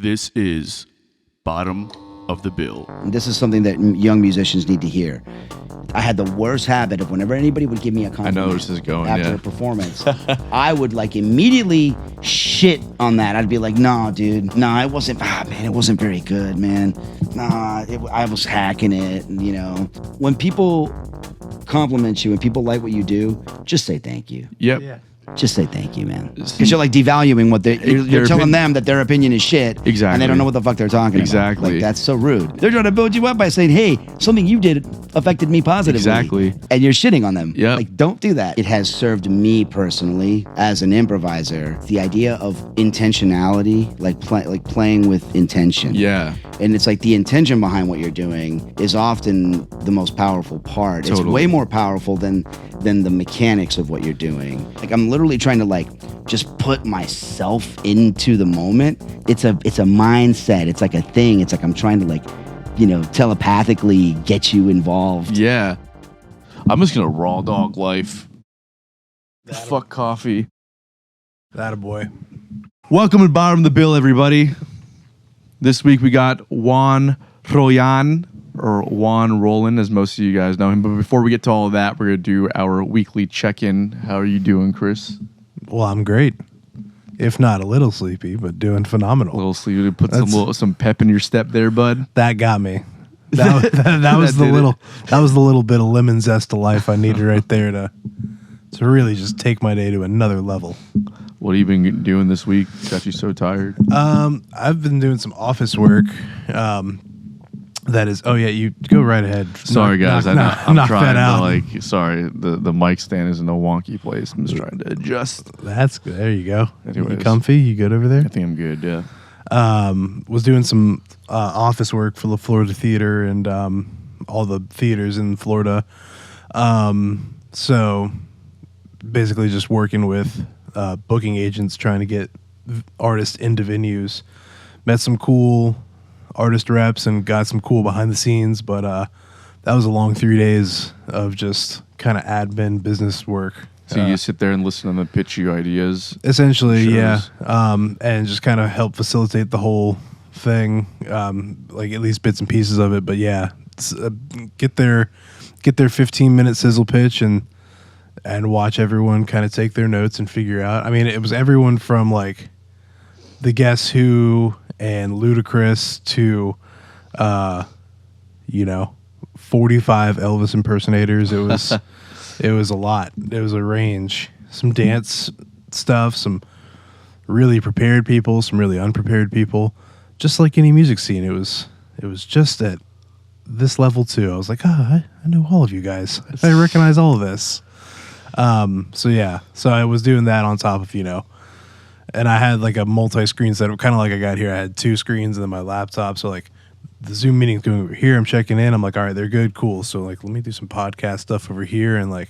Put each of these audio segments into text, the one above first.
This is Bottom of the Bill. And this is something that young musicians need to hear. I had the worst habit of whenever anybody would give me a compliment I know this is going, after a performance, I would like immediately shit on that. I'd be like, "No, dude, no, it wasn't. Man, it wasn't very good, man. Nah, I was hacking it." You know, when people compliment you and people like what you do, just say thank you. Yep. Yeah. Just say thank you, man. Because you're like devaluing what you're telling them that their opinion is shit. Exactly. And they don't know what the fuck they're talking Exactly. about. Like, that's so rude. They're trying to build you up by saying, hey, something you did affected me positively. Exactly. And you're shitting on them. Yep. Like, don't do that. It has served me personally as an improviser. The idea of intentionality, like playing with intention. Yeah. And it's like the intention behind what you're doing is often the most powerful part. Totally. It's way more powerful than the mechanics of what you're doing. Like, I'm literally trying to like just put myself into the moment. It's a mindset. It's like a thing. It's like I'm trying to like, you know, telepathically get you involved. Yeah. I'm just gonna raw dog life. Fuck coffee. That boy. Welcome to Bottom of the Bill, everybody. This week we got Juan Rollan, or Juan Rollan, as most of you guys know him. But before we get to all of that, we're going to do our weekly check-in. How are you doing, Chris? Well, I'm great. If not a little sleepy, but doing phenomenal. A little sleepy. Put some pep in your step there, bud. That got me. That was the little bit of lemon zest to life I needed right there to really just take my day to another level. What have you been doing this week? Got you so tired? I've been doing some office work. That is, you go right ahead. Sorry, guys. I'm knock trying that out. to, like, sorry, the mic stand is in a wonky place. I'm just trying to adjust. That's good. There you go. Anyways. You comfy? You good over there? I think I'm good, yeah. Was doing some office work for the Florida Theater and all the theaters in Florida. So basically just working with booking agents trying to get artists into venues. Met some cool artist reps and got some cool behind the scenes, but that was a long 3 days of just kind of admin business work. So you sit there and listen to them pitch you ideas? Essentially, shows. yeah. And just kind of help facilitate the whole thing, like at least bits and pieces of it. But yeah, get their 15-minute sizzle pitch and watch everyone kind of take their notes and figure out. I mean, it was everyone from like the Guess Who and Ludacris to, 45 Elvis impersonators. It was, it was a lot. It was a range. Some dance stuff, some really prepared people, some really unprepared people. Just like any music scene, it was just at this level too. I was like, I know all of you guys. I recognize all of this. So I was doing that on top of, and I had like a multi-screen setup, kind of like I got here. I had two screens and then my laptop. So like the Zoom meeting's going over here. I'm checking in. I'm like, all right, they're good. Cool. So like, let me do some podcast stuff over here. And like,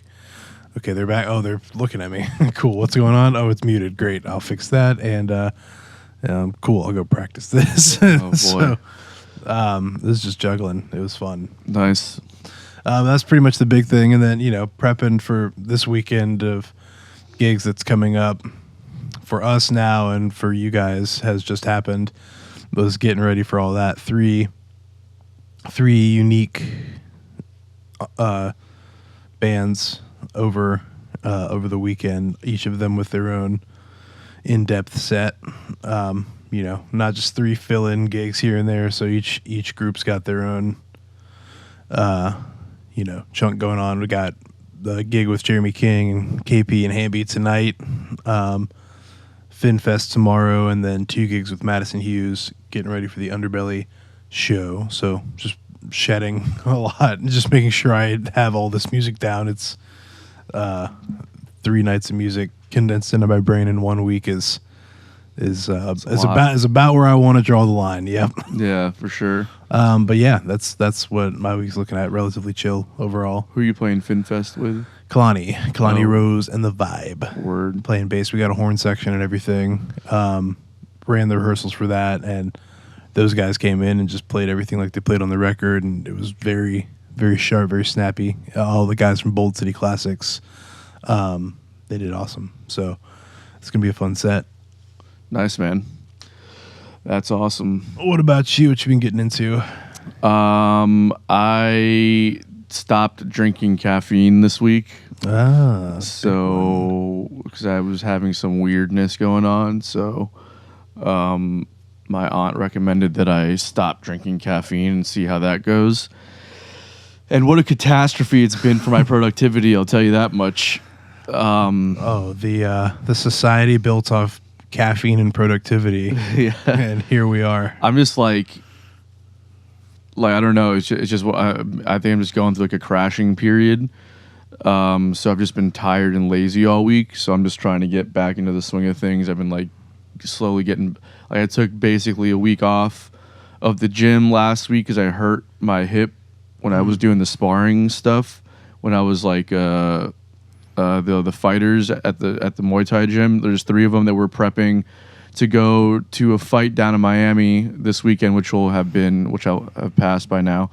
okay, they're back. Oh, they're looking at me. Cool. What's going on? Oh, it's muted. Great. I'll fix that. And, cool. I'll go practice this. Oh boy. So, this is just juggling. It was fun. Nice. That's pretty much the big thing. And then, prepping for this weekend of gigs that's coming up for us now and for you guys has just happened. Was getting ready for all that. Three unique bands over the weekend, each of them with their own in-depth set. Not just three fill-in gigs here and there. So each group's got their own chunk going on. We got the gig with Jeremy King and KP and Hamby tonight, FinFest tomorrow, and then 2 gigs with Madison Hughes, getting ready for the Underbelly show. So just shedding a lot and just making sure I have all this music down. It's 3 nights of music condensed into my brain in 1 week is about where I want to draw the line. Yep. Yeah, for sure. But yeah, that's what my week's looking at. Relatively chill overall. Who are you playing FinFest with? Kalani Rose and the Vibe. Word. Playing bass. We got a horn section and everything. Ran the rehearsals for that, and those guys came in and just played everything like they played on the record, and it was very, very sharp, very snappy. All the guys from Bold City Classics, they did awesome. So it's gonna be a fun set. Nice, man. That's awesome. What about you? What you been getting into? I stopped drinking caffeine this week. So Because I was having some weirdness going on, so my aunt recommended that I stop drinking caffeine and see how that goes. And what a catastrophe it's been for my productivity, I'll tell you that much. the society built off caffeine and productivity. Yeah. And here we are. I'm just like I don't know. It's just I think I'm just going through like a crashing period. So I've just been tired and lazy all week. So I'm just trying to get back into the swing of things. I've been like slowly getting. Like I took basically a week off of the gym last week because I hurt my hip when I was doing the sparring stuff. When I was like the fighters at the Muay Thai gym. There's 3 of them that were prepping to go to a fight down in Miami this weekend, which I'll have passed by now.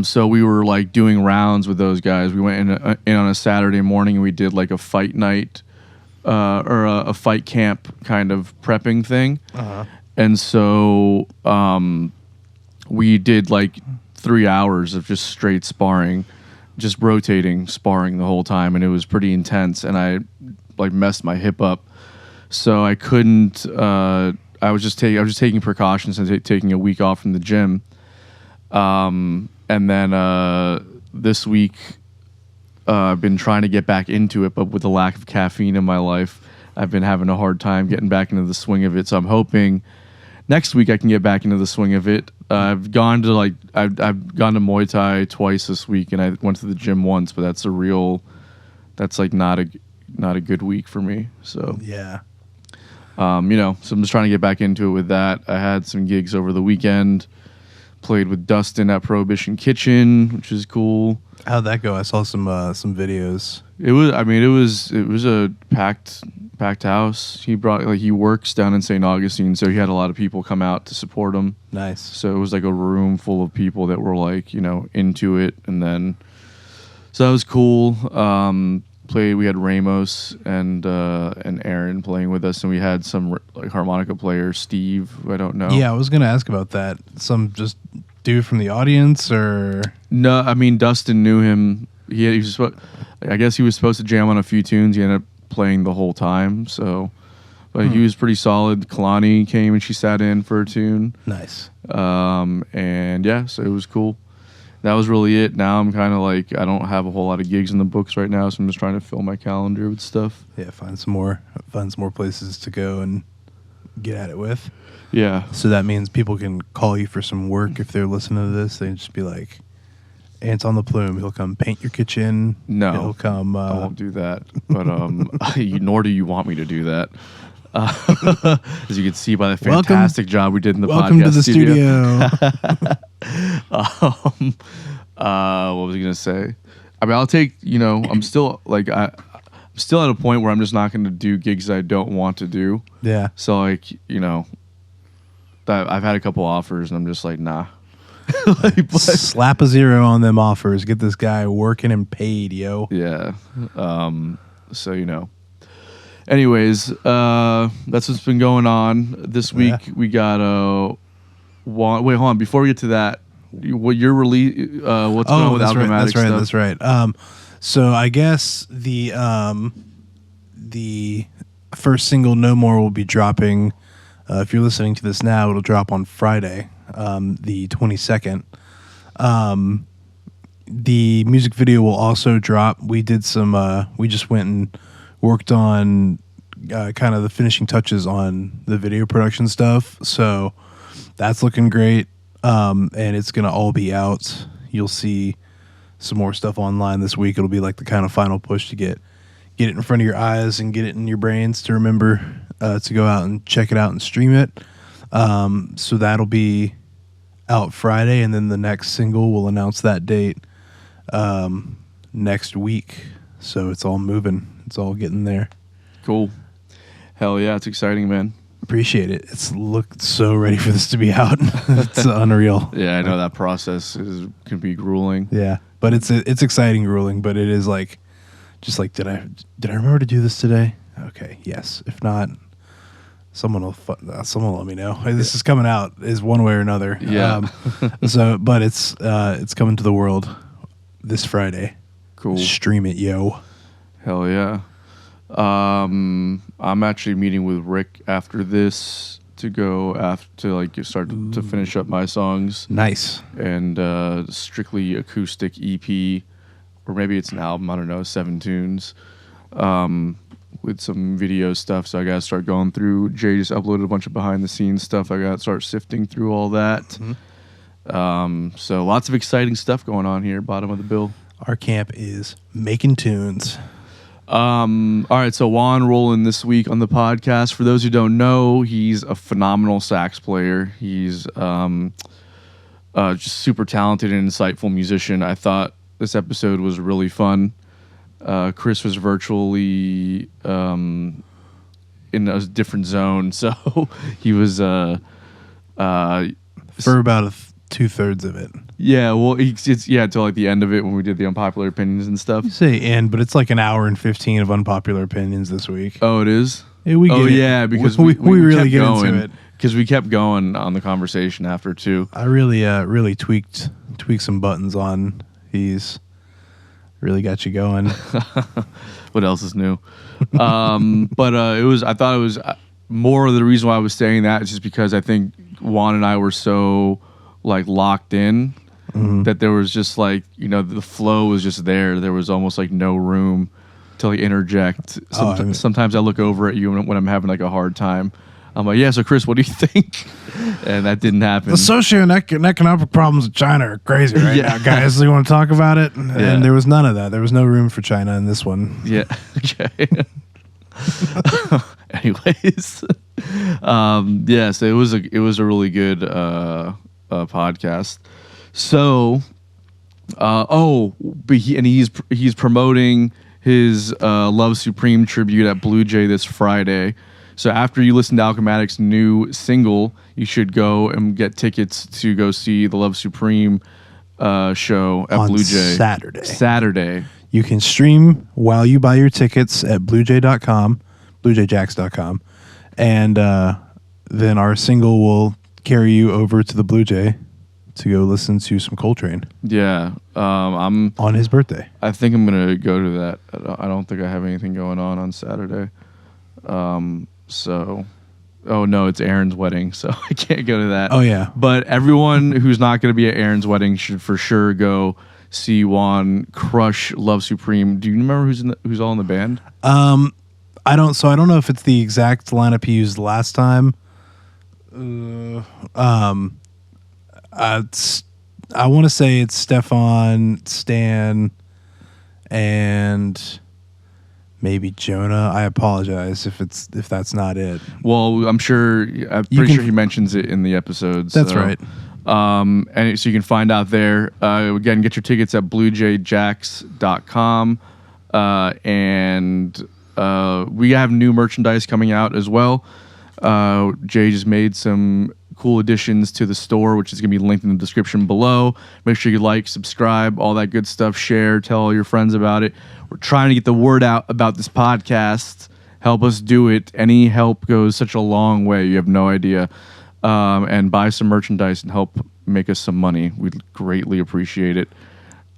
So we were like doing rounds with those guys. We went in on a Saturday morning and we did like a fight night or a fight camp kind of prepping thing. Uh-huh. And so we did like 3 hours of just straight sparring, just rotating sparring the whole time, and it was pretty intense. And I like messed my hip up, so I couldn't. I was just taking precautions and taking a week off from the gym. And then this week, I've been trying to get back into it, but with the lack of caffeine in my life, I've been having a hard time getting back into the swing of it. So I'm hoping next week I can get back into the swing of it. I've gone to Muay Thai twice this week, and I went to the gym once, but that's like not a good week for me. So Yeah. so I'm just trying to get back into it with that. I had some gigs over the weekend. Played with Dustin at Prohibition Kitchen, which is cool. How'd that go? I saw some videos. It was a packed house. He works down in St. Augustine, so he had a lot of people come out to support him. Nice. So it was like a room full of people that were like, into it. And then, so that was cool. We had Ramos and Aaron playing with us, and we had some like harmonica player, Steve, who I don't know. Yeah, I was going to ask about that. Some just dude from the audience, or? No, I mean, Dustin knew him. I guess he was supposed to jam on a few tunes. He ended up playing the whole time. So, but he was pretty solid. Kalani came and she sat in for a tune. Nice. And yeah, so it was cool. That was really it. Now I'm kind of like, I don't have a whole lot of gigs in the books right now, so I'm just trying to fill my calendar with stuff. Yeah, find some more places to go and get at it with. Yeah. So that means people can call you for some work if they're listening to this. They just be like, Anton Laplume, he'll come paint your kitchen. No, he'll come. I won't do that. But nor do you want me to do that. As you can see by the fantastic job we did in the welcome podcast to the studio. What was I gonna say? I mean, I'll take. I'm still like I'm still at a point where I'm just not going to do gigs I don't want to do. Yeah. So like I've had a couple offers and I'm just like nah. Slap a 0 on them offers. Get this guy working and paid, yo. Yeah. So Anyways, that's what's been going on this week. Yeah. We got wait, hold on. Before we get to that, what your release? What's going on with Alchematic stuff? That's right. So I guess the first single, "No More," will be dropping. If you're listening to this now, it'll drop on Friday, the 22nd. The music video will also drop. We did some. We just went and worked on kind of the finishing touches on the video production stuff. So that's looking great. And it's going to all be out. You'll see some more stuff online this week. It'll be like the kind of final push to get it in front of your eyes and get it in your brains to remember to go out and check it out and stream it. So that'll be out Friday. And then the next single, we'll announce that date next week. So it's all moving. It's all getting there. Cool. Hell yeah, it's exciting, man. Appreciate it. It's looked so ready for this to be out. It's unreal. Yeah, I know that process can be grueling. Yeah, but it's exciting, grueling. But it is like, just like, did I remember to do this today? Okay, yes. If not, Someone will let me know. This is coming out is one way or another. Yeah. But it's coming to the world this Friday. Cool. Stream it, yo. Hell yeah. I'm actually meeting with Rick after this to go start to finish up my songs. Nice. And strictly acoustic EP, or maybe it's an album, I don't know, 7 tunes. With some video stuff, so I gotta start going through. Jay just uploaded a bunch of behind the scenes stuff. I gotta start sifting through all that. Mm-hmm. So lots of exciting stuff going on here. Bottom of the bill. Our camp is making tunes. All right, so Juan Rollan this week on the podcast. For those who don't know, he's a phenomenal sax player. He's just super talented and insightful musician. I thought this episode was really fun. Chris was virtually in a different zone, so he was for about 2/3 of it. Yeah, well, until like the end of it when we did the unpopular opinions and stuff. You say end, but it's like an hour and 15 of unpopular opinions this week. Oh, it is. Yeah, Because we really kept get going, into it because we kept going on the conversation after too. I really tweaked some buttons on these. Really got you going. What else is new? But I thought it was more of the reason why I was saying that is just because I think Juan and I were so like locked in that there was just like, the flow was just there. There was almost like no room to like interject. Sometimes I look over at you when I'm having like a hard time. I'm like, yeah, so Chris, what do you think? And that didn't happen. The socio and economic problems of China are crazy now, guys. So you want to talk about it? And there was none of that. There was no room for China in this one. Yeah. Okay. Anyways, so it was a really good podcast. So, but he's promoting his Love Supreme tribute at Blue Jay this Friday. So after you listen to Alchematic's new single, you should go and get tickets to go see the Love Supreme show at Blue Jay. Saturday. You can stream while you buy your tickets at bluejay.com, bluejayjax.com. And then our single will carry you over to the Blue Jay to go listen to some Coltrane. Yeah. I'm on his birthday. I think I'm going to go to that. I don't think I have anything going on Saturday. Oh no, it's Aaron's wedding, so I can't go to that. Oh yeah. But everyone who's not going to be at Aaron's wedding should for sure go see Juan crush Love Supreme. Do you remember who's all in the band? I don't know if it's the exact lineup he used last time. I want to say it's Stefan, Stan, and maybe Jonah. I apologize if that's not it. Well, I'm sure he mentions it in the episodes. That's right. And so you can find out there. Again, get your tickets at bluejayjax.com. And we have new merchandise coming out as well. Jay just made some cool additions to the store, which is going to be linked in the description below. Make sure you like, subscribe, all that good stuff, share, tell all your friends about it. We're trying to get the word out about this podcast. Help us do it. Any help goes such a long way. You have no idea. And buy some merchandise and help make us some money. We'd greatly appreciate it.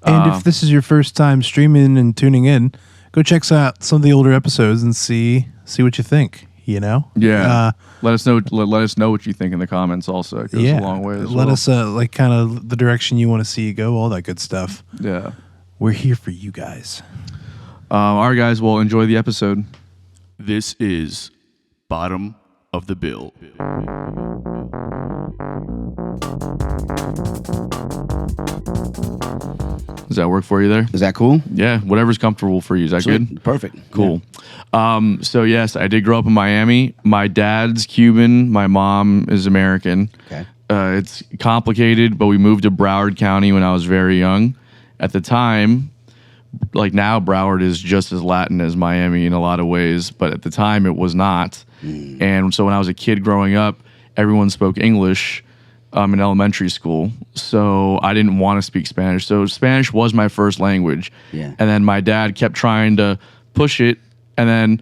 And if this is your first time streaming and tuning in, go check out some of the older episodes and see what you think. Yeah. Let us know what you think in the comments. Also, it goes a long way. Let us kind of the direction you want to see you go. All that good stuff. Yeah, we're here for you guys. All right, guys. Well, enjoy the episode. This is Bottom of the Bill. Does that work for you there? Is that cool? Yeah, whatever's comfortable for you. Is that Sweet. good? Perfect. Cool. Yeah. So yes, I did grow up in Miami. My dad's Cuban. My mom is American. Okay. It's complicated, but we moved to Broward County when I was very young. At the time, like now, Broward is just as Latin as Miami in a lot of ways, but at the time it was not. And so when I was a kid growing up, everyone spoke English in elementary school. So I didn't want to speak Spanish. So Spanish was my first language. Yeah. And then my dad kept trying to push it. And then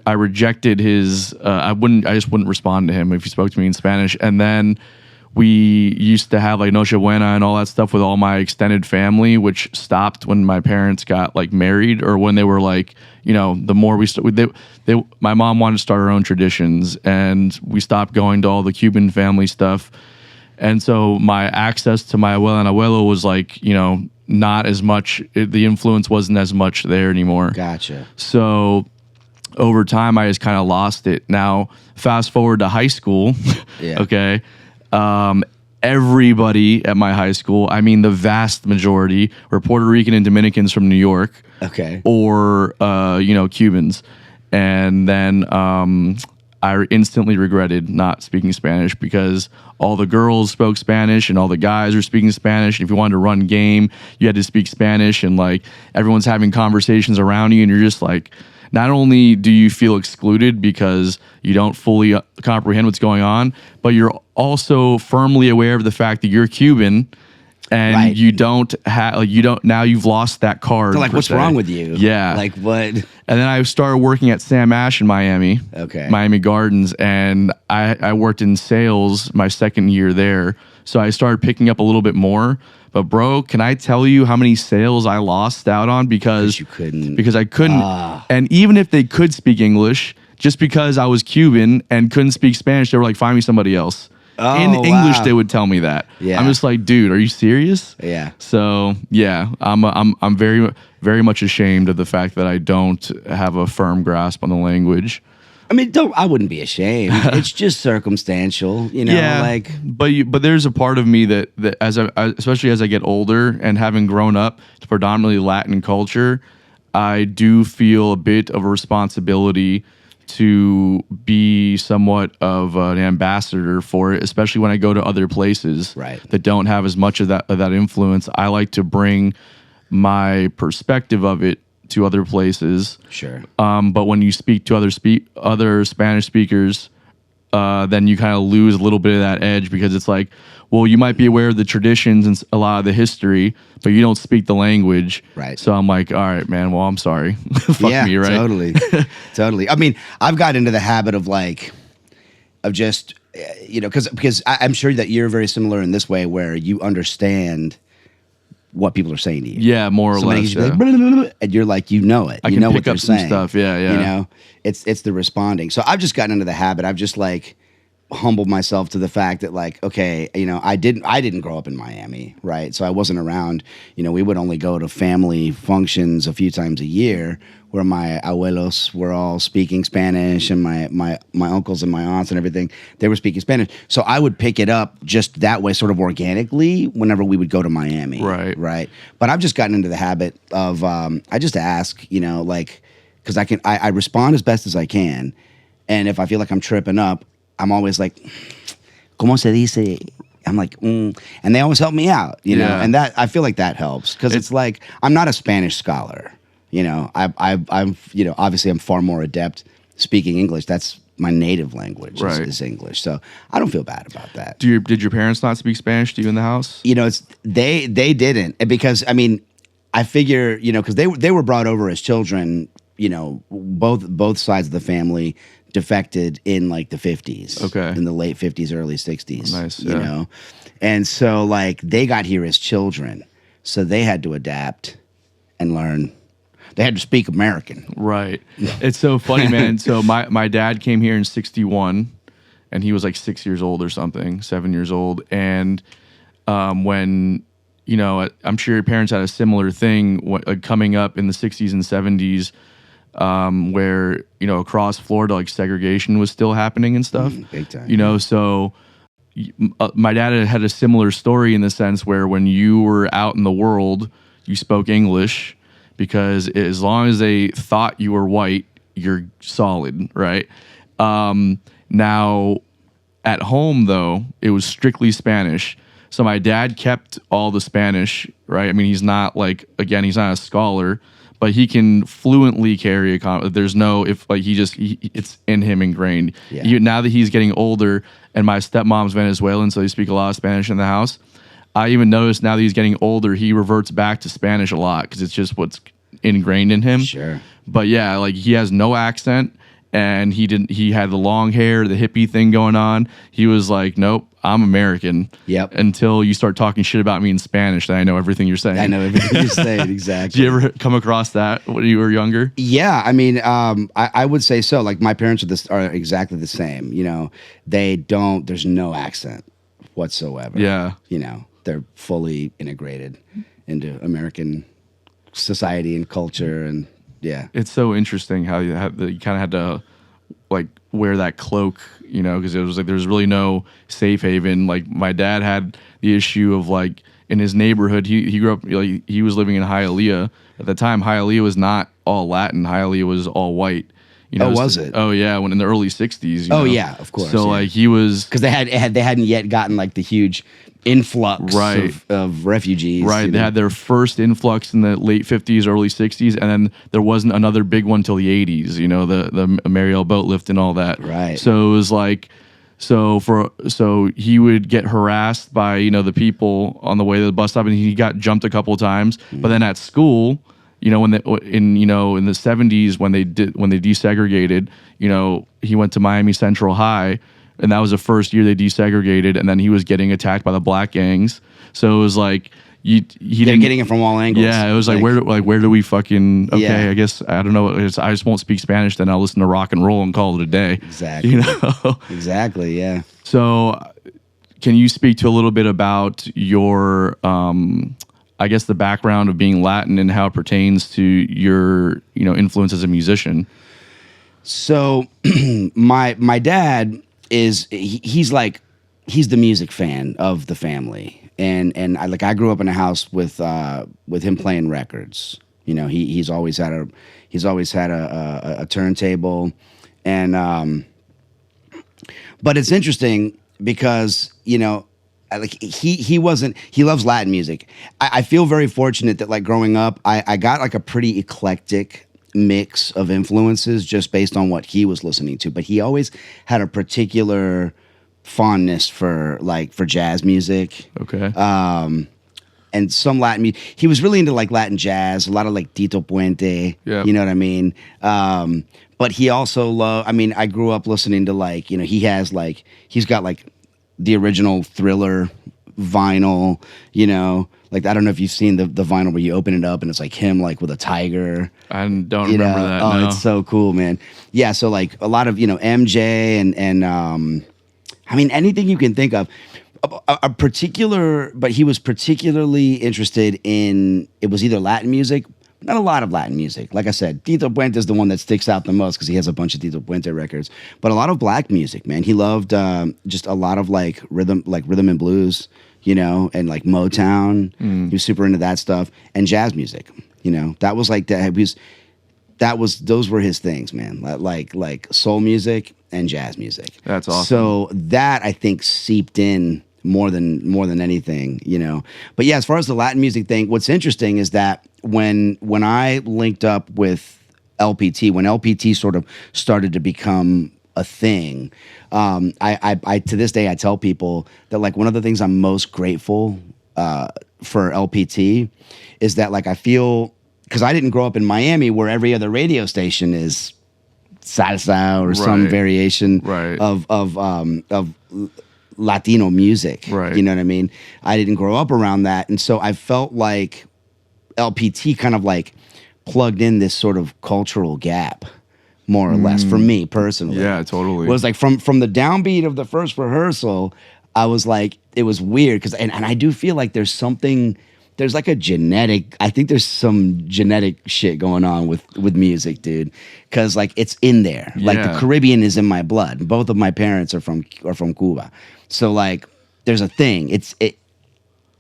I rejected his. I just wouldn't respond to him if he spoke to me in Spanish. And then we used to have like Noche Buena and all that stuff with all my extended family, which stopped when my parents got like married, or when they were like, the more my mom wanted to start her own traditions, and we stopped going to all the Cuban family stuff. And so my access to my abuela and abuelo was like, not as much. The influence wasn't as much there anymore. Gotcha. So over time, I just kind of lost it. Now, fast forward to high school. Yeah. Okay. Everybody at my high school, I mean, the vast majority were Puerto Rican and Dominicans from New York. Okay. Or, Cubans. And then I instantly regretted not speaking Spanish, because all the girls spoke Spanish and all the guys were speaking Spanish. And if you wanted to run game, you had to speak Spanish, and like everyone's having conversations around you, and you're just like, not only do you feel excluded because you don't fully comprehend what's going on, but you're also firmly aware of the fact that you're Cuban, and Right. you don't have, now you've lost that card. So like, what's wrong with you? Yeah. Like what? And then I started working at Sam Ash in Miami, Okay. Miami Gardens, and I worked in sales my second year there. So I started picking up a little bit more. But bro, can I tell you how many sales I lost out on because you couldn't. Because I couldn't. And even if they could speak English, just because I was Cuban and couldn't speak Spanish, they were like, find me somebody else. In English, wow. they would tell me that. Yeah. I'm just like, dude, are you serious? Yeah. So yeah, I'm very, very much ashamed of the fact that I don't have a firm grasp on the language. I mean, I wouldn't be ashamed. It's just circumstantial, like. But there's a part of me that especially as I get older and having grown up to predominantly Latin culture, I do feel a bit of a responsibility to be somewhat of an ambassador for it, especially when I go to other places Right. that don't have as much of that influence. I like to bring my perspective of it to other places. Sure. But when you speak to other Spanish speakers, then you kind of lose a little bit of that edge, because it's like, well, you might be aware of the traditions and a lot of the history, but you don't speak the language. Right. So I'm like, all right, man, well, I'm sorry. Fuck Yeah, me, right? totally. Totally. I mean, I've got into the habit of just, because I'm sure that you're very similar in this way, where you understand what people are saying to you. Yeah, more or Somebody less. can Yeah. be like, blah, blah, blah, and you're like, you know it. I You can know pick what they're up some saying. stuff. Yeah, yeah. It's the responding. So I've just gotten into the habit. I've just like humbled myself to the fact that like, okay, I didn't grow up in Miami, right? So I wasn't around. We would only go to family functions a few times a year, where my abuelos were all speaking Spanish, and my uncles and my aunts and everything, they were speaking Spanish. So I would pick it up just that way, sort of organically, whenever we would go to Miami. Right. But I've just gotten into the habit of I just ask, because I respond as best as I can, and if I feel like I'm tripping up, I'm always like, ¿Cómo se dice? I'm like, and they always help me out, Yeah. and that I feel like that helps, because it's like, I'm not a Spanish scholar. I'm obviously I'm far more adept speaking English. That's my native language is English. So I don't feel bad about that. Did your parents not speak Spanish to you in the house? It's they didn't, because I mean, I figure, because they were brought over as children, both sides of the family defected in like the 50s. Okay. In the late 50s, early 60s. Nice. You know? And so like they got here as children. So they had to adapt and learn. They had to speak American. Right. It's so funny, man. So my dad came here in 1961, and he was like 6 years old or something, 7 years old. And when, I'm sure your parents had a similar thing coming up in the 60s and 70s, where, across Florida, like segregation was still happening and stuff. Big time. So my dad had a similar story in the sense where when you were out in the world, you spoke English, because as long as they thought you were white, you're solid, right? Now, at home, though, it was strictly Spanish. So my dad kept all the Spanish, right? I mean, he's not he's not a scholar, but he can fluently carry a there's no, it's in him ingrained. Yeah. Now that he's getting older, and my stepmom's Venezuelan, so they speak a lot of Spanish in the house. I even noticed now that he's getting older, he reverts back to Spanish a lot, because it's just what's ingrained in him. Sure. But yeah, like he has no accent. and he had the long hair, the hippie thing going on. He was like, nope, I'm American. Yep. Until you start talking shit about me in Spanish, then I know everything you're saying. I know everything you're saying, exactly. Did you ever come across that when you were younger? Yeah, I mean, I would say so. Like my parents are exactly the same. You know, there's no accent whatsoever. Yeah. You know, they're fully integrated into American society and culture, and yeah. It's so interesting how you kind of had to like wear that cloak, you know, because it was like there's really no safe haven. Like my dad had the issue of like in his neighborhood, he grew up, like he was living in Hialeah at the time. Hialeah was not all Latin. Hialeah was all white. You know, was it? Oh yeah, when in the early '60s. You know? Yeah, of course. So yeah. like he was because they hadn't yet gotten like the huge influx of refugees. Right. You They know? had their first influx in the late 50s, early 60s, and then there wasn't another big one till the 80s, you know, the Mariel boat lift and all that. Right. So it was like so he would get harassed by, you know, the people on the way to the bus stop, and he got jumped a couple of times. But then at school, you know, in the 70s when they desegregated, you know, he went to Miami Central High. And that was the first year they desegregated, and then he was getting attacked by the black gangs. So it was like they're getting it from all angles. Yeah, it was like where do we fucking Yeah. I guess I don't know. I just won't speak Spanish. Then I'll listen to rock and roll and call it a day. Exactly. You know. Exactly. Yeah. So, can you speak to a little bit about your I guess the background of being Latin and how it pertains to your influence as a musician? So my dad he's the music fan of the family, and I grew up in a house with him playing records. You know, he's always had a turntable, and but it's interesting because he loves Latin music. I feel very fortunate that like growing up I got like a pretty eclectic mix of influences just based on what he was listening to, but he always had a particular fondness for jazz music. Okay. And some Latin music. He was really into like Latin jazz, a lot of like Tito Puente. Yeah. You know what I mean? But he also I grew up listening to like, he's got like the original Thriller vinyl, like I don't know if you've seen the vinyl where you open it up and it's like him like with a tiger. I don't remember that. Oh, no. it's so cool, man. Yeah, so like a lot of MJ and anything you can think of. But he was particularly interested in, it was either Latin music, not a lot of Latin music. Like I said, Tito Puente is the one that sticks out the most because he has a bunch of Tito Puente records. But a lot of black music, man. He loved just a lot of like rhythm and blues, and like Motown. He was super into that stuff, and jazz music. That was like those were his things, man. Like soul music and jazz music. That's awesome. So that I think seeped in more than anything, But yeah, as far as the Latin music thing, what's interesting is that when I linked up with LPT, when LPT sort of started to become a thing, I to this day I tell people that like one of the things I'm most grateful for LPT is that like I feel, because I didn't grow up in Miami where every other radio station is salsa or some variation of Latino music. Right. You know what I mean? I didn't grow up around that. And so I felt like LPT kind of like plugged in this sort of cultural gap, more or less, for me personally. Yeah, totally. It was like from the downbeat of the first rehearsal, I was like, it was weird because, and I do feel like there's like I think there's some genetic shit going on with music, dude. Cause like it's in there. Like the Caribbean is in my blood. Both of my parents are from Cuba. So like there's a thing.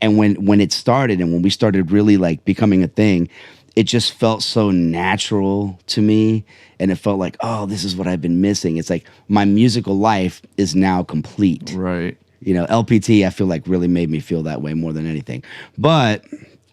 And when it started and when we started really like becoming a thing, it just felt so natural to me. And it felt like, oh, this is what I've been missing. It's like my musical life is now complete. Right. LPT, I feel like really made me feel that way more than anything. But,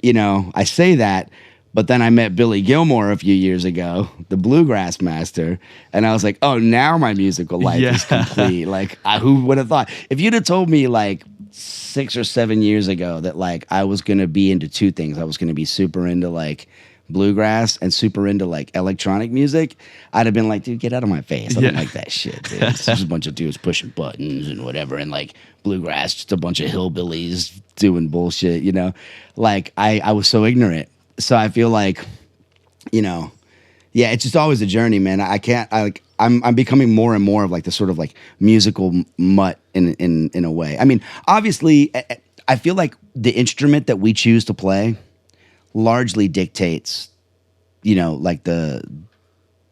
I say that, but then I met Billy Gilmore a few years ago, the bluegrass master, and I was like, oh, now my musical life is complete. Like, who would have thought? If you'd have told me like 6 or 7 years ago that like I was going to be into two things. I was going to be super into like bluegrass and super into like electronic music, I'd have been like, dude, get out of my face. I don't like that shit, dude. It's just a bunch of dudes pushing buttons and whatever, and like bluegrass, just a bunch of hillbillies doing bullshit, you know? Like I was so ignorant. So I feel like, you know, yeah, it's just always a journey, man. I'm becoming more and more of like the sort of like musical mutt in a way. I mean, obviously, I feel like the instrument that we choose to play largely dictates, you know, like the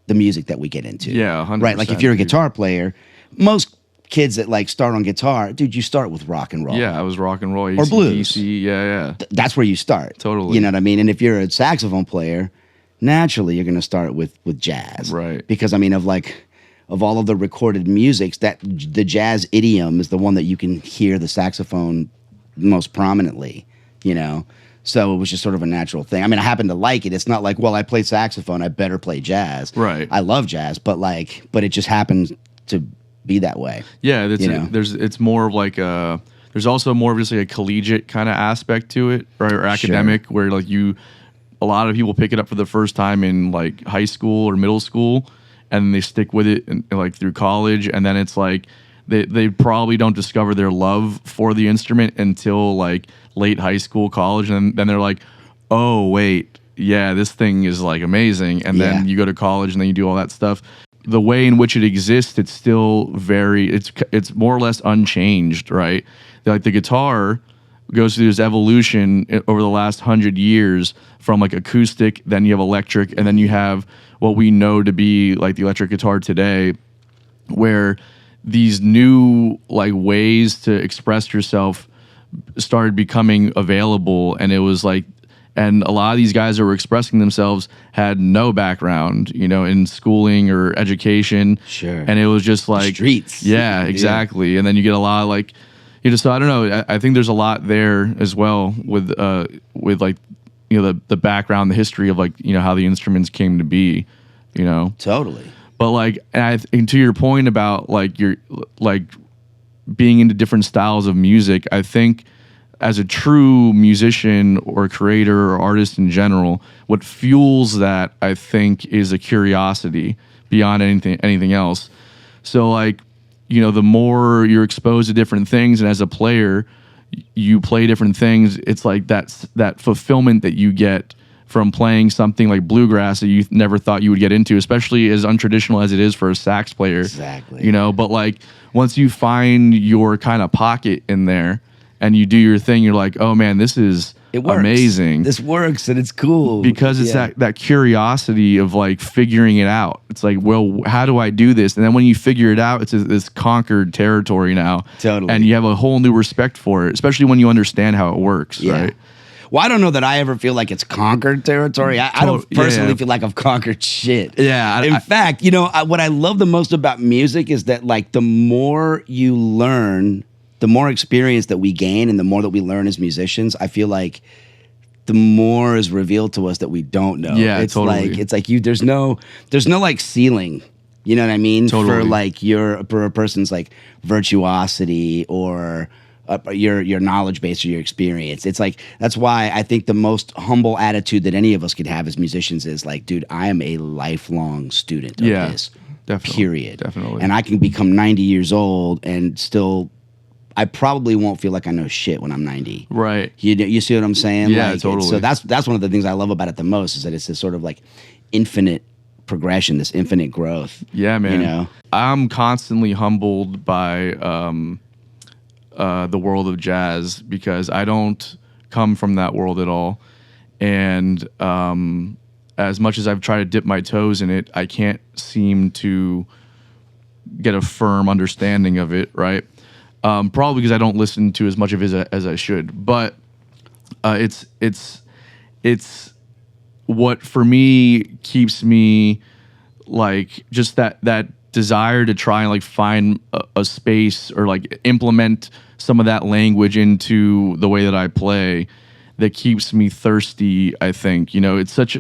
music that we get into. Yeah, 100%. Right. Like if you're a guitar player, most kids that like start on guitar, dude, you start with rock and roll. Yeah, I was rock and roll. Or blues. Yeah. That's where you start. Totally. You know what I mean? And if you're a saxophone player, naturally you're going to start with jazz. Right. Because I mean, of all of the recorded musics, that the jazz idiom is the one that you can hear the saxophone most prominently, you know? So it was just sort of a natural thing. I mean, I happen to like it. It's not like, well, I play saxophone, I better play jazz. Right. I love jazz, but it just happens to be that way. Yeah, it's more of like there's also more of just like a collegiate kind of aspect to it, right? Or academic, where like a lot of people pick it up for the first time in like high school or middle school, and they stick with it like through college, and then it's like they probably don't discover their love for the instrument until like late high school, college, and then they're like, oh wait, yeah, this thing is like amazing, and then you go to college and then you do all that stuff. The way in which it exists, it's still it's more or less unchanged, right? Like the guitar goes through this evolution over the last 100 years from like acoustic, then you have electric, and then you have what we know to be like the electric guitar today, where these new like ways to express yourself started becoming available, and it was like, and a lot of these guys that were expressing themselves had no background, you know, in schooling or education. Sure. And it was just like the streets. Yeah, exactly. Yeah. And then you get a lot of like, you know, so I don't know. I think there's a lot there as well with like, you know, the background, the history of like, you know, how the instruments came to be, you know. Totally. But like, and to your point about like your like being into different styles of music, I think as a true musician or creator or artist in general, what fuels that, I think, is a curiosity beyond anything else. So like, you know, the more you're exposed to different things, and as a player, you play different things, it's like that fulfillment that you get from playing something like bluegrass that you never thought you would get into, especially as untraditional as it is for a sax player. Exactly. You know, but like once you find your kind of pocket in there and you do your thing, you're like, oh man, this is amazing. This works and it's cool. Because it's that curiosity of like figuring it out. It's like, well, how do I do this? And then when you figure it out, it's this conquered territory now. Totally. And you have a whole new respect for it, especially when you understand how it works, right? Well, I don't know that I ever feel like it's conquered territory. I don't personally feel like I've conquered shit. Yeah. In fact, you know, what I love the most about music is that like the more you learn, the more experience that we gain, and the more that we learn as musicians, I feel like the more is revealed to us that we don't know. Yeah, it's totally. like there's no like ceiling. You know what I mean? Totally. For like for a person's like virtuosity or your knowledge base or your experience. It's like, that's why I think the most humble attitude that any of us could have as musicians is like, dude, I am a lifelong student of this. Definitely. Period. Definitely. And I can become 90 years old and still, I probably won't feel like I know shit when I'm 90. Right. You see what I'm saying? Yeah, like, totally. So that's one of the things I love about it the most, is that it's this sort of like infinite progression, this infinite growth. Yeah, man. You know? I'm constantly humbled by the world of jazz, because I don't come from that world at all. And as much as I've tried to dip my toes in it, I can't seem to get a firm understanding of it, right? Probably because I don't listen to as much of it as I should. But it's what for me keeps me like just that desire to try and like find a space or like implement some of that language into the way that I play, that keeps me thirsty. I think, you know, it's such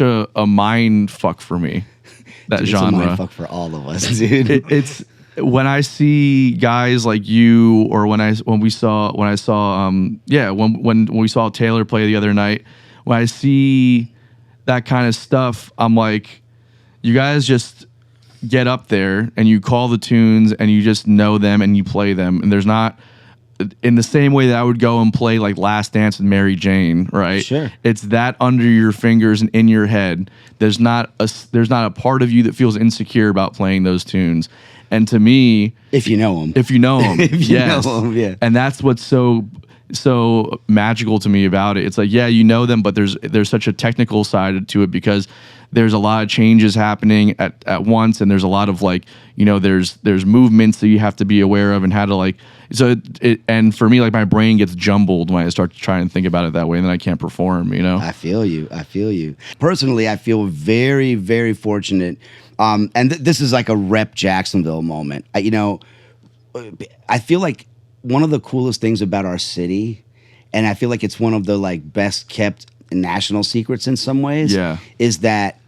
a mind fuck for me, that dude, genre. It's a mind fuck for all of us, dude. It's when I see guys like you, or when we saw Taylor play the other night, when I see that kind of stuff, I'm like, you guys just get up there and you call the tunes and you just know them and you play them. And there's not, in the same way that I would go and play like Last Dance with Mary Jane, right? Sure. It's that under your fingers and in your head. There's not a part of you that feels insecure about playing those tunes. And to me, if you know them, if you know them, yes. know 'em, yeah. And that's what's so magical to me about it. It's like, yeah, you know them, but there's such a technical side to it because there's a lot of changes happening at once, and there's a lot of like, you know, there's movements that you have to be aware of and how to like. So and for me, like my brain gets jumbled when I start to try and think about it that way, and then I can't perform. You know, I feel you. Personally, I feel very, very fortunate. And this is like a rep Jacksonville moment. I feel like one of the coolest things about our city, and I feel like it's one of the like best kept national secrets in some ways, is that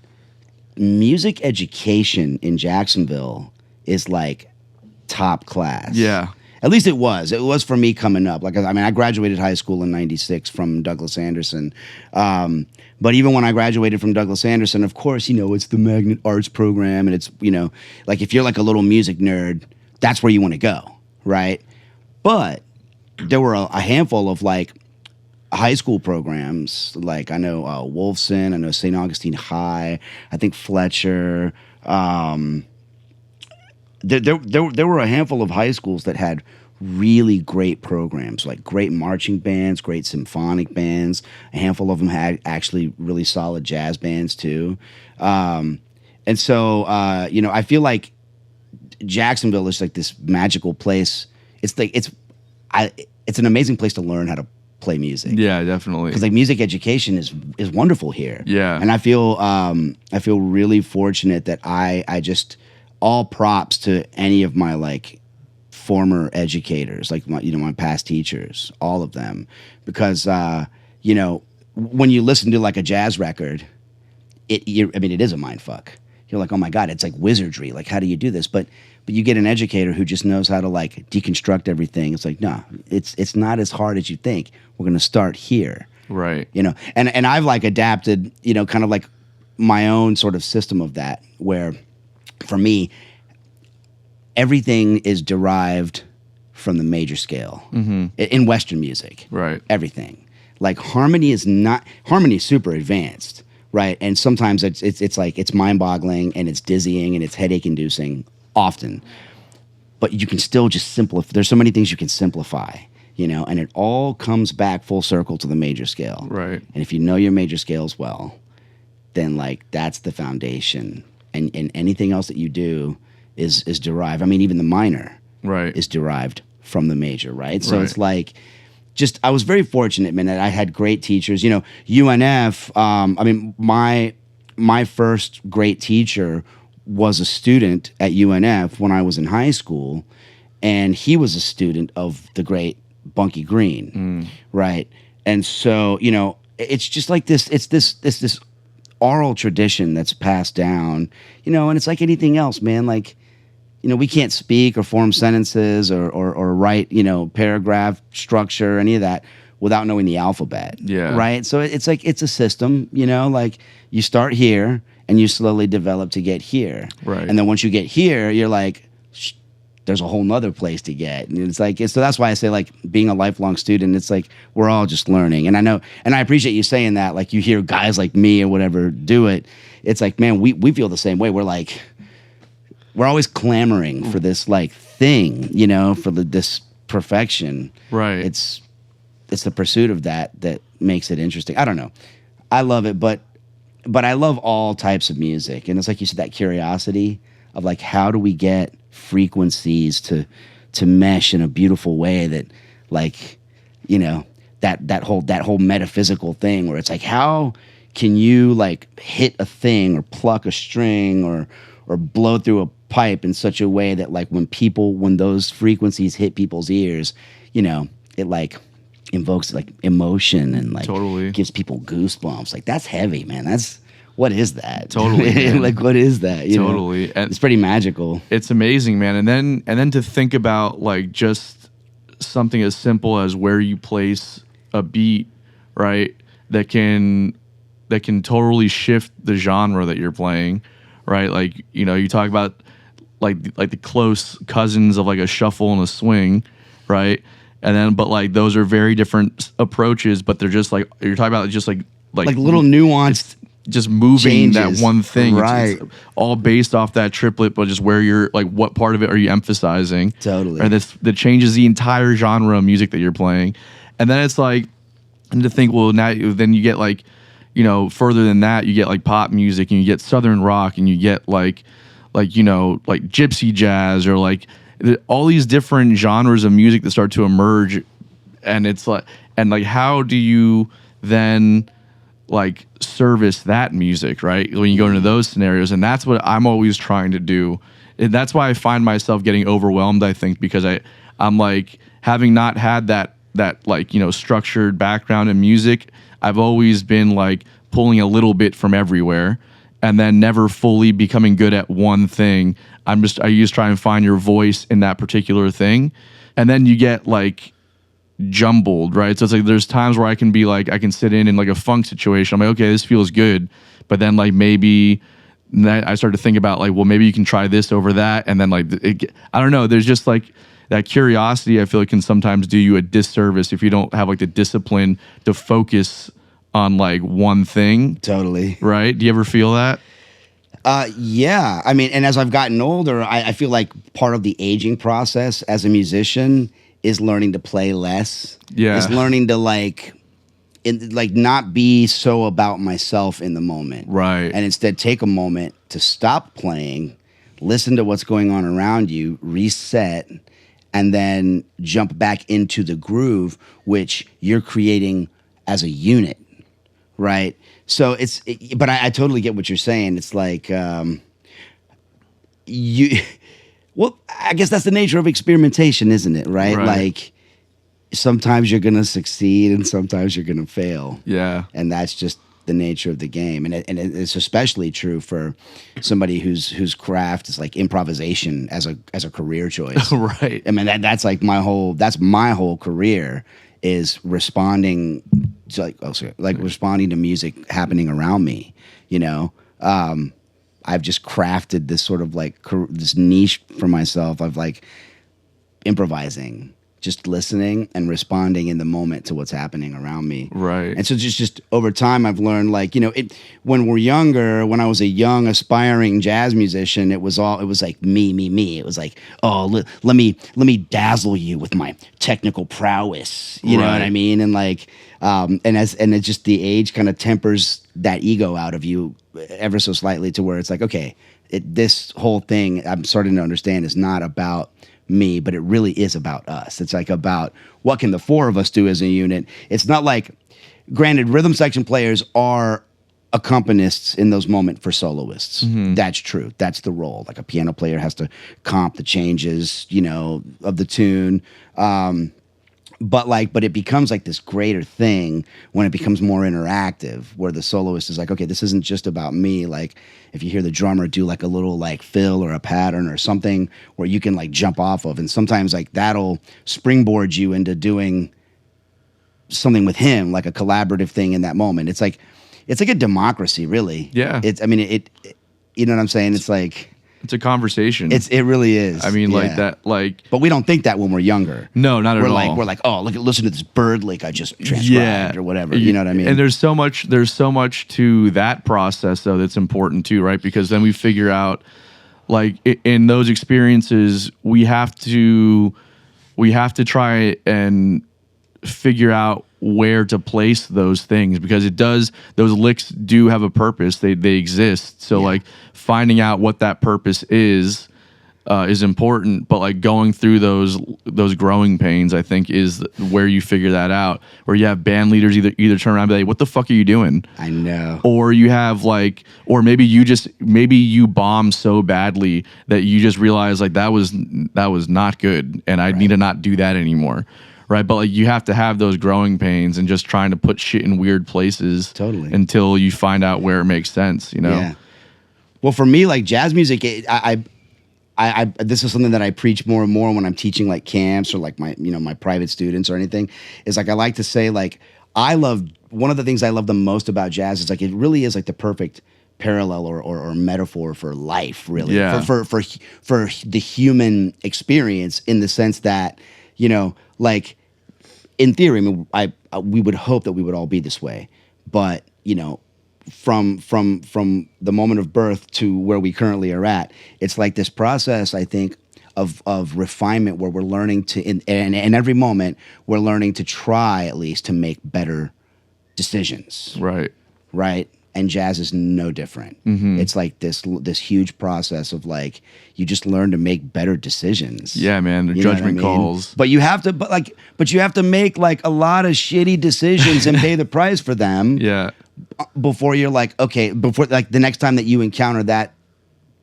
music education in Jacksonville is like top class. Yeah. At least it was. It was for me coming up. Like, I mean, I graduated high school in '96 from Douglas Anderson. But even when I graduated from Douglas Anderson, of course, you know, it's the Magnet Arts program, and it's, you know, like if you're like a little music nerd, that's where you want to go, right? But there were a handful of like high school programs, like I know Wolfson, I know St. Augustine High, I think Fletcher. There were a handful of high schools that had really great programs, like great marching bands, great symphonic bands. A handful of them had actually really solid jazz bands too. And so, you know, I feel like Jacksonville is like this magical place. It's like it's an amazing place to learn how to play music. Yeah, definitely. Because like music education is wonderful here. Yeah. And I feel really fortunate that I just, all props to any of my like former educators, like my past teachers, all of them, because you know, when you listen to like a jazz record, it is a mind fuck. You're like, oh my God, it's like wizardry. Like, how do you do this? But you get an educator who just knows how to like deconstruct everything. It's like, no, it's not as hard as you think. We're gonna start here, right? You know, and I've like adapted, you know, kind of like my own sort of system of that, where for me, everything is derived from the major scale in Western music, right? Everything, like harmony is super advanced. Right, and sometimes it's like it's mind-boggling and it's dizzying and it's headache-inducing often, but you can still just simplify. There's so many things you can simplify, you know, and it all comes back full circle to the major scale. Right, and if you know your major scales well, then like that's the foundation, and anything else that you do is derived. I mean, even the minor, right, is derived from the major, right? So it's like. Just, I was very fortunate, man, that I had great teachers. You know, UNF, I mean, my first great teacher was a student at UNF when I was in high school, and he was a student of the great Bunky Green, right? And so, you know, it's just like this, it's this oral tradition that's passed down, you know, and it's like anything else, man, like, you know, we can't speak or form sentences or write, you know, paragraph structure, any of that without knowing the alphabet. Yeah. Right? So it's like, it's a system, you know, like you start here and you slowly develop to get here. Right. And then once you get here, you're like, there's a whole nother place to get. And it's like, so that's why I say, like, being a lifelong student, it's like, we're all just learning. And I know, and I appreciate you saying that, like, you hear guys like me or whatever do it. It's like, man, we feel the same way. We're like, we're always clamoring for this like thing, you know, for this perfection. Right. It's the pursuit of that makes it interesting. I don't know. I love it, but I love all types of music. And it's like you said, that curiosity of like, how do we get frequencies to mesh in a beautiful way that, like, you know, that whole metaphysical thing where it's like, how can you like hit a thing or pluck a string or blow through a pipe in such a way that like when those frequencies hit people's ears, you know, it like invokes like emotion and like totally gives people goosebumps. Like, that's heavy, man. What is that? Totally. Like, what is that? You totally. know? And it's pretty magical. It's amazing, man. And then to think about like just something as simple as where you place a beat, right? That can that can totally shift the genre that you're playing, right? Like, you know, you talk about like the close cousins of like a shuffle and a swing, right? And then, but like those are very different approaches, but they're just like, you're talking about just like little nuanced just moving changes. that one thing. Right. It's all based off that triplet, but just where you're like, what part of it are you emphasizing? Totally. And that changes the entire genre of music that you're playing. And then it's like, and to think, well, now then you get like, you know, further than that, you get like pop music and you get Southern rock and you get like, you know, like gypsy jazz or like all these different genres of music that start to emerge. And it's like, and like, how do you then like service that music, right? When you go into those scenarios. And that's what I'm always trying to do. And that's why I find myself getting overwhelmed, I think, because I'm like, having not had that like, you know, structured background in music, I've always been like pulling a little bit from everywhere and then never fully becoming good at one thing. I just try and find your voice in that particular thing. And then you get like jumbled, right? So it's like there's times where I can be like, I can sit in like a funk situation. I'm like, okay, this feels good. But then like maybe I start to think about like, well, maybe you can try this over that. And then like, I don't know. There's just like that curiosity I feel like can sometimes do you a disservice if you don't have like the discipline to focus on like one thing. Totally. Right? Do you ever feel that? Yeah. I mean, and as I've gotten older, I feel like part of the aging process as a musician is learning to play less. Yeah. Is learning to like not be so about myself in the moment. Right. And instead take a moment to stop playing, listen to what's going on around you, reset, and then jump back into the groove, which you're creating as a unit. Right. So but I totally get what you're saying. It's like, well, I guess that's the nature of experimentation, isn't it? Right. Like sometimes you're going to succeed and sometimes you're going to fail. Yeah. And that's just the nature of the game. And it's especially true for somebody whose craft is like improvisation as a career choice. Right. I mean, that's like my whole career is responding to responding to music happening around me, you know. I've just crafted this sort of like this niche for myself of like improvising, just listening and responding in the moment to what's happening around me. Right. And so just over time, I've learned like, you know, when we're younger, when I was a young aspiring jazz musician, it was like me. It was like, oh, let me dazzle you with my technical prowess. You know what I mean? And like, and it's just the age kind of tempers that ego out of you ever so slightly to where it's like, okay, this whole thing I'm starting to understand is not about me, but it really is about us. It's like about what can the four of us do as a unit. It's not like, granted, rhythm section players are accompanists in those moments for soloists. Mm-hmm. That's true. That's the role. Like a piano player has to comp the changes, you know, of the tune. But it becomes like this greater thing when it becomes more interactive, where the soloist is like, okay, this isn't just about me. Like if you hear the drummer do like a little like fill or a pattern or something where you can like jump off of, and sometimes like that'll springboard you into doing something with him, like a collaborative thing in that moment. It's like a democracy, really. Yeah. It you know what I'm saying? It's like, it's a conversation. It really is. I mean, like that, like. But we don't think that when we're younger. No, not at all. We're like, oh, listen to this bird lick I just transcribed or whatever. You know what I mean? And there's so much to that process though that's important too, right? Because then we figure out, like, in those experiences, we have to try and figure out where to place those things, because those licks do have a purpose. They exist. So like finding out what that purpose is important, but like going through those growing pains, I think, is where you figure that out. Where you have band leaders either turn around and be like, what the fuck are you doing? I know. Or you have like, or maybe you bomb so badly that you just realize like that was not good and I need to not do that anymore. Right, but like you have to have those growing pains and just trying to put shit in weird places, totally, until you find out where it makes sense. You know. Yeah. Well, for me, like jazz music, I this is something that I preach more and more when I'm teaching like camps or like my private students or anything. Is like I like to say like I love one of the things I love the most about jazz is like it really is like the perfect parallel or metaphor for life, really. Yeah. For the human experience, in the sense that, you know, like in theory, I mean, we would hope that we would all be this way, but you know, from the moment of birth to where we currently are at, it's like this process, I think, of refinement, where we're learning to, in every moment, we're learning to try at least to make better decisions. Right. And jazz is no different. It's like this huge process of like, you just learn to make better decisions. Yeah, man. The You know what I judgment mean? calls. But you have to make like a lot of shitty decisions and pay the price for them. Yeah. Before you're like, okay, before like the next time that you encounter that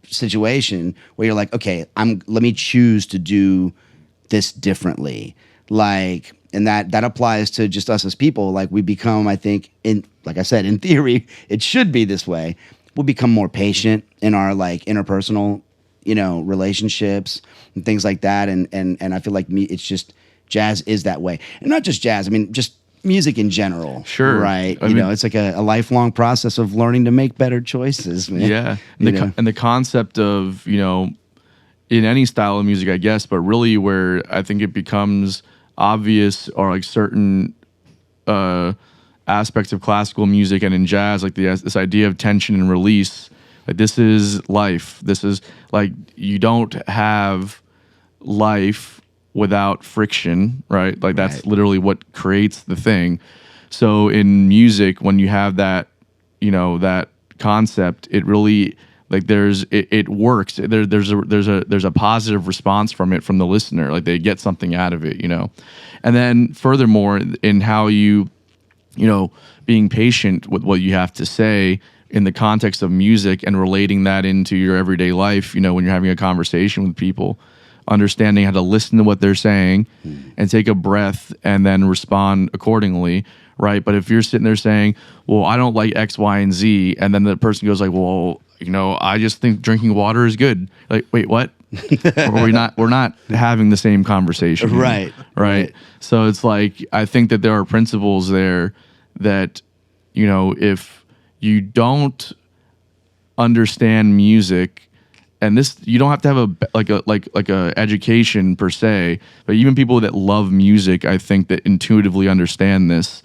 situation where you're like, okay, let me choose to do this differently. Like, and that applies to just us as people. Like, we become, I think, like I said, in theory, it should be this way. We'll become more patient in our like interpersonal, you know, relationships and things like that. And I feel like it's just, jazz is that way. And not just jazz, I mean, just music in general. Sure. Right. I You mean, know, it's like a lifelong process of learning to make better choices, man. Yeah. You And the concept of, you know, in any style of music, I guess, but really where I think it becomes obvious are like certain aspects of classical music and in jazz, like this idea of tension and release. Like, this is life. This is like, you don't have life without friction, right? Like, that's literally what creates the thing. So in music, when you have that, you know, that concept, it really, like, it works. There's a positive response from it from the listener. Like, they get something out of it, you know. And then furthermore, in how you know, being patient with what you have to say in the context of music and relating that into your everyday life, you know, when you're having a conversation with people, understanding how to listen to what they're saying and take a breath and then respond accordingly, right? But if you're sitting there saying, well, I don't like X, Y, and Z, and then the person goes like, well, you know, I just think drinking water is good. Like, wait, what? we're not having the same conversation here, right? So it's like, I think that there are principles there that, you know, if you don't understand music, and this, you don't have to have a education per se, but even people that love music, I think that intuitively understand this.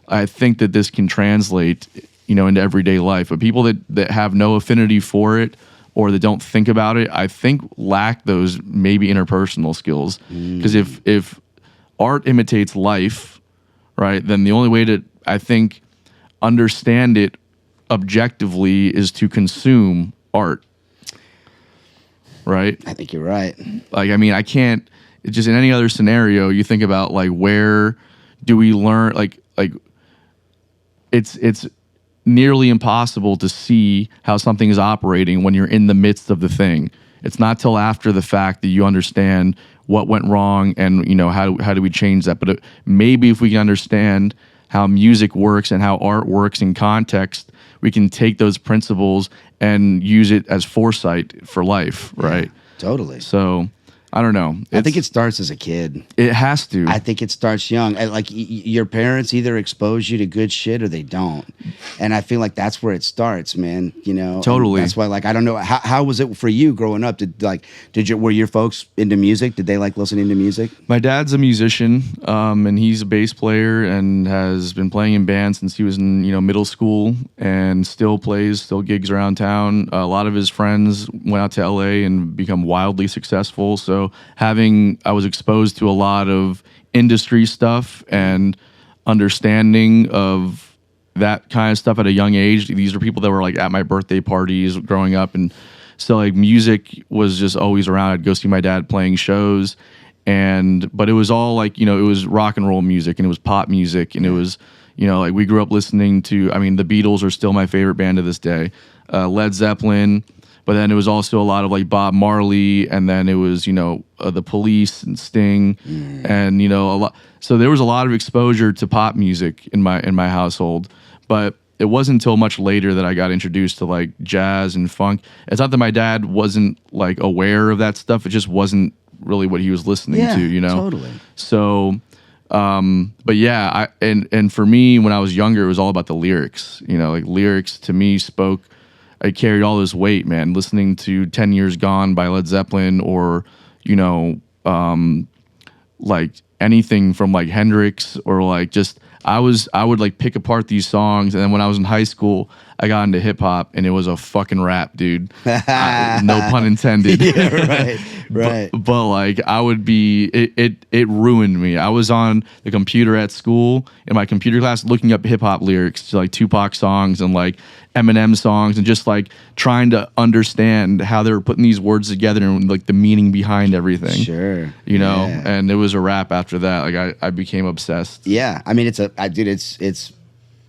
I think that this can translate, you know, into everyday life. But people that have no affinity for it or that don't think about it, I think lack those maybe interpersonal skills. Because if art imitates life, right, then the only way to, I think, understand it objectively is to consume art. Right? I think you're right. Like, I mean, I can't, it's just in any other scenario, you think about like, where do we learn, like it's nearly impossible to see how something is operating when you're in the midst of the thing. It's not till after the fact that you understand what went wrong and, you know, how do we change that. But maybe if we can understand how music works and how art works in context, we can take those principles and use it as foresight for life, right? Yeah, totally. So, I don't know. I think it starts as a kid. It has to. I think it starts young. Like, your parents either expose you to good shit or they don't. And I feel like that's where it starts, man. You know? Totally. And that's why, like, I don't know. How was it for you growing up? Were your folks into music? Did they like listening to music? My dad's a musician, and he's a bass player and has been playing in bands since he was in, you know, middle school, and still gigs around town. A lot of his friends went out to LA and become wildly successful. So I was exposed to a lot of industry stuff and understanding of that kind of stuff at a young age. These are people that were like at my birthday parties growing up. And so like music was just always around. I'd go see my dad playing shows, but it was all like, you know, it was rock and roll music and it was pop music. And it was, you know, like we grew up listening to, I mean, the Beatles are still my favorite band to this day. Led Zeppelin. But then it was also a lot of like Bob Marley, and then it was, you know, the Police and Sting, and, you know, a lot. So there was a lot of exposure to pop music in my household. But it wasn't until much later that I got introduced to like jazz and funk. It's not that my dad wasn't like aware of that stuff; it just wasn't really what he was listening to, you know. Totally. So But yeah, and for me, when I was younger, it was all about the lyrics. You know, like lyrics to me spoke. I carried all this weight, man. Listening to 10 Years Gone by Led Zeppelin, or you know, like anything from like Hendrix, or like just I would like pick apart these songs, and then when I was in high school, I got into hip hop, and it was a fucking rap, dude. No pun intended. Yeah, right. But like I would be, it ruined me. I was on the computer at school in my computer class looking up hip hop lyrics to like Tupac songs and like Eminem songs, and just like trying to understand how they were putting these words together and like the meaning behind everything. Sure. You know, Yeah. and it was a rap after that. Like I became obsessed. Yeah, I mean, it's.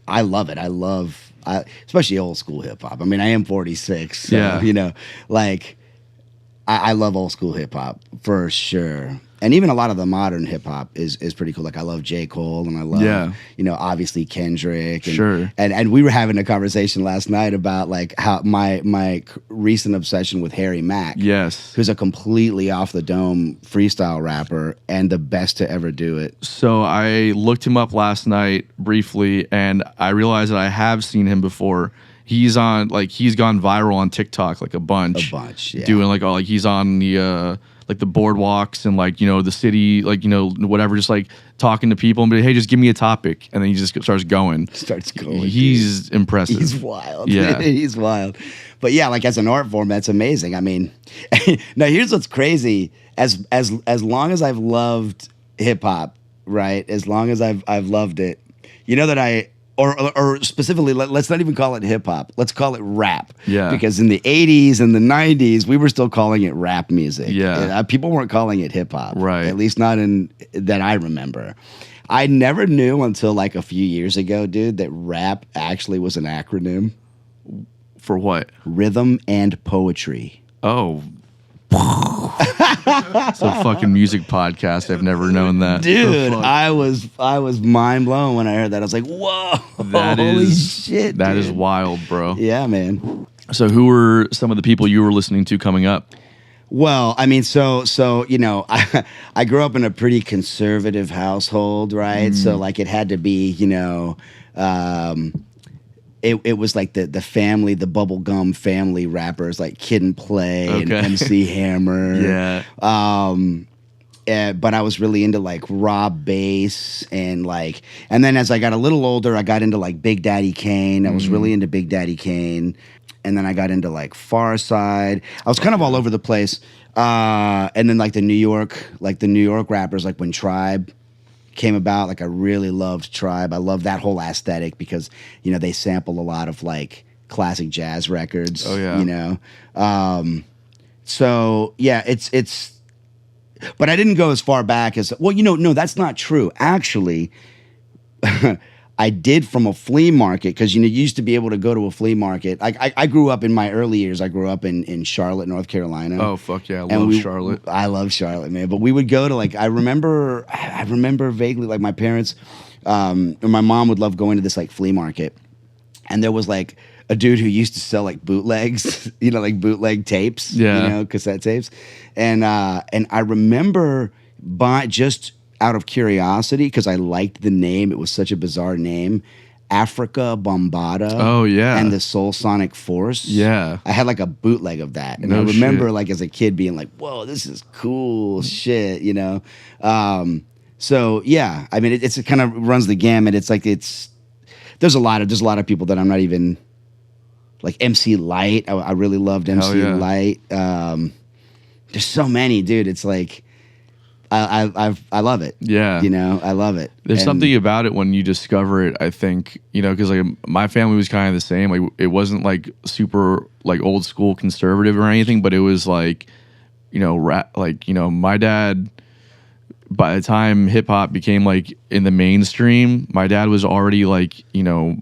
I love it. Especially old school hip hop. I mean, I am 46. So, Yeah. you know, like I love old school hip hop for sure. And even a lot of the modern hip hop is pretty cool. Like I love J. Cole, and I love, you know, obviously Kendrick. And, Sure. And we were having a conversation last night about like how my recent obsession with Harry Mack. Yes. Who's a completely off the dome freestyle rapper and the best to ever do it. So I looked him up last night briefly, and I realized that I have seen him before. He's gone viral on TikTok like a bunch. Yeah. Doing like all like he's on the like the boardwalks and like, you know, the city, like, you know, whatever, just like talking to people and be like, hey, just give me a topic, and then he just starts going. He's impressive. He's wild. Yeah. He's wild. But yeah, like as an art form, that's amazing. I mean, now here's what's crazy. As long as I've loved hip hop, right? As long as I've loved it, you know that or specifically, let's not even call it hip hop. Let's call it rap. Yeah. Because in the 80s and the 90s, we were still calling it rap music. Yeah. People weren't calling it hip hop. Right. At least not in that I remember. I never knew until like a few years ago, dude, that rap actually was an acronym. For what? Rhythm and poetry. Oh. It's a fucking music podcast. I've never known that. Dude, I was mind blown when I heard that. I was like, whoa, holy shit. That dude. is wild, bro. Yeah, man. So who were some of the people you were listening to coming up? Well, I mean, so you know, I grew up in a pretty conservative household, right? So like it had to be, you know, it was like the family, the bubblegum family rappers like Kid and Play and MC Hammer. Yeah. But I was really into like raw bass and then as I got a little older, I got into like Big Daddy Kane. I was really into Big Daddy Kane. And then I got into like Far Side. I was kind of all over the place. And then like the New York rappers, like when Tribe came about, like I really loved Tribe. I love that whole aesthetic because, you know, they sample a lot of like classic jazz records. Oh yeah. You know? So yeah, it's but I didn't go as far back as, well, you know, no, that's not true. Actually, I did from a flea market because, you know, you used to be able to go to a flea market. I grew up in my early years. I grew up in Charlotte, North Carolina. Oh, fuck yeah. I love Charlotte. I love Charlotte, man. But we would go to like, I remember vaguely like my parents or my mom would love going to this like flea market. And there was like a dude who used to sell like bootlegs, you know, like bootleg tapes, you know, cassette tapes. And I remember just out of curiosity, because I liked the name. It was such a bizarre name. Africa Bombada. Oh, yeah. And the Soul Sonic Force. Yeah. I had like a bootleg of that. And I remember like as a kid being like, whoa, this is cool shit, you know? So yeah, I mean, it kind of runs the gamut. It's like, there's a lot of people that I'm not even, like MC Light. I really loved MC Light. There's so many, dude. It's like, I love it. Yeah. You know, I love it. There's something about it when you discover it, I think, you know, because like my family was kind of the same. Like it wasn't like super like old school conservative or anything, but it was like, you know, like, you know, my dad, by the time hip hop became like in the mainstream, my dad was already like, you know,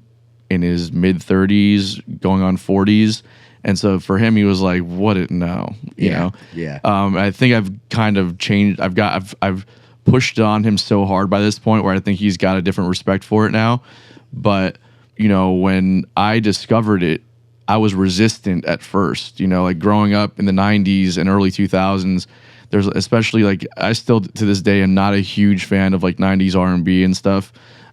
in his mid 30s going on 40s. And so for him, he was like, "What it now?" You know. Yeah. I think I've kind of changed. I've pushed it on him so hard by this point where I think he's got a different respect for it now. But you know, when I discovered it, I was resistant at first. You know, like growing up in the '90s and early 2000s, there's especially like I still to this day am not a huge fan of like 90s R&B and stuff.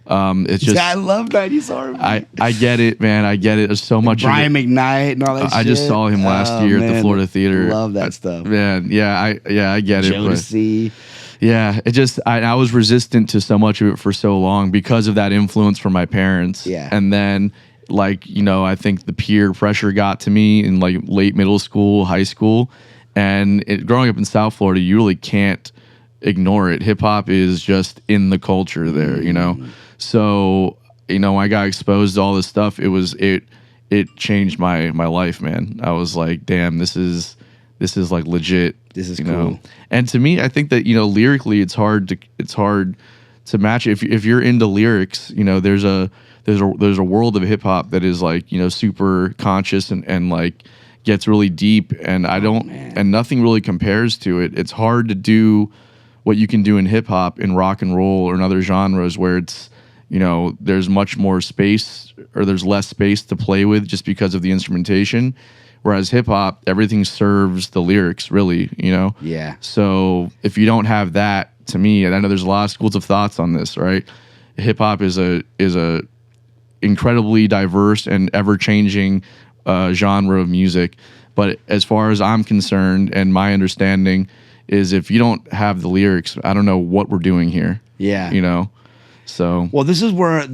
It's just I love 90s R&B. I get it, man. I get it. There's so much. Brian McKnight and all that. I just saw him last year at the Florida Theater. Love that stuff, man. Yeah, I get it. Jodeci. Yeah, it just I was resistant to so much of it for so long because of that influence from my parents. Yeah, and then like I think the peer pressure got to me in like late middle school, high school, and growing up in South Florida, you really can't ignore it. Hip hop is just in the culture there, So I got exposed to all this stuff. It changed my life, man. I was like, damn, this is like legit. This is cool. And to me, I think that lyrically, it's hard to match. If you're into lyrics, there's a world of hip hop that is like super conscious and like gets really deep, and and nothing really compares to it. It's hard to do what you can do in hip hop, in rock and roll, or in other genres where it's there's much more space, or there's less space to play with just because of the instrumentation. Whereas hip hop, everything serves the lyrics, really, Yeah. So if you don't have that, to me, and I know there's a lot of schools of thoughts on this, right? Hip hop is a incredibly diverse and ever changing genre of music. But as far as I'm concerned, and my understanding is, if you don't have the lyrics, I don't know what we're doing here. Yeah. So this is where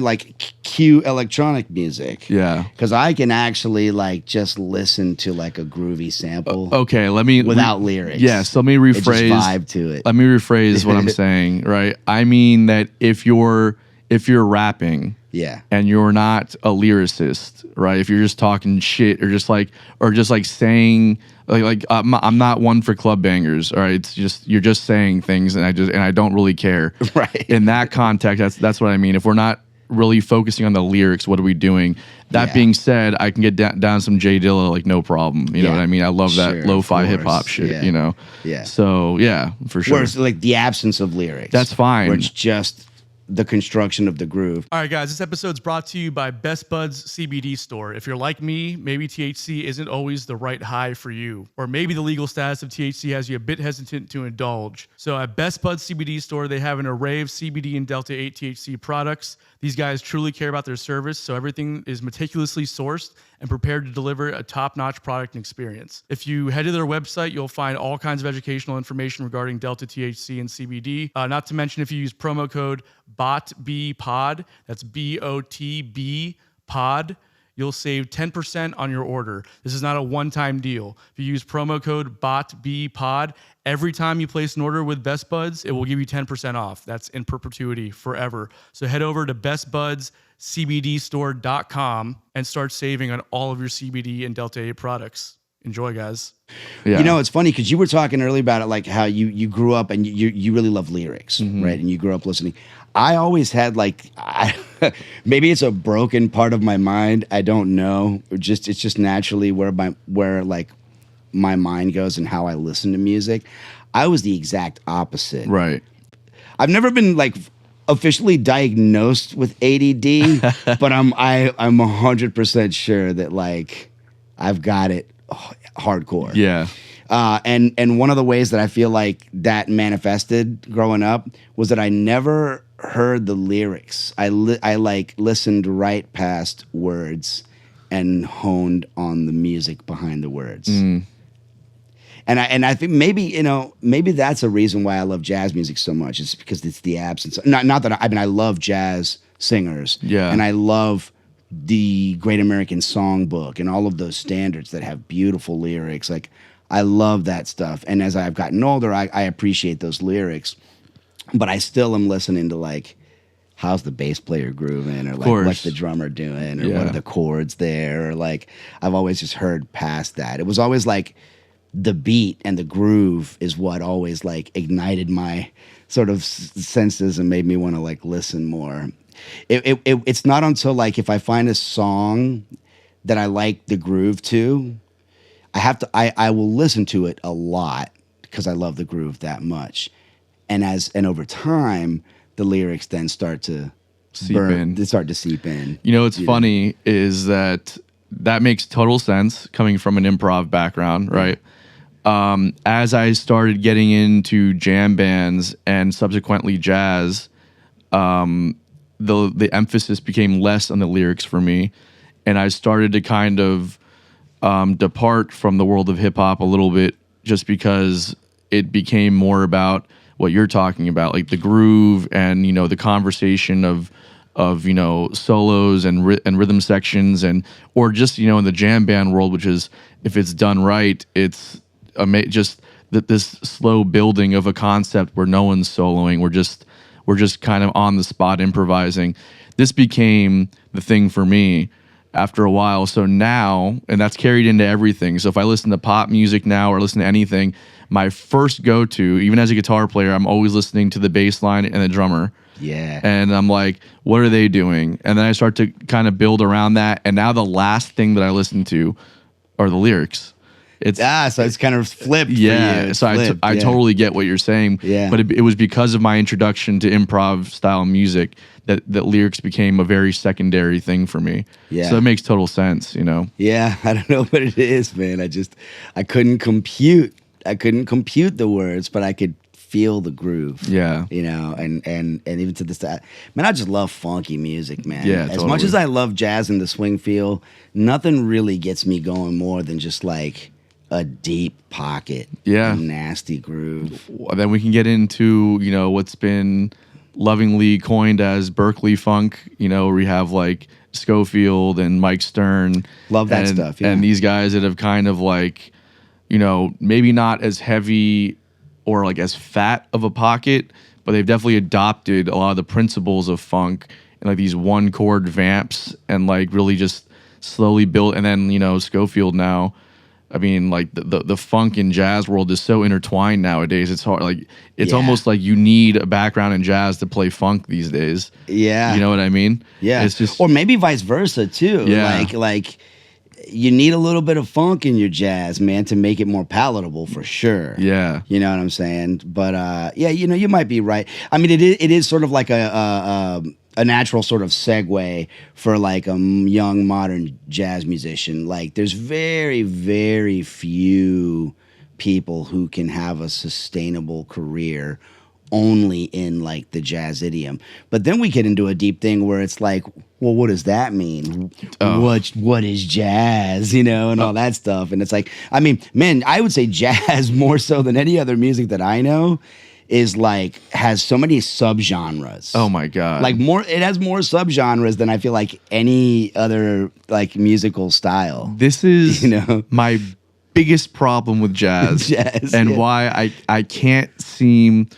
like cue electronic music. Yeah, because I can actually like just listen to like a groovy sample. Okay, let me without lyrics. Yes, let me rephrase. Just vibe to it. Let me rephrase what I'm saying. Right, I mean that if you're rapping, and you're not a lyricist, right? If you're just talking shit or just like saying. I'm not one for club bangers. All right, it's just you're just saying things, and I don't really care. Right. In that context, that's what I mean. If we're not really focusing on the lyrics, what are we doing? That being said, I can get down some Jay Dilla like no problem. You know what I mean? I love that lo-fi hip hop shit. Yeah. So yeah, for sure. Where it's like the absence of lyrics. That's fine. Where it's just the construction of the groove. All right, guys, this episode's brought to you by Best Buds CBD Store. If you're like me, maybe THC isn't always the right high for you, or maybe the legal status of THC has you a bit hesitant to indulge. So at Best Buds CBD Store, they have an array of CBD and Delta 8 THC products. These guys truly care about their service, so everything is meticulously sourced and prepared to deliver a top-notch product and experience. If you head to their website, you'll find all kinds of educational information regarding Delta THC and CBD. Not to mention, if you use promo code BotBPod, that's BOTB pod, you'll save 10% on your order. This is not a one-time deal. If you use promo code BotBPod, every time you place an order with Best Buds, it will give you 10% off. That's in perpetuity, forever. So head over to bestbudscbdstore.com and start saving on all of your CBD and Delta 8 products. Enjoy, guys. Yeah. It's funny because you were talking earlier about it, like how you grew up and you really love lyrics, right? And you grew up listening. I always had maybe it's a broken part of my mind. I don't know. It's just naturally where my mind goes and how I listen to music. I was the exact opposite. Right. I've never been like officially diagnosed with ADD, but I'm 100% sure that like I've got it hardcore. Yeah. And one of the ways that I feel like that manifested growing up was that I never heard the lyrics. I listened right past words and honed on the music behind the words. And I think maybe that's a reason why I love jazz music so much. It's because it's the absence. Not that I love jazz singers. Yeah. And I love the Great American Songbook and all of those standards that have beautiful lyrics. Like I love that stuff. And as I've gotten older, I appreciate those lyrics. But I still am listening to like, how's the bass player grooving, or like what's the drummer doing, or what are the chords there, or like I've always just heard past that. It was always like the beat and the groove is what always like ignited my sort of senses and made me want to like listen more. It's not until like if I find a song that I like the groove to, I will listen to it a lot because I love the groove that much. And over time, the lyrics then start to seep in. What's funny is that makes total sense coming from an improv background, right? as I started getting into jam bands and subsequently jazz, the emphasis became less on the lyrics for me, and I started to kind of depart from the world of hip hop a little bit, just because it became more about what you're talking about, like the groove and the conversation of solos and rhythm sections, and or just in the jam band world, which is, if it's done right, it's just this slow building of a concept where no one's soloing. We're just kind of on the spot improvising. This became the thing for me after a while. So now, and that's carried into everything. So if I listen to pop music now or listen to anything, my first go-to, even as a guitar player, I'm always listening to the bass line and the drummer. Yeah. And I'm like, what are they doing? And then I start to kind of build around that. And now the last thing that I listen to are the lyrics. So it's kind of flipped. Yeah. For you. So I totally get what you're saying. Yeah. But it was because of my introduction to improv style music that lyrics became a very secondary thing for me. Yeah. So it makes total sense, Yeah. I don't know what it is, man. I couldn't compute the words, but I could feel the groove. Yeah. And even to this day, man, I just love funky music, man. Yeah, As totally. much as I love jazz and the swing feel, nothing really gets me going more than just like a deep pocket. Yeah. A nasty groove. Then we can get into, what's been lovingly coined as Berkeley funk, where we have like Schofield and Mike Stern. Love that stuff, yeah. And these guys that have kind of like, maybe not as heavy or like as fat of a pocket, but they've definitely adopted a lot of the principles of funk and like these one chord vamps and like really just slowly built. And then, Schofield now, I mean, like the funk and jazz world is so intertwined nowadays. It's hard. Like it's almost like you need a background in jazz to play funk these days. Yeah. You know what I mean? Yeah. It's just, or maybe vice versa too. Yeah. Like you need a little bit of funk in your jazz, man, to make it more palatable for sure. yeah. You know what I'm saying? But you might be right. I mean, it is sort of like a natural sort of segue for like a young modern jazz musician. Like there's very, very few people who can have a sustainable career only in like the jazz idiom. But then we get into a deep thing where it's like, well, what does that mean? What is jazz, and all that stuff. And it's like, I mean, man, I would say jazz more so than any other music that I know is like, has so many subgenres. Oh my God. Like it has more subgenres than I feel like any other like musical style. This is my biggest problem with jazz, and why I can't seem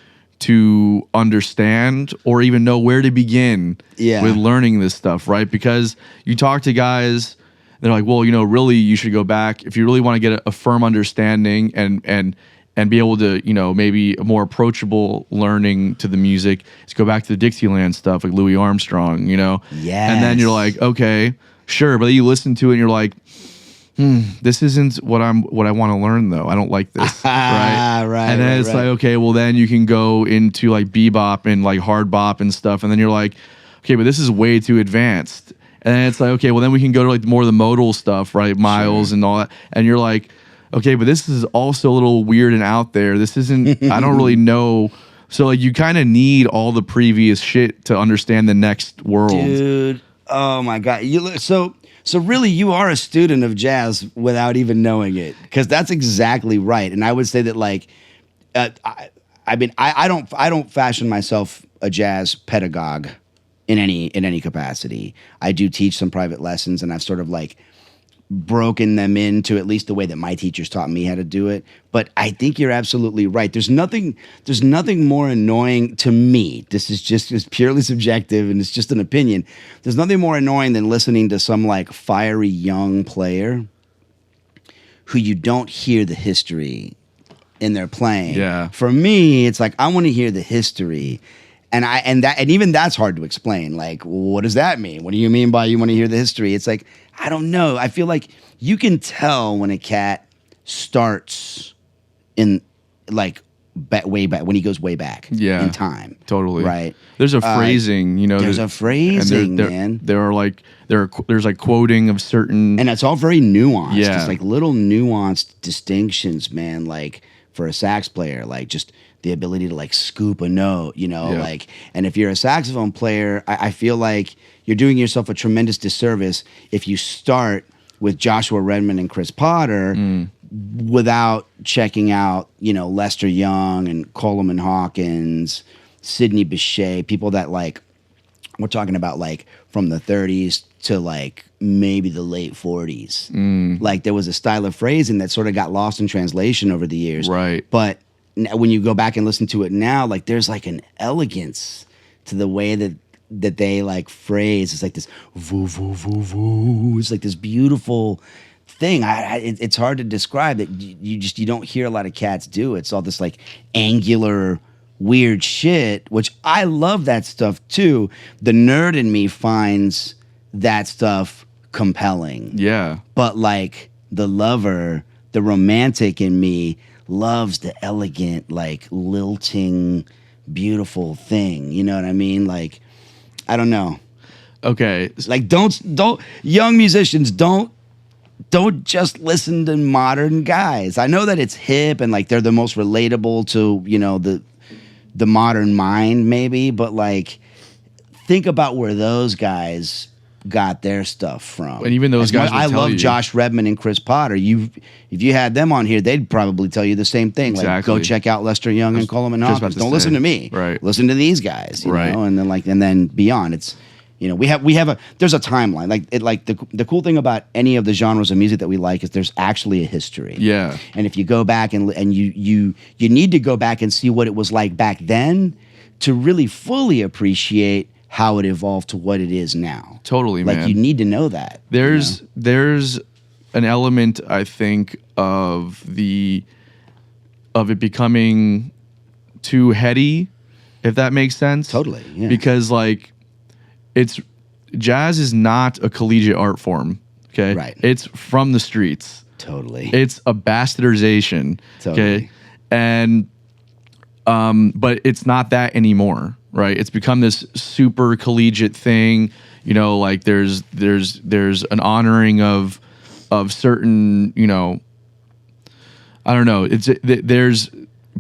to understand or even know where to begin with learning this stuff, right? Because you talk to guys, they're like, well, really you should go back if you really want to get a firm understanding and be able to, maybe a more approachable learning to the music, is go back to the Dixieland stuff like Louis Armstrong, Yes. And then you're like, okay, sure, but then you listen to it and you're like, this isn't what I want to learn though. I don't like this. Right. Right. And then it's like, okay, well then you can go into like bebop and like hard bop and stuff. And then you're like, okay, but this is way too advanced. And then it's like, okay, well then we can go to like more of the modal stuff, right? Miles and all that. And you're like, okay, but this is also a little weird and out there. This isn't, I don't really know. So like you kind of need all the previous shit to understand the next world. Dude, oh my God. So really, you are a student of jazz without even knowing it, because that's exactly right. And I would say that, like, I don't fashion myself a jazz pedagogue in any capacity. I do teach some private lessons, and I've sort of like broken them into at least the way that my teachers taught me how to do it. But I think you're absolutely right. There's nothing more annoying to me. This is just purely subjective and it's just an opinion. There's nothing more annoying than listening to some like fiery young player who you don't hear the history in their playing. Yeah. For me, it's like I want to hear the history. And even that's hard to explain. Like, what does that mean? What do you mean by you want to hear the history? It's like, I don't know. I feel like you can tell when a cat starts in like way back when he goes way back in time. Totally. Right. There's a phrasing, you know. There's a phrasing, and man. There's like quoting of certain, And it's all very nuanced. Yeah. It's like little nuanced distinctions, man. Like for a sax player, like just the ability to like scoop a note, you know, like, and if you're a saxophone player, I feel like you're doing yourself a tremendous disservice if you start with Joshua Redman and Chris Potter without checking out, you know, Lester Young and Coleman Hawkins, Sidney Bechet, people that like, we're talking about like from the 30s to like maybe the late 40s. Like there was a style of phrasing that sort of got lost in translation over the years. Right. But when you go back and listen to it now, like there's like an elegance to the way that they like phrase. It's like this voo, voo, voo, voo. It's like this beautiful thing. It's hard to describe it. You don't hear a lot of cats do it. It's all this like angular weird shit, which I love that stuff too. The nerd in me finds that stuff compelling. Yeah. But like the lover, the romantic in me loves the elegant, like lilting, beautiful thing. You know what I mean? Like, I don't know. Okay. Like don't young musicians don't just listen to modern guys. I know that it's hip and like they're the most relatable to, you know, the modern mind maybe, but like think about where those guys got their stuff from. And even those guys will I tell love you. Josh Redman and Chris Potter. If you had them on here, they'd probably tell you the same thing. Like Exactly. go check out Lester Young and Coleman just about Hawkins. to Don't say. listen to me. Right. Listen to these guys. You Right. know? And then beyond. It's, you know, we have there's a timeline. Like the cool thing about any of the genres of music that we like is there's actually a history. Yeah. And if you go back and you need to go back and see what it was like back then to really fully appreciate how it evolved to what it is now. Totally, Like man. you need to know that. There's an element, I think, of it becoming too heady, if that makes sense. Totally, yeah. Because like jazz is not a collegiate art form. Okay. Right. It's from the streets. Totally. It's a bastardization. Totally. Okay. And but it's not that anymore, right? It's become this super collegiate thing. You know, like there's an honoring of certain, you know, I don't know. There's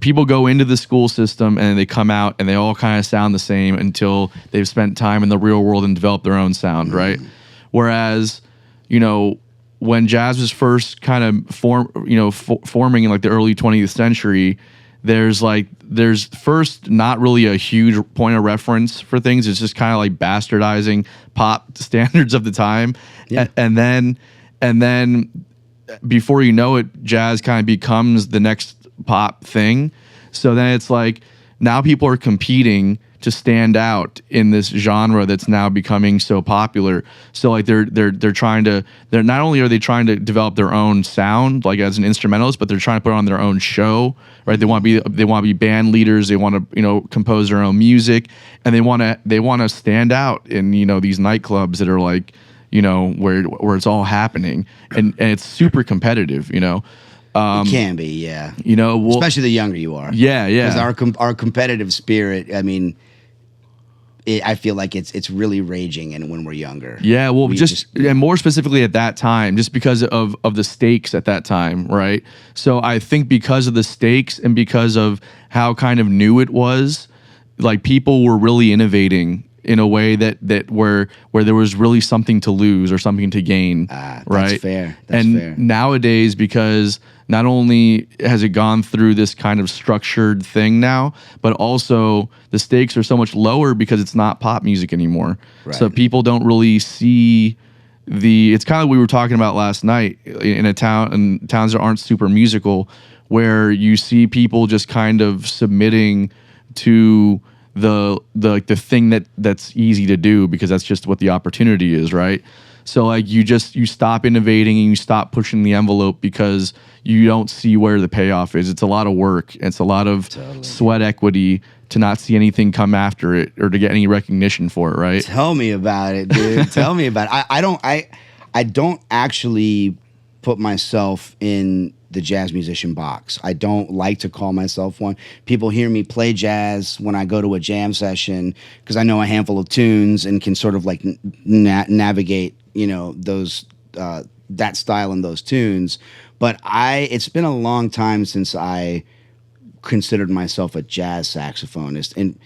people go into the school system and they come out and they all kind of sound the same until they've spent time in the real world and developed their own sound, right? Whereas, you know, when jazz was first kind of forming in like the early 20th century, there's first not really a huge point of reference for things. It's just kind of like bastardizing pop standards of the time. Yeah. And then before you know it, jazz kind of becomes the next pop thing. So then it's like now people are competing to stand out in this genre that's now becoming so popular. So like they're not only are they trying to develop their own sound like as an instrumentalist, but they're trying to put on their own show, right? They want to be band leaders. They want to, you know, compose their own music, and they want to stand out in, you know, these nightclubs that are like, you know, where it's all happening, and it's super competitive, you know. It can be, yeah. You know, especially the younger you are. Yeah. Because our competitive spirit, I mean, I feel like it's really raging, and when we're younger. Yeah, well, and more specifically at that time, just because of the stakes at that time, right? So I think because of the stakes and because of how kind of new it was, like people were really innovating in a way that where there was really something to lose or something to gain, That's right? fair. Nowadays, because not only has it gone through this kind of structured thing now, but also the stakes are so much lower because it's not pop music anymore. Right. So people don't really see it's kind of what we were talking about last night in towns that aren't super musical, where you see people just kind of submitting to the thing that's easy to do because that's just what the opportunity is, right? So like you stop innovating and you stop pushing the envelope because you don't see where the payoff is. It's a lot of work. It's a lot of sweat equity to not see anything come after it or to get any recognition for it, right? Tell me about it, dude. Tell me about it. I don't actually put myself in the jazz musician box. I don't like to call myself one. People hear me play jazz when I go to a jam session because I know a handful of tunes and can sort of like navigate, those that style and those tunes. But it's been a long time since I considered myself a jazz saxophonist, and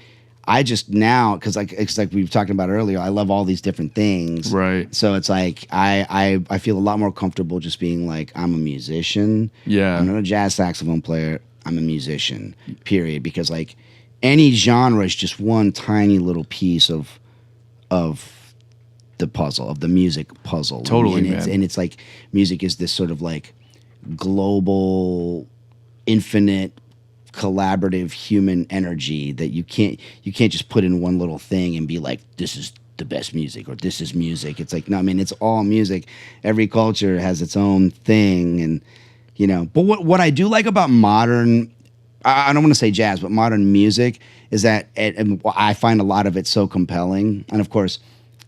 I just now, because it's like we were talking about earlier, I love all these different things. Right. So it's like I feel a lot more comfortable just being like, I'm a musician. Yeah. I'm not a jazz saxophone player. I'm a musician, period. Because like any genre is just one tiny little piece of the puzzle, of the music puzzle. Totally, and it's like music is this sort of like global, infinite, collaborative human energy that you can't just put in one little thing and be like, this is the best music or this is music. It's like, no, I mean, it's all music. Every culture has its own thing, and but what I do like about modern, I don't want to say jazz, but modern music is that and I find a lot of it so compelling. And of course,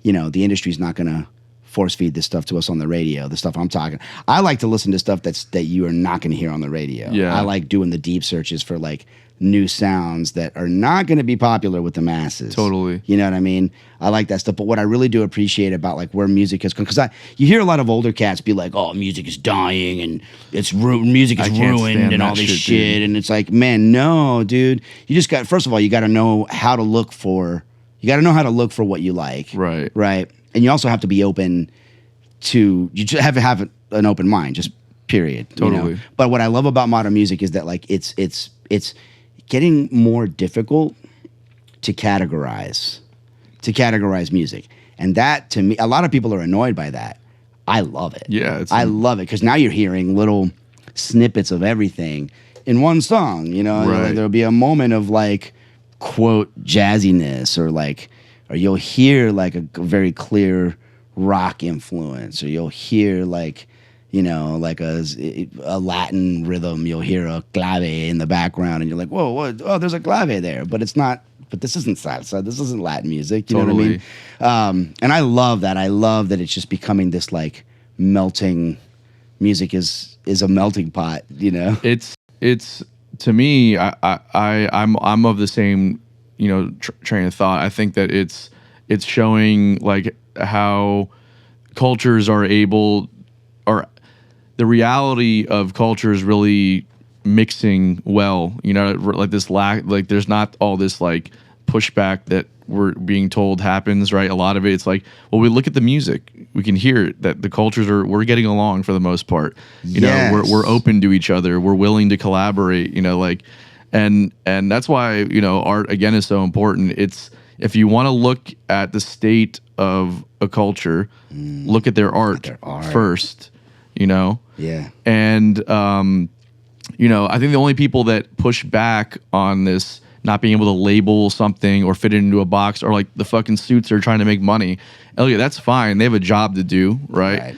the industry's not going to force feed this stuff to us on the radio, the stuff I'm talking. I like to listen to stuff that you are not going to hear on the radio. Yeah. I like doing the deep searches for like new sounds that are not going to be popular with the masses. Totally. You know what I mean? I like that stuff. But what I really do appreciate about like where music has come, because you hear a lot of older cats be like, oh, music is dying and music is ruined and all this shit. Dude. And it's like, man, no, dude. You just first of all, you got to know how to look for what you like. Right. Right. And you also have to be open to, you just have to have an open mind, just period. Totally. But what I love about modern music is that like it's getting more difficult to categorize music. And that, to me, a lot of people are annoyed by that. I love it. Yeah. I love it because now you're hearing little snippets of everything in one song. Right. There'll be a moment of like, quote, jazziness, or you'll hear like a very clear rock influence, or you'll hear like, like a Latin rhythm. You'll hear a clave in the background, and you're like, whoa, what? Oh, there's a clave there, but it's not. But this isn't salsa. This isn't Latin music. You know what I mean? And I love that. I love that it's just becoming this like melting. Music is a melting pot. It's to me. I'm of the same train of thought. I think that it's showing like how cultures are able, or the reality of cultures really mixing well, like this like there's not all this like pushback that we're being told happens, right? A lot of it's like, well, we look at the music, we can hear it, that the cultures we're getting along for the most part. We're open to each other, we're willing to collaborate, and that's why art again is so important. It's, if you want to look at the state of a culture, look at their art first, Yeah. And I think the only people that push back on this not being able to label something or fit it into a box are like the fucking suits that are trying to make money. Elliot, that's fine. They have a job to do, right?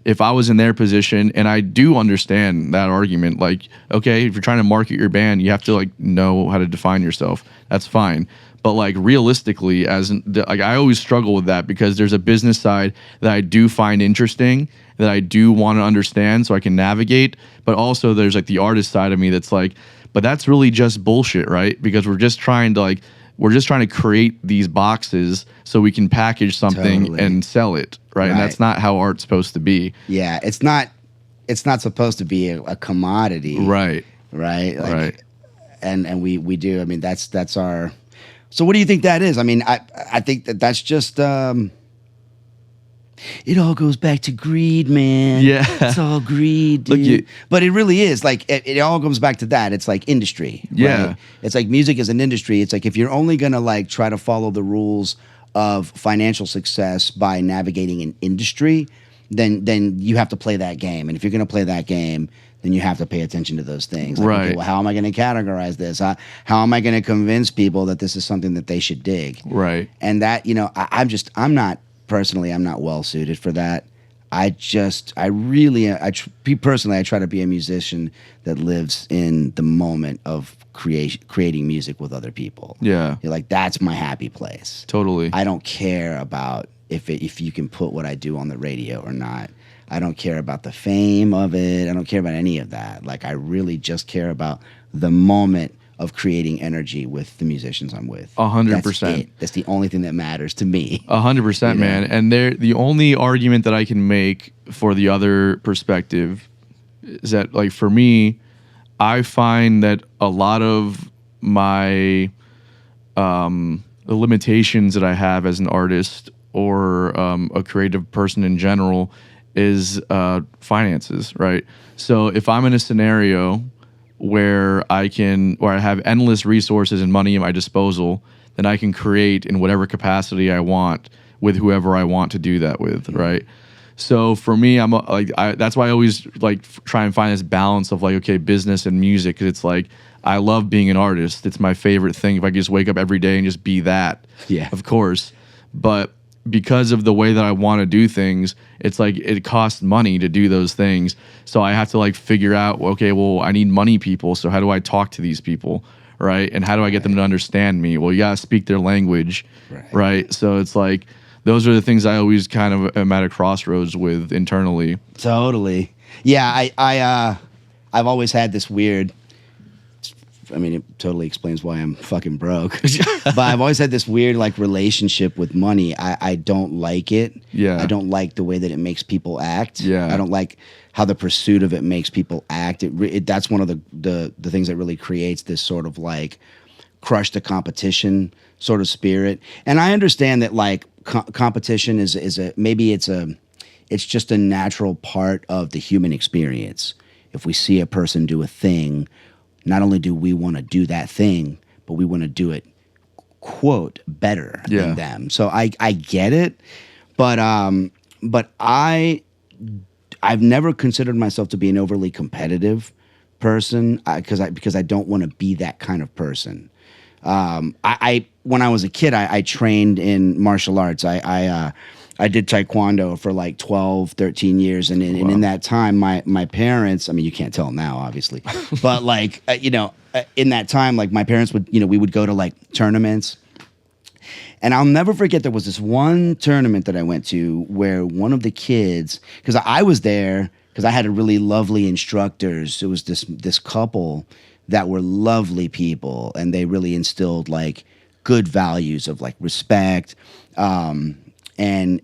If I was in their position, and I do understand that argument, like, okay, if you're trying to market your band, you have to like know how to define yourself. That's fine. But like realistically, I always struggle with that because there's a business side that I do find interesting, that I do want to understand so I can navigate. But also there's like the artist side of me that's like, but that's really just bullshit, right? Because we're just trying to create these boxes so we can package something and sell it, right? And that's not how art's supposed to be. Yeah, it's not supposed to be a commodity. Right. Right? Right. And we do. I mean, that's our. So what do you think that is? I mean, I think that's just it all goes back to greed, man. Yeah. It's all greed, dude. But it really is. Like, it all comes back to that. It's like industry. Yeah. Right? It's like music is an industry. It's like if you're only going to like try to follow the rules of financial success by navigating an industry, then you have to play that game. And if you're going to play that game, then you have to pay attention to those things. Like, right. Okay, well, how am I going to categorize this? How am I going to convince people that this is something that they should dig? Right. And that, I'm not well suited for that. I try to be a musician that lives in the moment of creating music with other people. Yeah. You're like, that's my happy place. Totally. I don't care about if you can put what I do on the radio or not. I don't care about the fame of it. I don't care about any of that. Like, I really just care about the moment of creating energy with the musicians I'm with. 100%. That's the only thing that matters to me. 100%, man. And the only argument that I can make for the other perspective is that, like, for me, I find that a lot of my the limitations that I have as an artist or a creative person in general is finances, right? So if I'm in a scenario where I have endless resources and money at my disposal, then I can create in whatever capacity I want with whoever I want to do that with, right? So for me, that's why I always like try and find this balance of like, okay, business and music, because it's like I love being an artist. It's my favorite thing. If I could just wake up every day and just be that, of course. But because of the way that I want to do things, it's like it costs money to do those things. So I have to like figure out, okay, well, I need money people. So how do I talk to these people, right? And how do I get them to understand me? Well, you got to speak their language, right? So it's like those are the things I always kind of am at a crossroads with internally. Totally. Yeah, I've always had this weird, I mean, it totally explains why I'm fucking broke. But I've always had this weird like relationship with money. I don't like it. Yeah. I don't like the way that it makes people act. Yeah. I don't like how the pursuit of it makes people act. That's one of the things that really creates this sort of like crush the competition sort of spirit. And I understand that like competition is it's just a natural part of the human experience. If we see a person do a thing, not only do we want to do that thing, but we want to do it, quote, better than them. So I get it, but I've never considered myself to be an overly competitive person because I don't want to be that kind of person. When I was a kid, I trained in martial arts. I did taekwondo for like 12, 13 years. And in that time, my parents, I mean, you can't tell now, obviously, but like, in that time, like my parents would, we would go to like tournaments. And I'll never forget there was this one tournament that I went to where one of the kids, because I was there because I had a really lovely instructors. It was this couple that were lovely people, and they really instilled like good values of like respect. And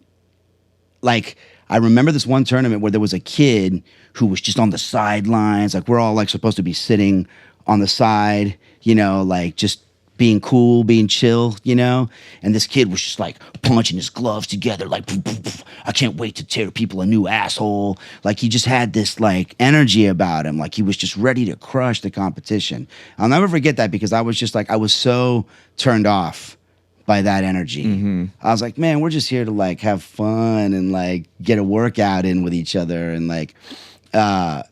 like, I remember this one tournament where there was a kid who was just on the sidelines. Like, we're all like supposed to be sitting on the side, like just being cool, being chill, and this kid was just like punching his gloves together, like, poof, poof, poof. I can't wait to tear people a new asshole. Like, he just had this like energy about him. Like, he was just ready to crush the competition. I'll never forget that because I was just like, I was so turned off by that energy. Mm-hmm. I was like, man, we're just here to like have fun and like get a workout in with each other. And like, and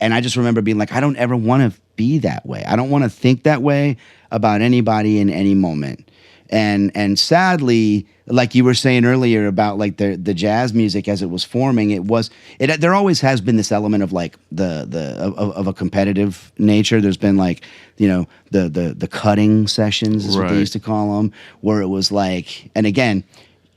I just remember being like, I don't ever want to be that way. I don't want to think that way about anybody in any moment. And sadly, like you were saying earlier about like the jazz music as it was forming, there always has been this element of like of a competitive nature. There's been like, the cutting sessions is what they used to call them, where it was like, and again,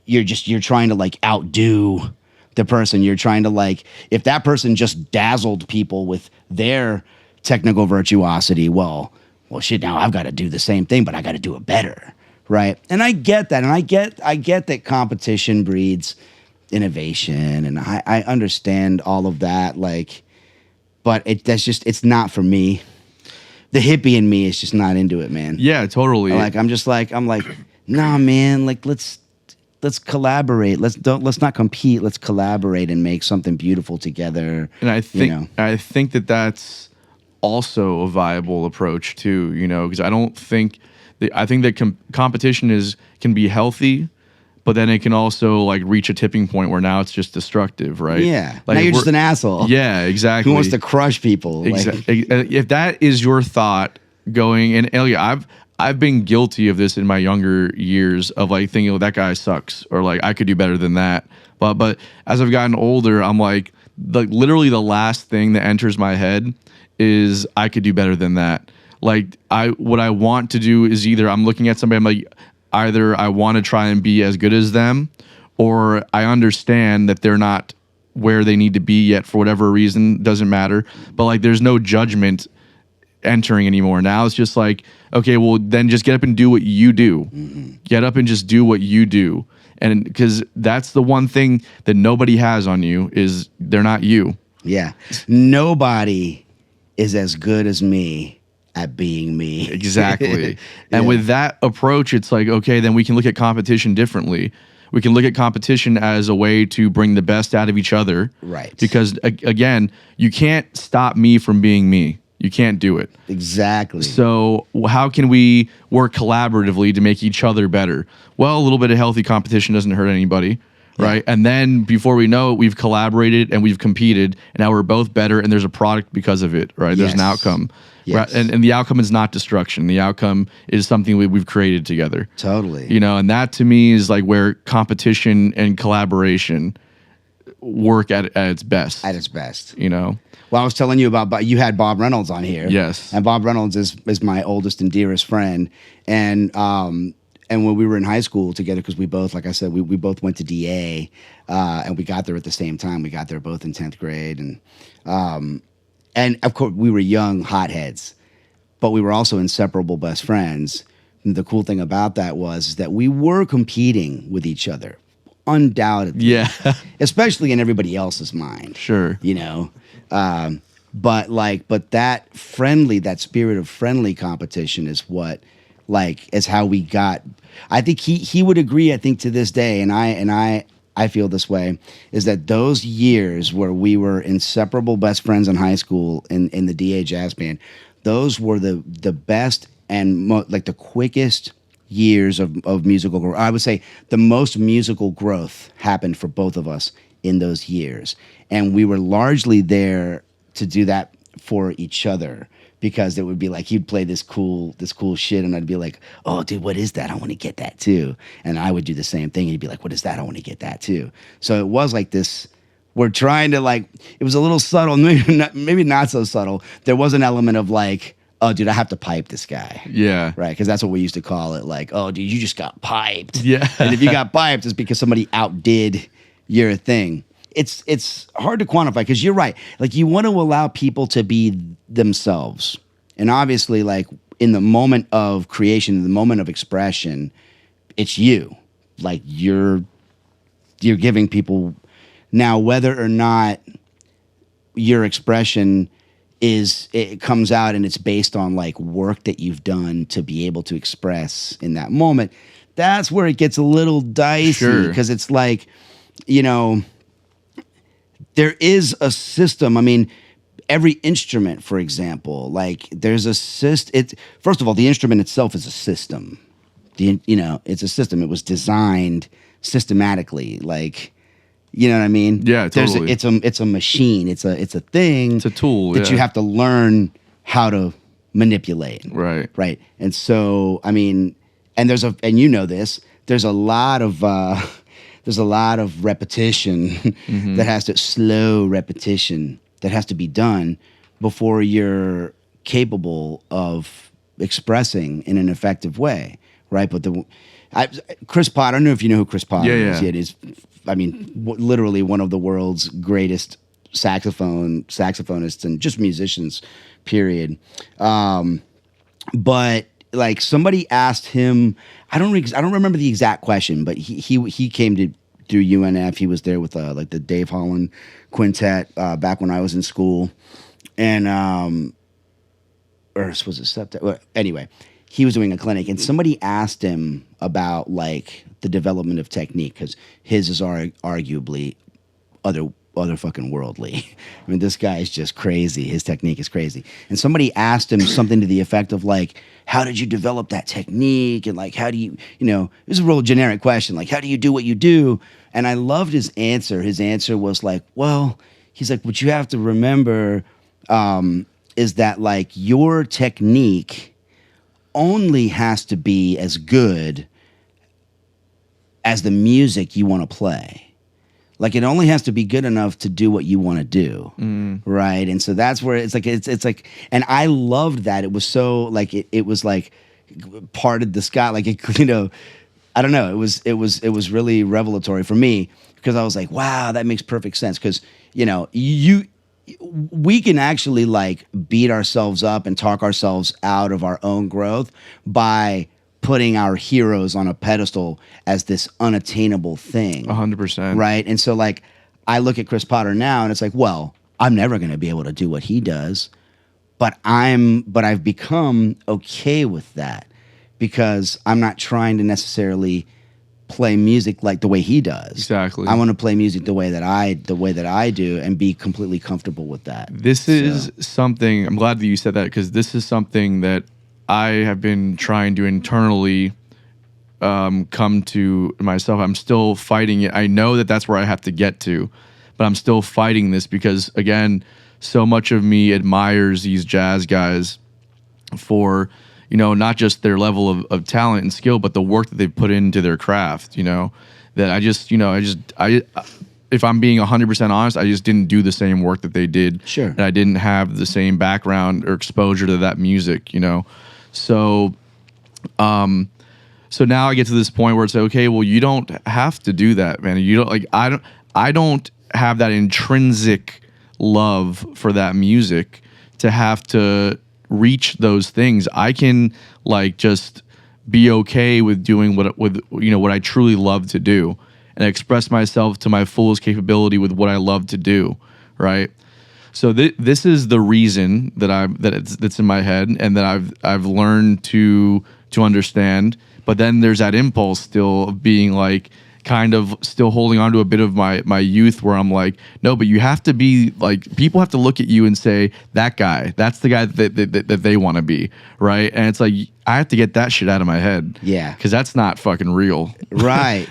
you're trying to like outdo the person. You're trying to like, if that person just dazzled people with their technical virtuosity, well shit, now I've got to do the same thing, but I got to do it better. Right. And I get that. And I get that competition breeds innovation. And I understand all of that. Like, but it's not for me. The hippie in me is just not into it, man. Yeah, totally. Like, I'm like, nah, man, like, let's collaborate. Let's not compete. Let's collaborate and make something beautiful together. And I think that that's also a viable approach too, because I think that competition can be healthy, but then it can also like reach a tipping point where now it's just destructive, right? Yeah. Like now you're just an asshole. Yeah, exactly. Who wants to crush people? Exactly. If that is your thought going, and Elliot, I've been guilty of this in my younger years of like thinking, that guy sucks, or like I could do better than that. But as I've gotten older, I'm like literally the last thing that enters my head is I could do better than that. Like what I want to do is either I'm looking at somebody, I'm like, either I want to try and be as good as them, or I understand that they're not where they need to be yet for whatever reason, doesn't matter. But like, there's no judgment entering anymore. Now it's just like, okay, well then just get up and do what you do. Get up and just do what you do. And because that's the one thing that nobody has on you is they're not you. Yeah. Nobody is as good as me at being me. Exactly. And with that approach, it's like, okay, then we can look at competition differently. We can look at competition as a way to bring the best out of each other. Right. Because again, you can't stop me from being me. You can't do it. Exactly. So how can we work collaboratively to make each other better? Well, a little bit of healthy competition doesn't hurt anybody, right? And then before we know it, we've collaborated and we've competed, and now we're both better, and there's a product because of it, right? There's an outcome. Yes. Right? And the outcome is not destruction. The outcome is something we've created together. Totally. You know, and that to me is like where competition and collaboration work at its best. At its best. You know? Well, I was telling you about, you had Bob Reynolds on here. Yes. And Bob Reynolds is my oldest and dearest friend. And when we were in high school together, because we both, like I said, we both went to DA, and we got there at the same time. We got there both in 10th grade. And of course, we were young hotheads, but we were also inseparable best friends. And the cool thing about that was that we were competing with each other, undoubtedly. Yeah. Especially in everybody else's mind. Sure. You know? But that spirit of friendly competition is what, is how we got. I think he would agree, I think, to this day, and I feel this way, is that those years where we were inseparable best friends in high school in the DA jazz band, those were the best and the quickest years of musical growth. I would say the most musical growth happened for both of us in those years. And we were largely there to do that for each other, because it would be like he'd play this cool shit, and I'd be like, oh, dude, what is that? I want to get that too. And I would do the same thing. And he'd be like, what is that? I want to get that too. So it was like this, we're trying to it was a little subtle, maybe not so subtle. There was an element of like, oh, dude, I have to pipe this guy. Yeah. Right, because that's what we used to call it. Like, oh, dude, you just got piped. Yeah. And if you got piped, it's because somebody outdid your thing. It's hard to quantify, because you're right. Like, you want to allow people to be themselves. And obviously, like, in the moment of creation, in the moment of expression, it's you. Like, you're giving people. Now, whether or not your expression it comes out and it's based on like work that you've done to be able to express in that moment, that's where it gets a little dicey, because it's like, you know, there is a system. I mean, every instrument, for example, like there's a system. First of all, the instrument itself is a system. It's a system. It was designed systematically, like, you know what I mean? Yeah, totally. It's a machine. It's a thing. It's a tool that you have to learn how to manipulate. Right. Right. And so, I mean, and you know this. There's a lot of repetition slow repetition that has to be done before you're capable of expressing in an effective way, right? But Chris Pod, I don't know if you know who Chris Pod is. Yeah. It is, I mean, literally one of the world's greatest saxophonists and just musicians, period. But like somebody asked him, I don't remember the exact question, but he came through UNF. He was there with like the Dave Holland Quintet back when I was in school, and or was it September? Well, anyway, he was doing a clinic, and somebody asked him about like the development of technique, because his is arguably other fucking worldly. I mean, this guy is just crazy. His technique is crazy. And somebody asked him something to the effect of like, how did you develop that technique? And like, how do you, it was a real generic question. Like, how do you do what you do? And I loved his answer. His answer was like, well, he's like, what you have to remember is that like your technique only has to be as good as the music you want to play. Like, it only has to be good enough to do what you want to do, right? And so that's where it's like, and I loved that. It was so like it was like parted the sky, like it, I don't know. It was really revelatory for me because I was like, wow, that makes perfect sense. Because we can actually like beat ourselves up and talk ourselves out of our own growth by putting our heroes on a pedestal as this unattainable thing. 100%. Right. And so like I look at Chris Potter now and it's like, well, I'm never going to be able to do what he does, but I've become okay with that because I'm not trying to necessarily play music like the way he does. Exactly. I want to play music the way that I do and be completely comfortable with that. This is something, I'm glad that you said that, because this is something that I have been trying to internally come to myself. I'm still fighting it. I know that that's where I have to get to, but I'm still fighting this because, again, so much of me admires these jazz guys for, not just their level of talent and skill, but the work that they've put into their craft, that if I'm being 100% honest, I just didn't do the same work that they did. Sure. And I didn't have the same background or exposure to that music, So, so now I get to this point where it's like, okay, well, you don't have to do that, man. You don't I don't have that intrinsic love for that music to have to reach those things. I can like just be okay with doing what I truly love to do and express myself to my fullest capability with what I love to do, right? So this is the reason that's in my head and that I've learned to understand. But then there's that impulse still of being like kind of still holding on to a bit of my youth where I'm like, no, but you have to be like, people have to look at you and say, that guy, that's the guy that they want to be, right? And it's like, I have to get that shit out of my head. Yeah. Because that's not fucking real. Right,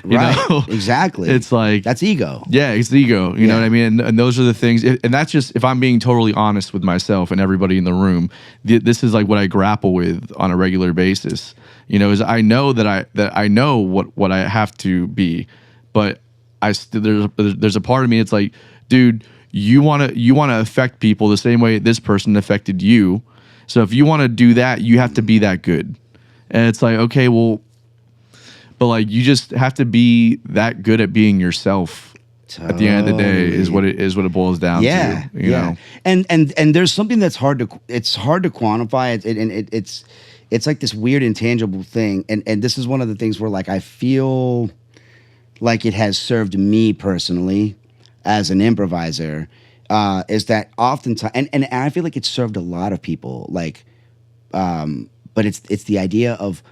exactly. It's like... That's ego. Yeah, it's ego. You know what I mean? And those are the things... And that's just, if I'm being totally honest with myself and everybody in the room, this is like what I grapple with on a regular basis. Is I know that I know what I have to be, but there's a part of me. It's like, dude, you want to affect people the same way this person affected you. So if you want to do that, you have to be that good. And it's like, okay, well, but like you just have to be that good at being yourself. At the end of the day, is what it boils down to. You know? And there's something that's hard to quantify. It's like this weird intangible thing. And this is one of the things where like I feel like it has served me personally as an improviser. Is that oftentimes, and I feel like it's served a lot of people, like, but it's the idea of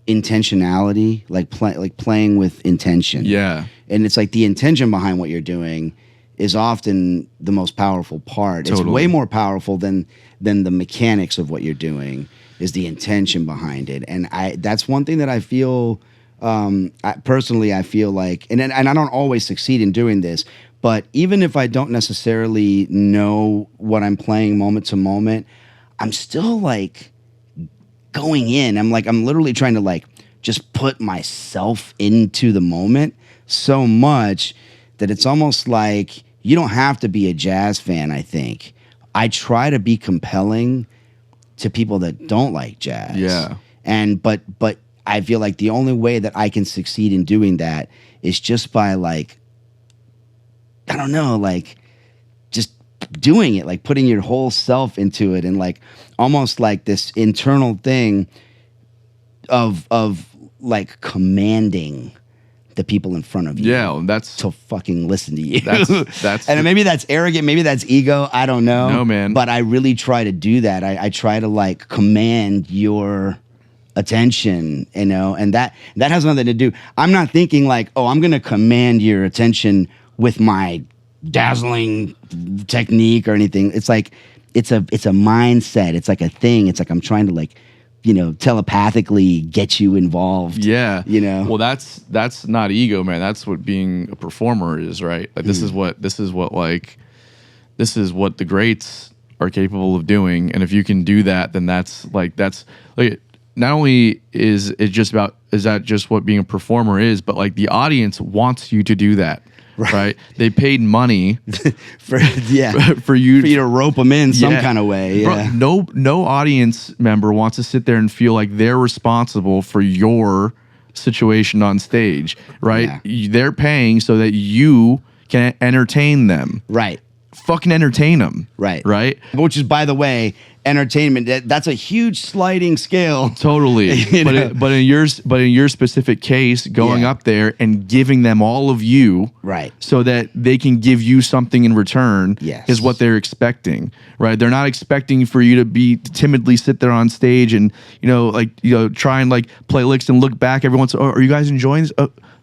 intentionality, like playing with intention. Yeah. And it's like the intention behind what you're doing is often the most powerful part. Totally. It's way more powerful than the mechanics of what you're doing, is the intention behind it. And that's one thing that I feel, personally, I feel like, and I don't always succeed in doing this, but even if I don't necessarily know what I'm playing moment to moment, I'm still like going in. I'm literally trying to like just put myself into the moment so much that it's almost like you don't have to be a jazz fan, I think. I try to be compelling to people that don't like jazz. Yeah. But I feel like the only way that I can succeed in doing that is just by like, I don't know, like just doing it, like putting your whole self into it, and like almost like this internal thing of like commanding the people in front of you. Yeah, that's to fucking listen to you. That's and maybe that's arrogant, maybe that's ego, I don't know. No, man. But I really try to do that. I try to like command your attention, and that has nothing to do. I'm not thinking like, oh, I'm gonna command your attention with my dazzling technique or anything. It's like it's a mindset. It's like a thing. It's like I'm trying to like, telepathically get you involved. Yeah. Well, that's not ego, man. That's what being a performer is, right? Like this is what the greats are capable of doing. And if you can do that, then that's like not only is that just what being a performer is, but like the audience wants you to do that. Right. They paid money for you to rope them in some kind of way. Yeah. Bro, no audience member wants to sit there and feel like they're responsible for your situation on stage, right? Yeah. They're paying so that you can entertain them. Right. Fucking entertain them. Right. Right? Which is, by the way, entertainment. That's a huge sliding scale. Totally. You know? But in your specific case, going Yeah. up there and giving them all of you, Right. so that they can give you something in return, Yes. is what they're expecting, right? They're not expecting for you to timidly sit there on stage and try and like play licks and look back every once. Are you guys enjoying this?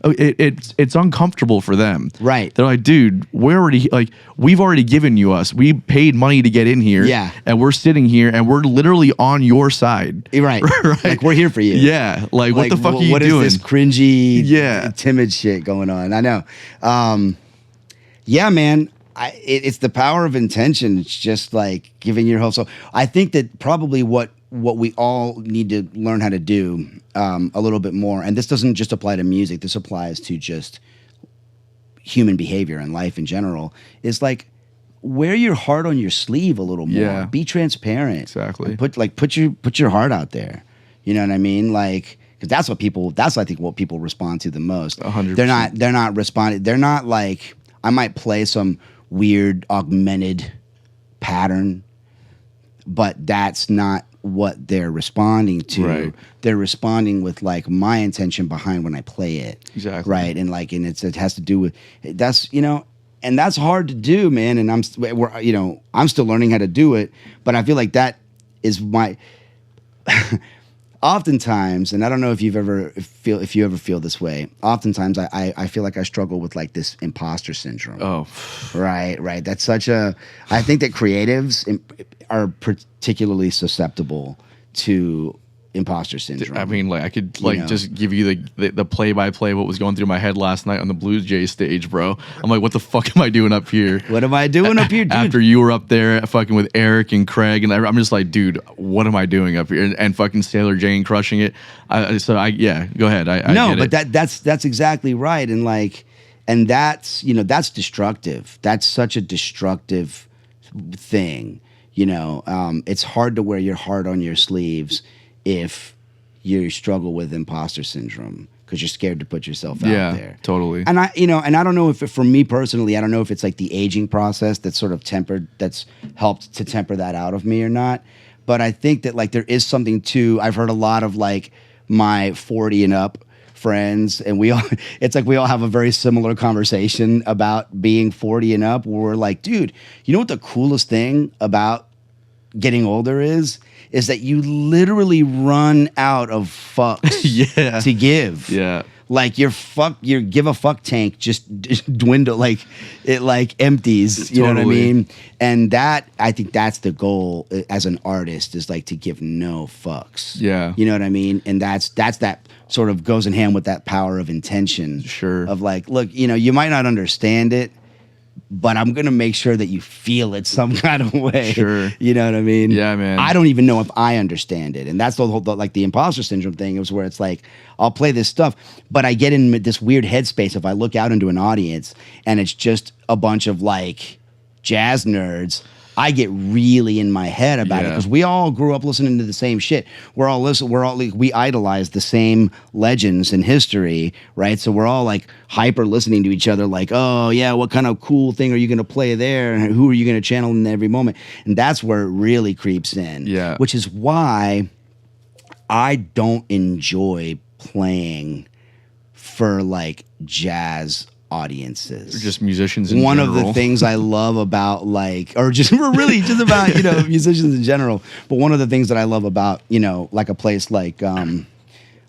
It's uncomfortable for them, Right. They're like, dude, we've already given you us. We paid money to get in here, Yeah. and we're sitting here and we're literally on your side, Right. Right. Like, we're here for you. Yeah, like what the fuck are you what doing? What is this cringy, Yeah. timid shit going on? I know. Yeah, man. It's the power of intention. It's just like giving your whole soul. I think that probably what we all need to learn how to do a little bit more, and this doesn't just apply to music. This applies to just human behavior and life in general, is like wear your heart on your sleeve a little more. Yeah. Be transparent. Exactly. And put your heart out there. You know what I mean? Like, because that's I think what people respond to the most. 100%. They're not responding. They're not like, I might play some weird augmented pattern, but that's not what they're responding to. Right. They're responding with like my intention behind when I play it. Exactly. Right. And like, and it has to do with that's, and that's hard to do, man. And I'm still learning how to do it, but I feel like that is my, oftentimes, and I don't know if you ever feel this way. Oftentimes, I feel like I struggle with like this imposter syndrome. Oh, Right. That's such a. I think that creatives are particularly susceptible to imposter syndrome. I mean, like I could You know. just give you the play-by-play what was going through my head last night on the Blues Jays stage, bro. I'm like, what the fuck am I doing up here? What am I doing up here, dude? After you were up there fucking with Eric and Craig, and I'm just like, dude, what am I doing up here? And fucking Sailor Jane crushing it. Go ahead. I get it. That's exactly right, and like, and that's that's destructive. That's such a destructive thing. It's hard to wear your heart on your sleeves if you struggle with imposter syndrome because you're scared to put yourself out there. Totally. And I don't know if for me personally, I don't know if it's like the aging process that's sort of that's helped to temper that out of me or not. But I think that like there is something I've heard a lot of like my 40 and up friends, and it's like we all have a very similar conversation about being 40 and up, where we're like, dude, you know what the coolest thing about getting older is that you literally run out of fucks to give. Yeah. Like your give a fuck tank just dwindle, like it like empties. You know what I Totally. mean? And that, I think that's the goal as an artist, is like to give no fucks. Yeah. You know what I mean? And that's that sort of goes in hand with that power of intention. Sure. Of like, look, you might not understand it, but I'm going to make sure that you feel it some kind of way. Sure. You know what I mean? Yeah, man. I don't even know if I understand it. And that's the whole, like the imposter syndrome thing, is where it's like, I'll play this stuff, but I get in this weird headspace if I look out into an audience and it's just a bunch of like jazz nerds. I get really in my head about it, because we all grew up listening to the same shit. We idolize the same legends in history, right? So we're all like hyper listening to each other, like, oh yeah, what kind of cool thing are you going to play there, and who are you going to channel in every moment? And that's where it really creeps in. Yeah. Which is why I don't enjoy playing for like jazz audiences. Just musicians in One general. of the things I love about or just really just about musicians in general, but one of the things that I love about like a place like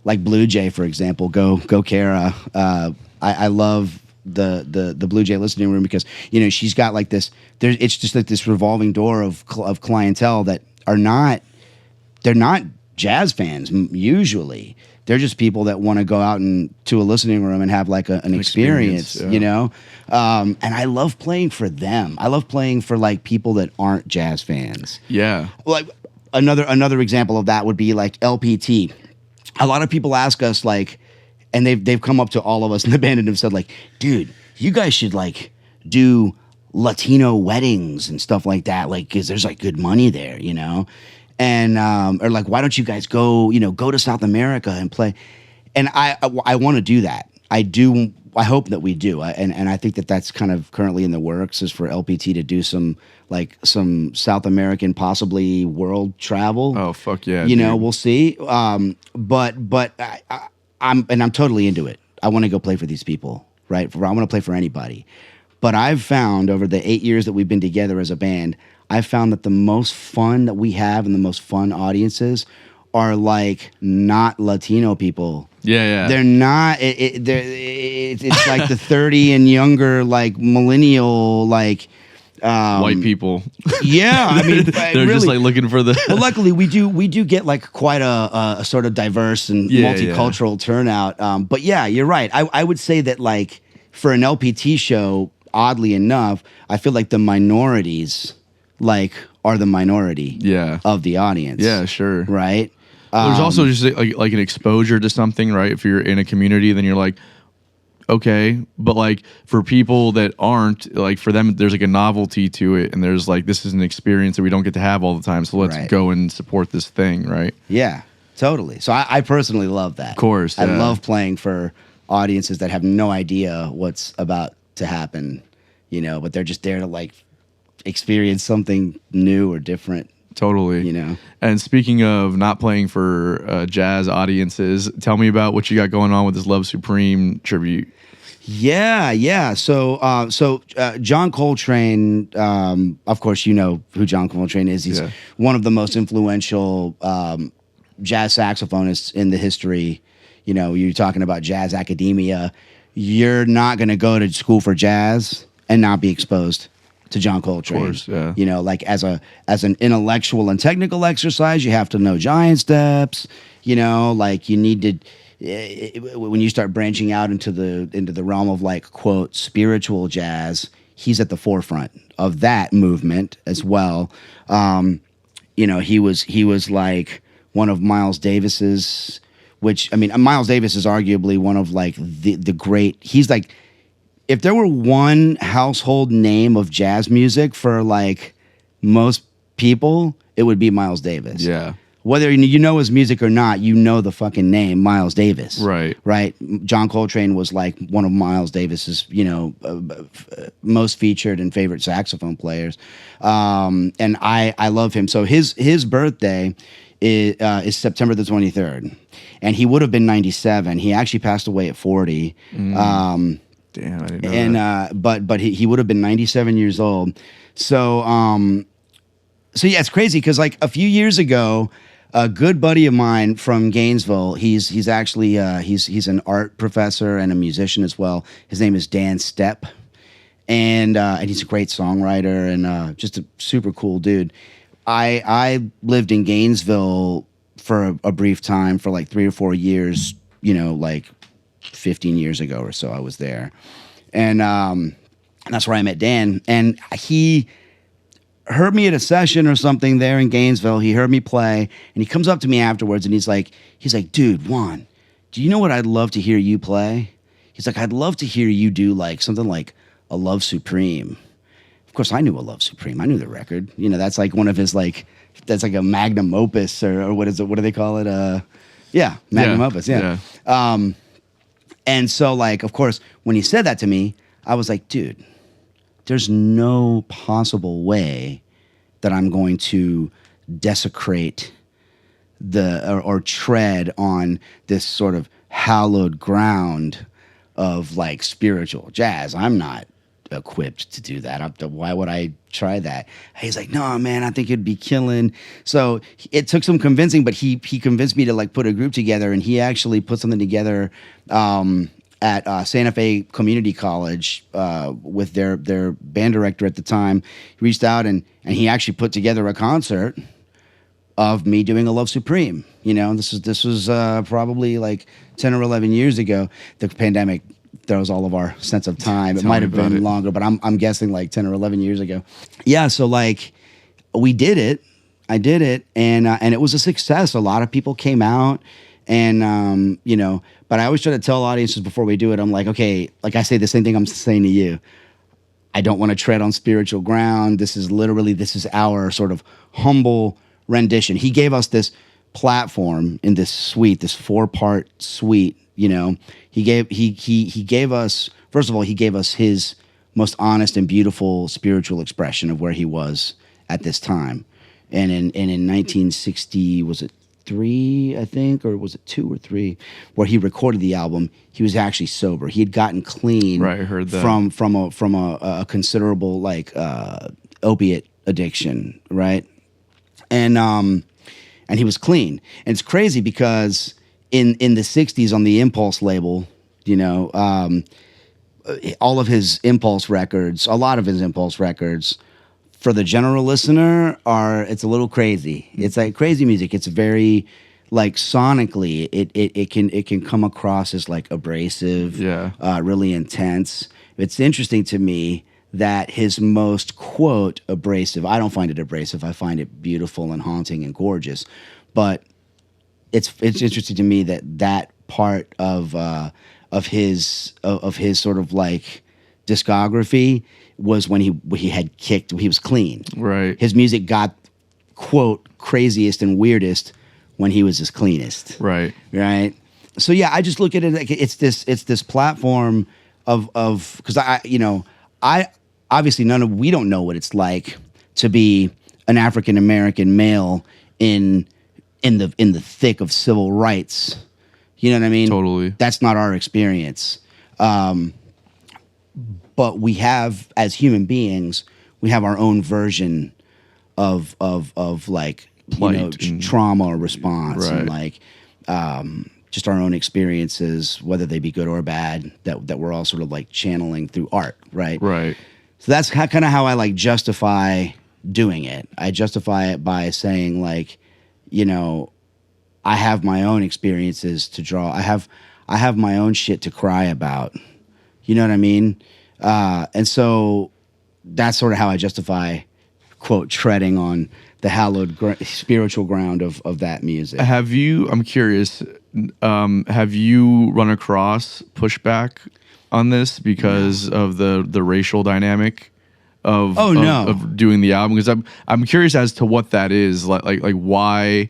Blue Jay, for example, Go Kara. I love the Blue Jay listening room, because she's got like this. It's just like this revolving door of clientele that they're not jazz fans usually. They're just people that want to go out to a listening room and have like an experience, yeah. And I love playing for them. I love playing for like people that aren't jazz fans. Yeah. Like another example of that would be like LPT. A lot of people ask us like, and they've come up to all of us in the band and have said like, dude, you guys should like do Latino weddings and stuff like that, like, because there's like good money there, And or like, why don't you guys go to South America and play? and I want to do that. I hope that we do, and I think that that's kind of currently in the works, is for LPT to do some South American, possibly world travel. Oh fuck yeah! You know, dude. we'll see. But I'm totally into it. I want to go play for these people, right? I want to play for anybody. But I've found over the 8 years that we've been together as a band, I've found that the most fun that we have and the most fun audiences are like not Latino people. Yeah. They're not. It's like the 30 and younger, like millennial, like White people. Yeah, I mean, They're really, just like looking for the. well, luckily we do get like quite a sort of diverse and multicultural turnout. But yeah, you're right. I would say that like for an LPT show, oddly enough, I feel like the minorities like are the minority of the audience. Yeah, sure. Right. There's also just like an exposure to something, right? If you're in a community, then you're like, okay, but like for people that aren't, like for them, there's like a novelty to it, and there's like, this is an experience that we don't get to have all the time, so let's go and support this thing, right? Yeah, totally. So I personally love that. Of course, I love playing for audiences that have no idea what's about to happen, you know, but they're just there to like experience something new or different. Totally. You know. And speaking of not playing for jazz audiences, tell me about what you got going on with this Love Supreme tribute. Yeah. So John Coltrane, of course, you know who John Coltrane is. He's one of the most influential jazz saxophonists in the history. You know, you're talking about jazz academia. You're not going to go to school for jazz and not be exposed to John Coltrane. Of course, You know, like as an intellectual and technical exercise, you have to know giant steps. You know, like you need to when you start branching out into the realm of like quote spiritual jazz, he's at the forefront of that movement as well. You know, he was like one of Miles Davis's, which I mean, Miles Davis is arguably one of like the great. He's like, if there were one household name of jazz music for like most people, it would be Miles Davis. Yeah. Whether you know his music or not, you know the fucking name Miles Davis. Right. Right. John Coltrane was like one of Miles Davis's, you know, most featured and favorite saxophone players. And I love him. So his birthday is September the 23rd, and he would have been 97. He actually passed away at 40. Damn, I didn't know that. But he would have been 97 years old. So yeah, it's crazy because like a few years ago, a good buddy of mine from Gainesville, he's actually he's an art professor and a musician as well. His name is Dan Stepp, and he's a great songwriter and just a super cool dude. I lived in Gainesville for a brief time for like 3 or 4 years, you know, like 15 years ago or so I was there. And that's where I met Dan. And he heard me at a session or something there in Gainesville. He heard me play, and he comes up to me afterwards and he's like, dude, Juan, do you know what I'd love to hear you play? He's like, I'd love to hear you do like something like a Love Supreme. Of course, I knew a Love Supreme. I knew the record. You know, that's like one of his like, that's like a magnum opus or what is it? What do they call it? Magnum opus. Yeah. And so like, of course, when he said that to me, I was like, dude, there's no possible way that I'm going to desecrate or tread on this sort of hallowed ground of like spiritual jazz. I'm not equipped to do that. Why would I try that? He's like, no, man, I think it'd be killing. So it took some convincing, but he convinced me to like put a group together, and he actually put something together at Santa Fe Community College with their band director at the time. He reached out and he actually put together a concert of me doing a Love Supreme. You know, this was probably like 10 or 11 years ago. The pandemic throws all of our sense of time. It might have been longer, but I'm guessing like 10 or 11 years ago. Yeah, so like we did it. I did it, and it was a success. A lot of people came out, and you know, but I always try to tell audiences before we do it, I'm like, okay, like I say the same thing I'm saying to you. I don't want to tread on spiritual ground. This is our sort of humble rendition. He gave us this platform, in this suite, this 4-part suite, you know, he gave us, first of all, he gave us his most honest and beautiful spiritual expression of where he was at this time. And in 1960, was it 3, I think, or was it 2 or 3, where he recorded the album, he was actually sober. He had gotten clean, Right, I heard that. from a considerable like opiate addiction, right? And he was clean. And it's crazy because in the 60s on the Impulse label, you know, all of his Impulse records, a lot of his Impulse records, for the general listener, it's a little crazy. It's like crazy music. It's very, like, sonically, it can come across as like abrasive, really intense. It's interesting to me that his most, quote, abrasive, I don't find it abrasive, I find it beautiful and haunting and gorgeous, but it's interesting to me that part of his sort of like discography was when he was clean. Right. His music got, quote, craziest and weirdest when he was his cleanest. Right. Right. So yeah, I just look at it like it's this platform of because I obviously we don't know what it's like to be an African American male in the thick of civil rights. You know what I mean? Totally. That's not our experience. But we have, as human beings, we have our own version of like, you know, trauma response, right. and like just our own experiences, whether they be good or bad, that we're all sort of like channeling through art, right? Right. So that's kind of how I like justify doing it. I justify it by saying, like, you know, I have my own experiences to draw. I have my own shit to cry about. You know what I mean? And so that's sort of how I justify, quote, treading on the hallowed spiritual ground of that music. I'm curious, have you run across pushback on this because of the racial dynamic of doing the album? Because I'm curious as to what that is, like why,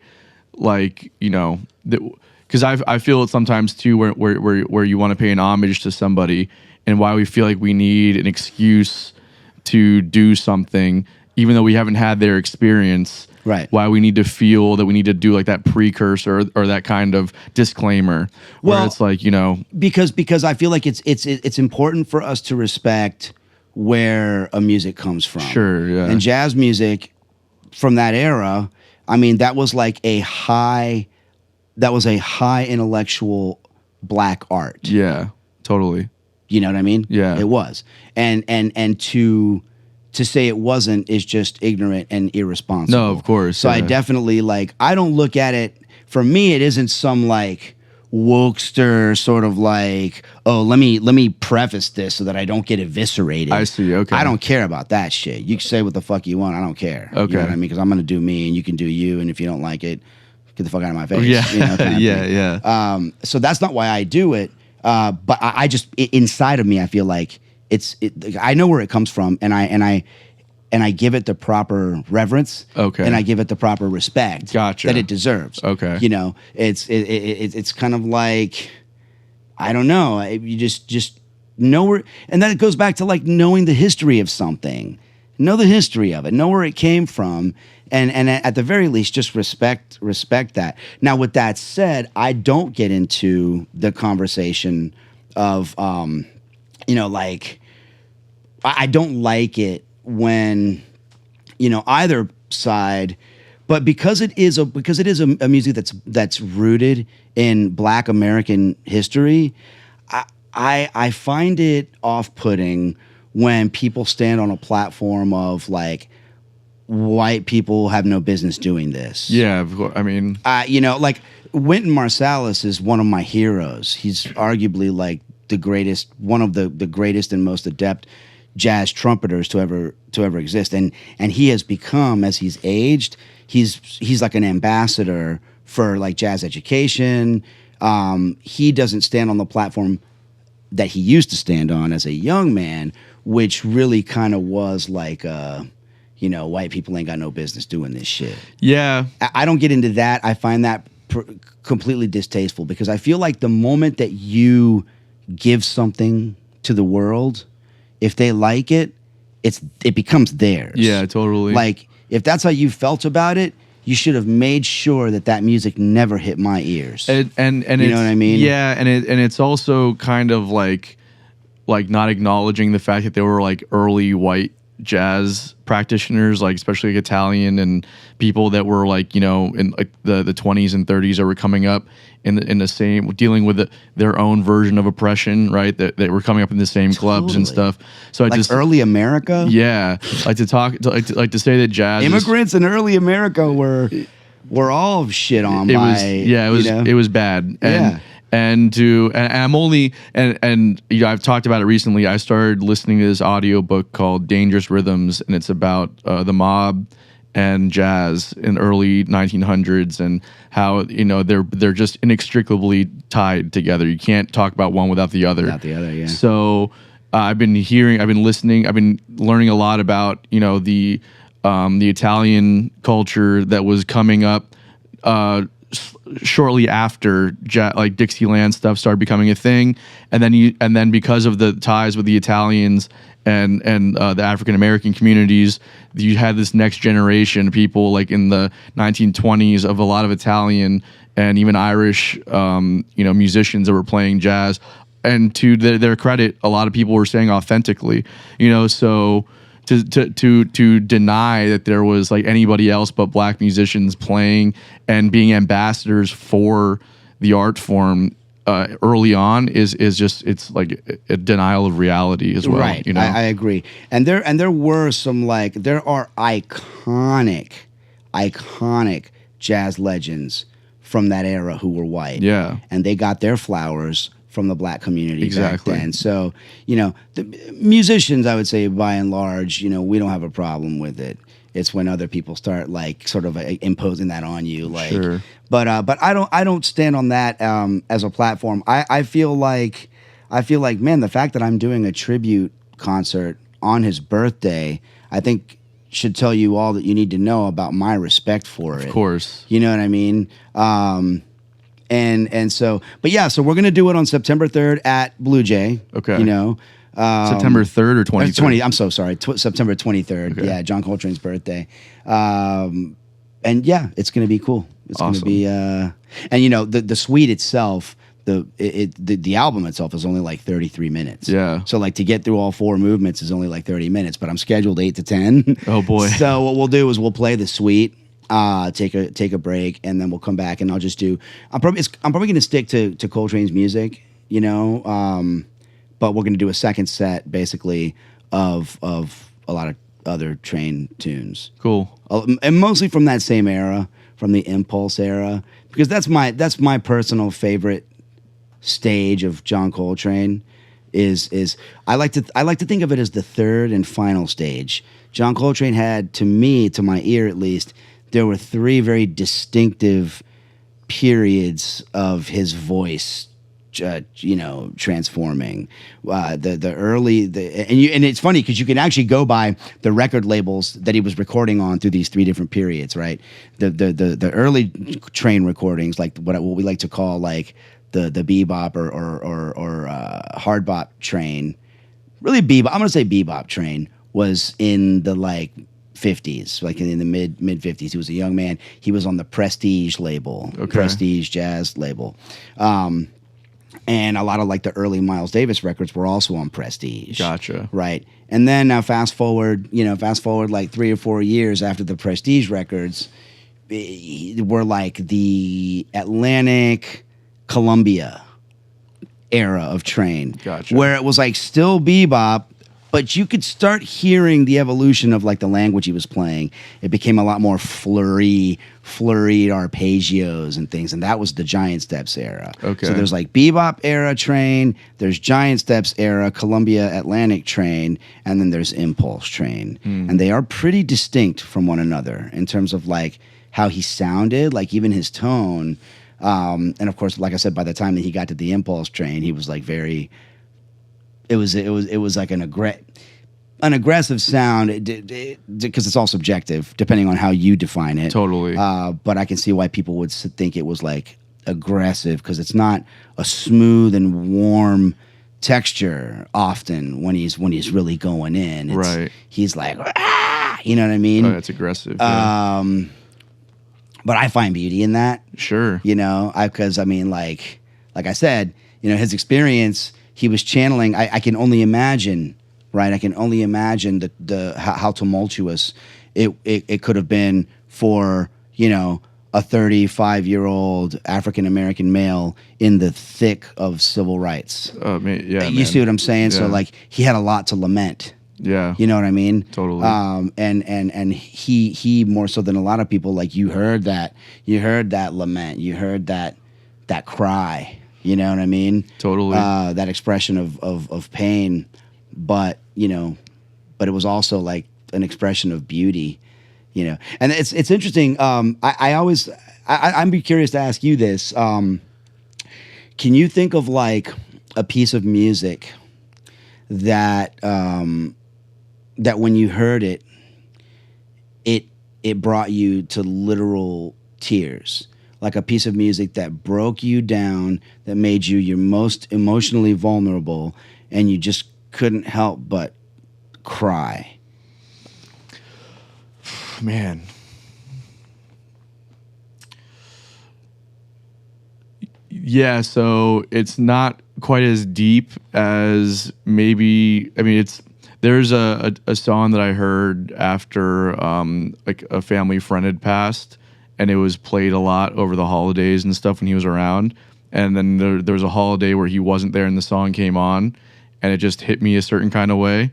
like, you know, because I feel it sometimes too where you want to pay an homage to somebody, and why we feel like we need an excuse to do something even though we haven't had their experience. Right. Why we need to feel that we need to do like that precursor or that kind of disclaimer, where it's like, you know, because I feel like it's important for us to respect where a music comes from. Sure, yeah. And jazz music from that era, I mean, that was a high intellectual black art. Yeah, totally. You know what I mean? Yeah. It was. And to say it wasn't is just ignorant and irresponsible. No, of course. So yeah. I definitely I don't look at it, for me it isn't some like Wookster sort of like, oh, let me preface this so that I don't get eviscerated. I see, okay. I don't care about that shit. You can say what the fuck you want, I don't care. Okay. You know what I mean? Because I'm gonna do me and you can do you, and if you don't like it, get the fuck out of my face. Yeah. You know, kind of Yeah, thing. yeah. So that's not why I do it. But I just inside of me, I feel like I know where it comes from, and I give it the proper reverence. Okay. And I give it the proper respect. Gotcha. That it deserves. Okay. You know, it's kind of like, I don't know. You just know where, and then it goes back to like knowing the history of something. Know the history of it. Know where it came from. And at the very least, just respect that. Now, with that said, I don't get into the conversation of, you know, like, I don't like it when, you know, either side, but because it is a music that's rooted in Black American history, I find it off-putting when people stand on a platform of like, white people have no business doing this. Yeah, of course. I mean, you know, like Wynton Marsalis is one of my heroes. He's arguably like one of the greatest and most adept jazz trumpeters to ever exist. And he has become, as he's aged, he's like an ambassador for like jazz education. He doesn't stand on the platform that he used to stand on as a young man, which really kind of was like white people ain't got no business doing this shit. Yeah. I don't get into that. I find that completely distasteful because I feel like the moment that you give something to the world, if they like it, it becomes theirs. Yeah, totally. Like, if that's how you felt about it, you should have made sure that music never hit my ears. And you know what I mean? Yeah, and it's also kind of like not acknowledging the fact that they were like early white jazz practitioners, like especially like Italian and people that were like, in like the 20s and 30s that were coming up in the same, dealing with their own version of oppression, right? That were coming up in the same clubs and stuff. So I just early America. Yeah, like to say that jazz immigrants in early America were all shit on. It was bad. And I'm only and I've talked about it recently. I started listening to this audiobook called Dangerous Rhythms, and it's about the mob and jazz in early 1900s and how they're just inextricably tied together. You can't talk about one without the other. Yeah. So I've been listening, I've been learning a lot about the Italian culture that was coming up shortly after like Dixieland stuff started becoming a thing, and then because of the ties with the Italians and the African American communities, you had this next generation of people like in the 1920s of a lot of Italian and even Irish musicians that were playing jazz, and to their credit, a lot of people were saying authentically, so. To deny that there was like anybody else but black musicians playing and being ambassadors for the art form early on is just, it's like a denial of reality as well. Right. I agree. And there were some there are iconic jazz legends from that era who were white. Yeah. And they got their flowers from the black community exactly. back then. So, the musicians, I would say by and large, we don't have a problem with it. It's when other people start sort of imposing that on you. Sure. But I don't stand on that as a platform. I feel like, man, the fact that I'm doing a tribute concert on his birthday, I think should tell you all that you need to know about my respect for it. Of course. You know what I mean? And so, but yeah, so we're going to do it on September 3rd at Blue Jay. Okay. September 3rd or 23rd? I'm so sorry. September 23rd. Okay. Yeah, John Coltrane's birthday. And yeah, it's going to be cool. It's awesome. going to be, and the suite itself, the album itself is only 33 minutes. Yeah. So to get through all four movements is only 30 minutes, but I'm scheduled 8 to 10. Oh boy. So what we'll do is we'll play the suite. Take a break, and then we'll come back, and I'll just do. I'm probably going to stick to Coltrane's music, but we're going to do a second set basically of a lot of other Train tunes. Cool. And mostly from that same era, from the Impulse era, because that's my personal favorite stage of John Coltrane. Is I like to think of it as the third and final stage. John Coltrane had, to my ear at least, there were three very distinctive periods of his voice, transforming. The early, and it's funny because you can actually go by the record labels that he was recording on through these three different periods, right? The early Train recordings, like what we like to call the bebop or hard bop Train. Really bebop. I'm gonna say bebop Train was in the 50s, in the mid 50s. He was a young man. He was on the Prestige label, Prestige jazz label. And a lot of the early Miles Davis records were also on Prestige. Gotcha. Right. And then now fast forward 3 or 4 years after the Prestige records were the Atlantic Columbia era of Train. Gotcha. Where it was still bebop, but you could start hearing the evolution of the language he was playing. It became a lot more flurried arpeggios and things, and that was the Giant Steps era. Okay. So there's bebop era Train, there's Giant Steps era Columbia Atlantic Train, and then there's Impulse Train. And they are pretty distinct from one another in terms of how he sounded, even his tone. And of course, like I said, by the time that he got to the Impulse Train, he was very. It was an aggressive sound, because it's all subjective, depending on how you define it. Totally. But I can see why people would think it was like aggressive, because it's not a smooth and warm texture often when he's really going in. Right. He's like, ah, you know what I mean? Oh, that's aggressive. Yeah. But I find beauty in that. Sure. You know, because I mean, like I said, you know, his experience, he was channeling. I can only imagine, right? I can only imagine how tumultuous it could have been for, you know, a 35-year-old African American male in the thick of civil rights. You see what I'm saying? Yeah. So like, he had a lot to lament. Yeah. You know what I mean? Totally. And he more so than a lot of people, like, you heard that lament, you heard that cry, you know what I mean? Totally. That expression of pain, but it was also like an expression of beauty, you know. And it's interesting. I'm be curious to ask you this. Can you think of like a piece of music that when you heard it brought you to literal tears? Like a piece of music that broke you down, that made you your most emotionally vulnerable, and you just couldn't help but cry. Man. Yeah, so it's not quite as deep as maybe, I mean, there's a song that I heard after like a family friend had passed, and it was played a lot over the holidays and stuff when he was around. And then there was a holiday where he wasn't there and the song came on, and it just hit me a certain kind of way.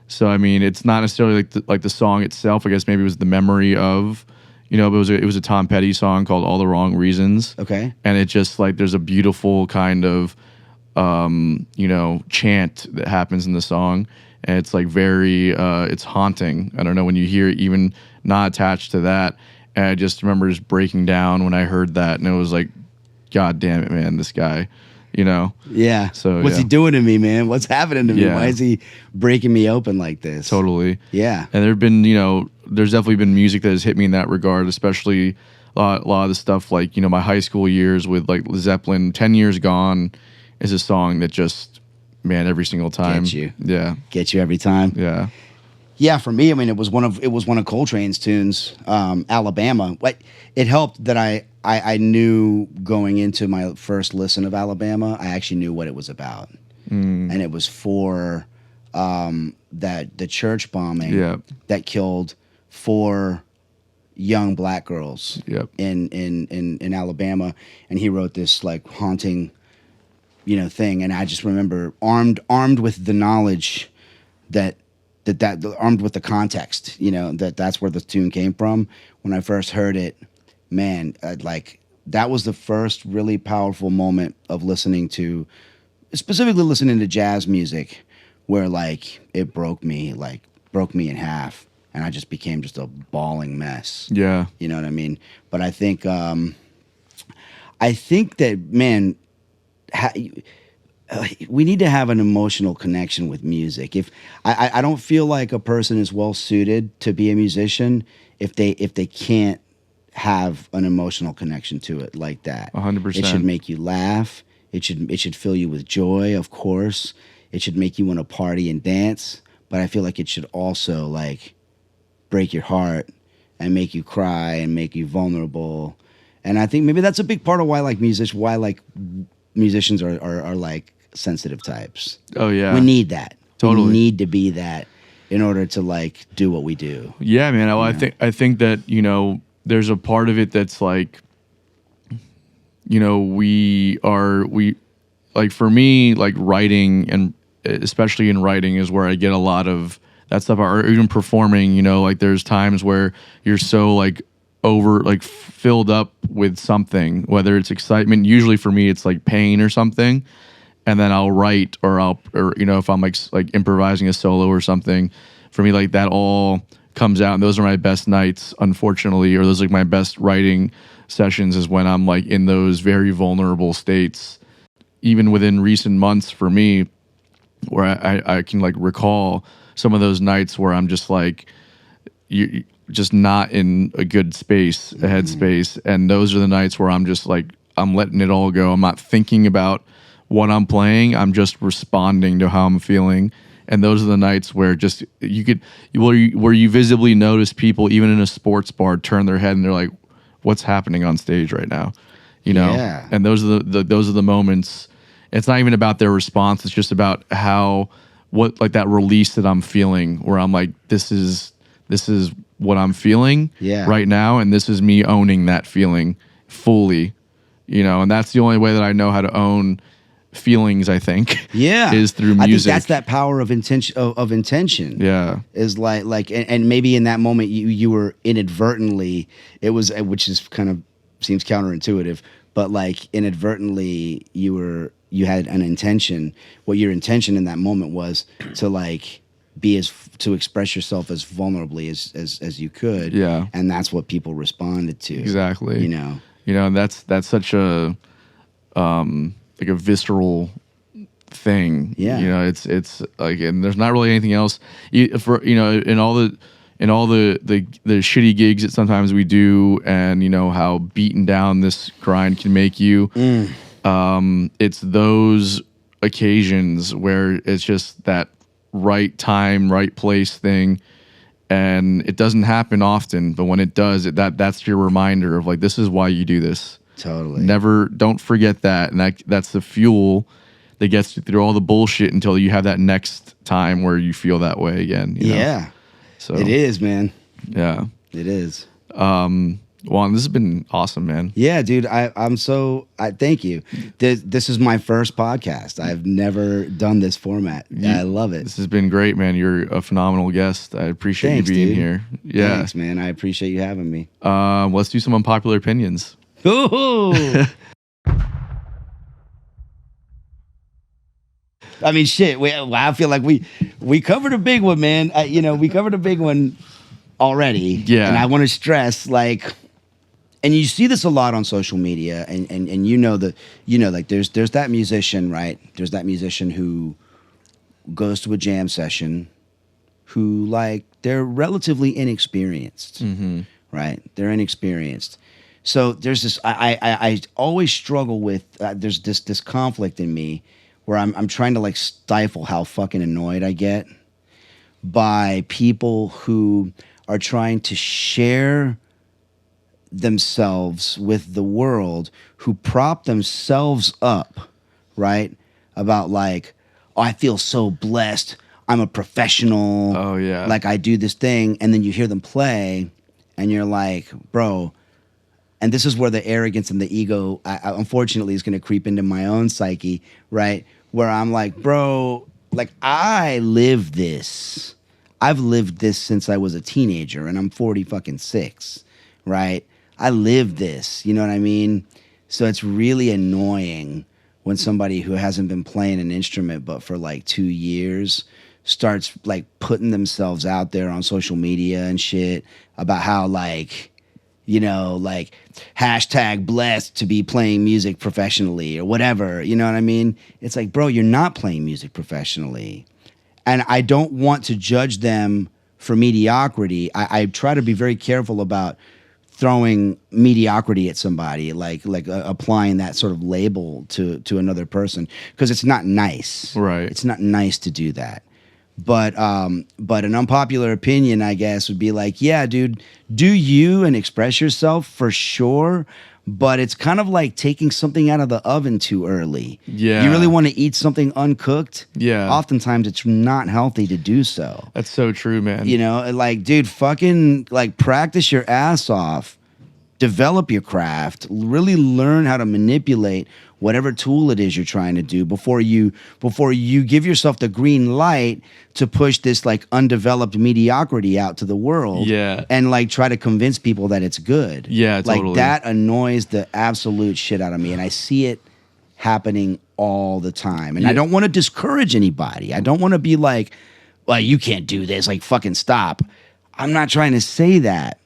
So I mean, it's not necessarily like the song itself. I guess maybe it was the memory of, you know, but it was a Tom Petty song called "All the Wrong Reasons." Okay. And it just like, there's a beautiful kind of you know, chant that happens in the song, and it's like very it's haunting. I don't know, when you hear it, even not attached to that. And I just remember just breaking down when I heard that, and it was like, God damn it, man, this guy, you know? Yeah. So what's yeah. he doing to me, man? What's happening to me? Yeah. Why is he breaking me open like this? Totally. Yeah. And there've been, you know, there's definitely been music that has hit me in that regard, especially a lot of the stuff like, you know, my high school years with like Zeppelin. 10 Years Gone is a song that just, man, every single time. Gets you. Yeah. Get you every time. Yeah. Yeah, for me, I mean, it was one of Coltrane's tunes, Alabama. It helped that I knew going into my first listen of Alabama, I actually knew what it was about, and it was for the church bombing that killed 4 young black girls in Alabama, and he wrote this like haunting, you know, thing, and I just remember armed with the knowledge that armed with the context, you know, that's where the tune came from. When I first heard it, man, that was the first really powerful moment of specifically listening to jazz music, where like it broke me in half, and I just became just a bawling mess. Yeah. You know what I mean? But I think that, man, we need to have an emotional connection with music. If I don't feel like a person is well suited to be a musician if they can't have an emotional connection to it like that. 100%. It should make you laugh. It should fill you with joy, of course. It should make you want to party and dance. But I feel like it should also like break your heart and make you cry and make you vulnerable. And I think maybe that's a big part of why musicians are like sensitive types. Oh yeah. We need that. Totally. We need to be that in order to like do what we do. Yeah, man. Well, I think that, you know, there's a part of it that's like, you know, we like, for me, like writing, and especially in writing, is where I get a lot of that stuff. Or even performing, you know, like there's times where you're so like filled up with something, whether it's excitement. Usually for me, it's like pain or something. And then I'll write, or you know, if I'm like improvising a solo or something, for me, like that all comes out, and those are my best nights, unfortunately, or those are like my best writing sessions, is when I'm like in those very vulnerable states. Even within recent months, for me, where I can like recall some of those nights where I'm just like, you just not in a good space, a headspace. And those are the nights where I'm just like, I'm letting it all go. I'm not thinking about what I'm playing. I'm just responding to how I'm feeling. And those are the nights where just where you visibly notice people, even in a sports bar, turn their head and they're like, what's happening on stage right now? You know? Yeah. And those are the moments. It's not even about their response. It's just about like that release that I'm feeling, where I'm like, this is what I'm feeling right now. And this is me owning that feeling fully, you know, and that's the only way that I know how to own feelings, I think. Yeah. Is through music. I think that's that power of intention. Yeah. Is like and maybe in that moment you were inadvertently, which is kind of seems counterintuitive, but like inadvertently you had an intention. What your intention in that moment was to like to express yourself as vulnerably as you could. Yeah. And that's what people responded to. Exactly. You know, and that's such a like a visceral thing. Yeah. You know, it's like, and there's not really anything else for, you know, in all the shitty gigs that sometimes we do, and you know how beaten down this grind can make you. It's those occasions where it's just that right time, right place thing, and it doesn't happen often, but when it does, that's your reminder of like, this is why you do this. Totally. Don't forget that, and that's the fuel that gets you through all the bullshit until you have that next time where you feel that way again. You know? Yeah. So it is, man. Yeah. It is. Juan, this has been awesome, man. Yeah, dude. I thank you. This is my first podcast. I've never done this format. I love it. This has been great, man. You're a phenomenal guest. I appreciate Thanks, you being dude. here. Yeah. Thanks, man. I appreciate you having me. Let's do some unpopular opinions. Ooh. I mean, shit. I feel like we covered a big one, man. We covered a big one already. Yeah. And I want to stress, like, and you see this a lot on social media, and like there's that musician, right? There's that musician who goes to a jam session, who like they're relatively inexperienced, right? They're inexperienced. So there's this. I always struggle with. There's this conflict in me where I'm trying to like stifle how fucking annoyed I get by people who are trying to share themselves with the world, who prop themselves up, right? About like, oh, I feel so blessed. I'm a professional. Oh, yeah. Like I do this thing, and then you hear them play, and you're like, bro. And this is where the arrogance and the ego, unfortunately, is going to creep into my own psyche, right? Where I'm like, bro, like I live this. I've lived this since I was a teenager, and I'm 46, right? I live this, you know what I mean? So it's really annoying when somebody who hasn't been playing an instrument but for like 2 years starts like putting themselves out there on social media and shit about how like, you know, like hashtag blessed to be playing music professionally or whatever, you know what I mean? It's like, bro, you're not playing music professionally. And I don't want to judge them for mediocrity. I try to be very careful about throwing mediocrity at somebody, like applying that sort of label to another person, because it's not nice. Right. It's not nice to do that. But an unpopular opinion, I guess, would be like, yeah, dude, do you and express yourself for sure. But it's kind of like taking something out of the oven too early. Yeah. You really want to eat something uncooked? Yeah. Oftentimes it's not healthy to do so. That's so true, man. You know, like, dude, fucking like practice your ass off. Develop your craft. Really learn how to manipulate whatever tool it is you're trying to do before you give yourself the green light to push this like undeveloped mediocrity out to the world. Yeah. And like try to convince people that it's good. Yeah, totally. Like that annoys the absolute shit out of me, and I see it happening all the time. And I don't want to discourage anybody. I don't want to be like, well, you can't do this, like fucking stop. I'm not trying to say that.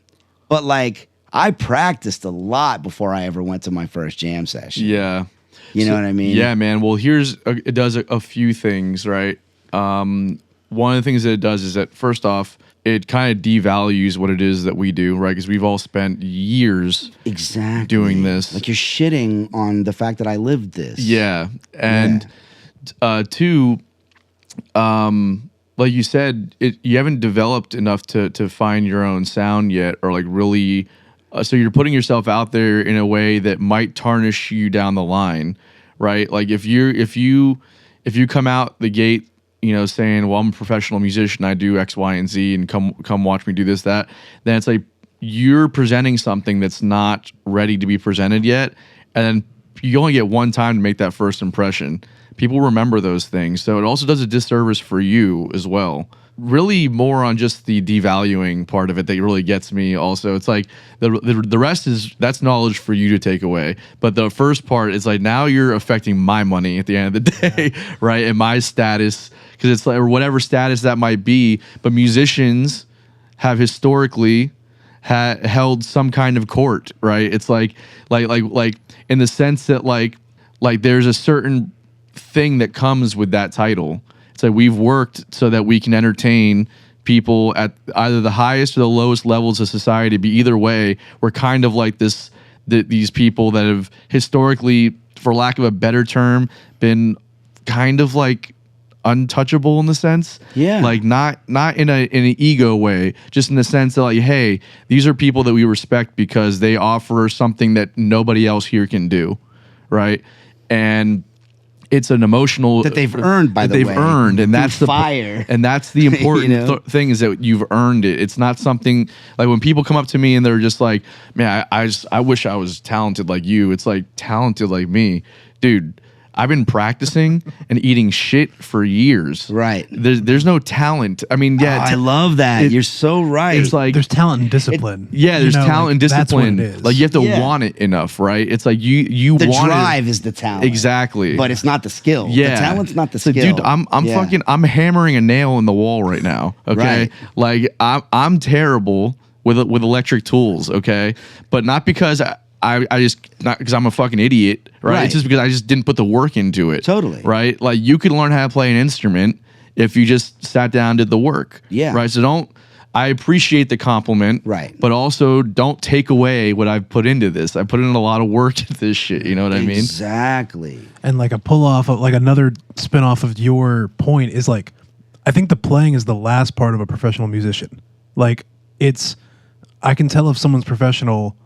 But like I practiced a lot before I ever went to my first jam session. Yeah. You know what I mean? Yeah, man. Well, it does a few things, right? one of the things that it does is that first off, it kind of devalues what it is that we do, right? Because we've all spent years exactly doing this. Like you're shitting on the fact that I lived this. Yeah, and two, like you said, you haven't developed enough to find your own sound yet, or like really. So you're putting yourself out there in a way that might tarnish you down the line, right? Like if you come out the gate, saying, well, I'm a professional musician, I do X, Y, and Z, and come watch me do this, that, then it's like you're presenting something that's not ready to be presented yet, and then you only get one time to make that first impression. People remember those things, so it also does a disservice for you as well. Really more on just the devaluing part of it that really gets me also. It's like the rest that's knowledge for you to take away. But the first part is like now you're affecting my money at the end of the day, right? And my status, because it's like, or whatever status that might be. But musicians have historically held some kind of court, right? It's like in the sense that like there's a certain thing that comes with that title. It's like we've worked so that we can entertain people at either the highest or the lowest levels of society. But either way, we're kind of like these people that have historically, for lack of a better term, been kind of like untouchable in the sense. Yeah. Like not in an ego way, just in the sense that like, hey, these are people that we respect because they offer something that nobody else here can do, right? And it's an emotional that they've earned, by the way. They've earned, and that's the fire. And that's the important thing is that you've earned it. It's not something like when people come up to me and they're just like, "Man, I wish I was talented like you." It's like talented like me, dude. I've been practicing and eating shit for years. Right. There's no talent. I mean, yeah. I love that. You're so right. It's like there's talent and discipline. There's talent and discipline. That's what it is. Like you have to want it enough, right? It's like you the want drive it. is the talent. Exactly. But it's not the skill. Yeah. The talent's not the So, skill. dude, I'm hammering a nail in the wall right now. Okay. Right. Like I'm terrible with electric tools, okay? But not because I just, not because I'm a fucking idiot, right? It's just because I just didn't put the work into it. Totally. Right? Like you could learn how to play an instrument if you just sat down and did the work. Yeah. Right? So I appreciate the compliment. Right. But also don't take away what I've put into this. I put in a lot of work into this shit. You know what I mean? Exactly. And like a pull off of like another spin off of your point is like, I think the playing is the last part of a professional musician. Like I can tell if someone's professional.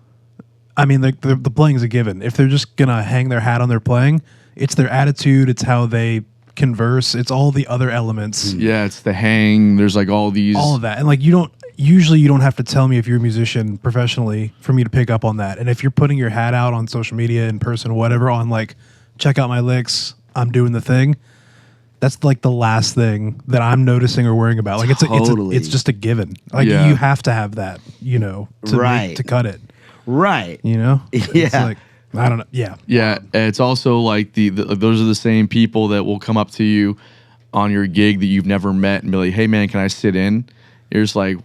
I mean, the playing is a given. If they're just gonna hang their hat on their playing, it's their attitude, it's how they converse, it's all the other elements. Yeah, it's the hang. There's like all of that, and like you don't have to tell me if you're a musician professionally for me to pick up on that. And if you're putting your hat out on social media, in person, whatever, on like, check out my licks, I'm doing the thing. That's like the last thing that I'm noticing or worrying about. Like it's just a given. Like you have to have that, to cut it. Right. It's like, I don't know. Yeah. Yeah. It's also like those are the same people that will come up to you on your gig that you've never met and be like, hey man, can I sit in? You're just like,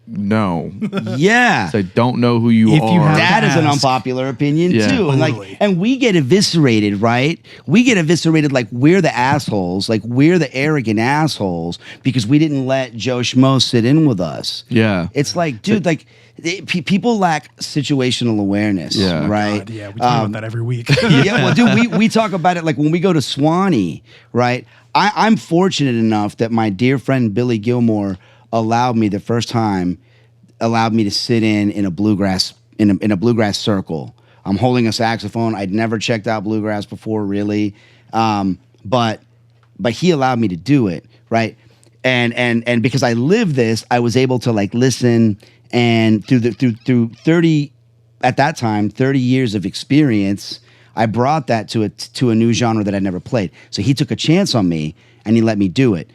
no. Yeah. So I don't know who you are. That is an unpopular opinion too. Totally. And we get eviscerated, right? We get eviscerated like we're the assholes, like we're the arrogant assholes because we didn't let Joe Schmo sit in with us. Yeah. It's like, dude, people lack situational awareness, right? God, yeah, we talk about that every week. Yeah, well, dude, we talk about it like when we go to Swanee, right? I'm fortunate enough that my dear friend Billy Gilmore allowed me to sit in a bluegrass in a bluegrass circle. I'm holding a saxophone. I'd never checked out bluegrass before, really, but he allowed me to do it, right? And because I lived this, I was able to like listen. And through 30 at that time 30 years of experience, I brought that to a new genre that I'd never played. So he took a chance on me and he let me do it.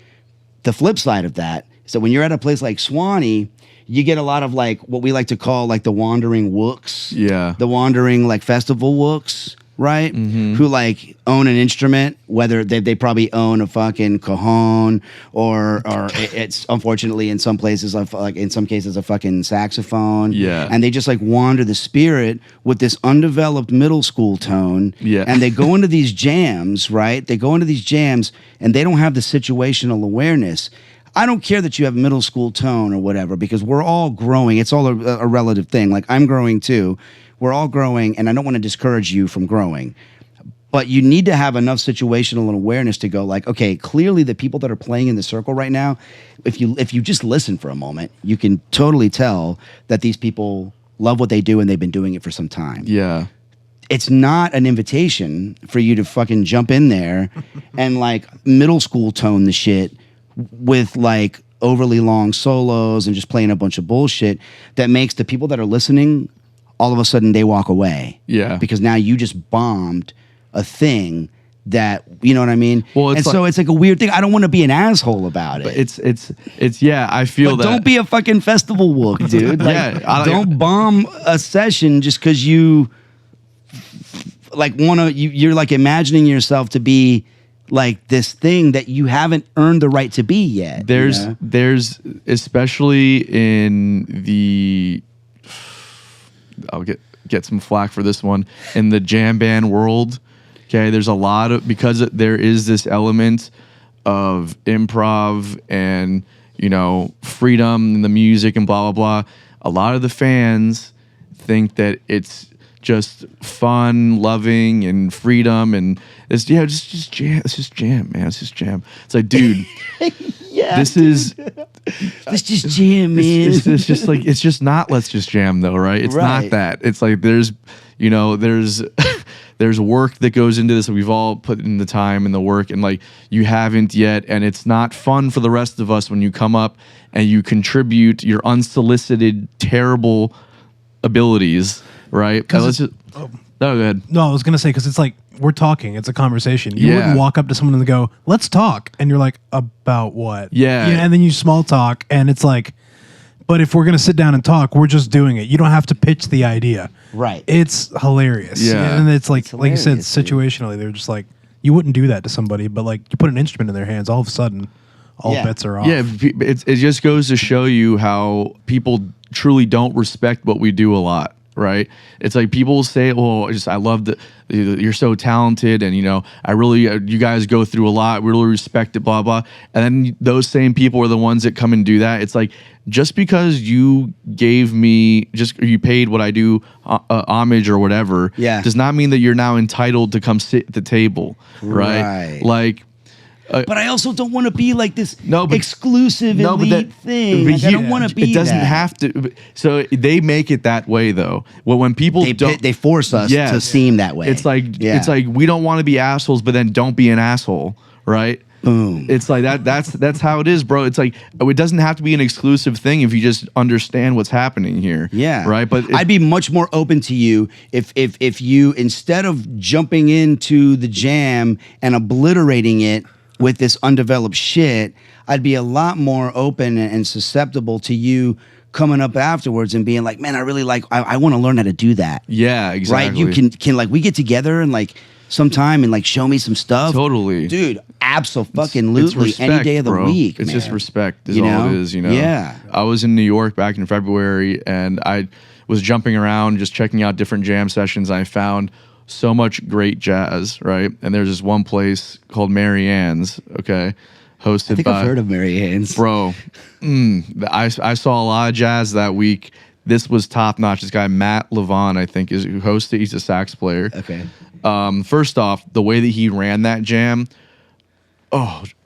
The flip side of that is that when you're at a place like Swanee, you get a lot of like what we like to call like the wandering wooks. Yeah. The wandering like festival wooks. right? Who like own an instrument, whether they probably own a fucking cajon or it's unfortunately in some places like in some cases a fucking saxophone. Yeah. And they just like wander the spirit with this undeveloped middle school tone. Yeah. And they go into these jams, right? They go into these jams and they don't have the situational awareness. I don't care that you have middle school tone or whatever, because we're all growing. It's all a relative thing. Like I'm growing too. We're all growing, and I don't want to discourage you from growing. But you need to have enough situational awareness to go like, okay, clearly the people that are playing in the circle right now, if you just listen for a moment, you can totally tell that these people love what they do and they've been doing it for some time. Yeah. It's not an invitation for you to fucking jump in there and like middle school tone the shit with like overly long solos and just playing a bunch of bullshit that makes the people that are listening, all of a sudden they walk away. Yeah. Because now you just bombed a thing that, you know what I mean? Well, it's and like, so it's like a weird thing. I don't want to be an asshole about it. It's yeah, I feel but that. don't be a fucking festival wook, dude. Like, Yeah, don't bomb a session just because you like you're like imagining yourself to be like this thing that you haven't earned the right to be yet. There's especially in the, I'll get some flack for this one, in the jam band world. Okay, there's a lot of, because there is this element of improv and, you know, freedom in the music and blah blah blah. A lot of the fans think that it's just fun, loving, and freedom, and it's just jam. It's just jam, man. It's just jam. It's like, dude, Yeah, this is let's just jam, man. it's just like, it's just not let's just jam though, right? It's Right. not that. It's like there's there's work that goes into this, and we've all put in the time and the work, and like you haven't yet, and it's not fun for the rest of us when you come up and you contribute your unsolicited terrible abilities, right? Let's just no, go ahead. No, I was gonna say, because it's like we're talking. It's a conversation. You Yeah. wouldn't walk up to someone and go, "Let's talk," and you're like, "About what?" Yeah. And then you small talk, and it's like, but if we're gonna sit down and talk, we're just doing it. You don't have to pitch the idea. Right. It's hilarious. Yeah. And it's like, like you said, hilarious, dude. situationally, they're just like, you wouldn't do that to somebody, but like you put an instrument in their hands, all of a sudden, all Yeah. bets are off. Yeah, it just goes to show you how people truly don't respect what we do a lot, right? It's like people say, "Oh, I love that you're so talented, and you know, I really, you guys go through a lot. We really respect it, blah blah." And then those same people are the ones that come and do that. It's like, just because you gave me, you paid what I do homage or whatever, Yeah. does not mean that you're now entitled to come sit at the table, right? Right. Like. But I also don't want to be like this No, but- exclusive No, but elite thing. Like, I don't want to be It doesn't that. have to. So they make it that way, though. Well, when people They force us Yes. to seem that way. it's like Yeah. it's like we don't want to be assholes, but then don't be an asshole, right? Boom. It's like that. That's how it is, bro. It's like it doesn't have to be an exclusive thing if you just understand what's happening here. Yeah. Right. But I'd be much more open to you if you, instead of jumping into the jam and obliterating it with this undeveloped shit, I'd be a lot more open and susceptible to you coming up afterwards and being like, man, I really like, I want to learn how to do that. yeah, exactly. Right? You can like, we get together and like sometime and like show me some stuff. Totally. Dude, It's absolutely. respect, Any day of the bro. week. It's man. just respect is You all know? it is, you know? Yeah. I was in New York back in February, and I was jumping around just checking out different jam sessions. I found so much great jazz, right? And there's this one place called Mary Ann's, okay? Hosted I think by... I've heard of Mary Ann's. Bro, I saw a lot of jazz that week. This was top notch. This guy, Matt Levon, I think, is who hosted. He's a sax player. Okay. First off, the way that he ran that jam,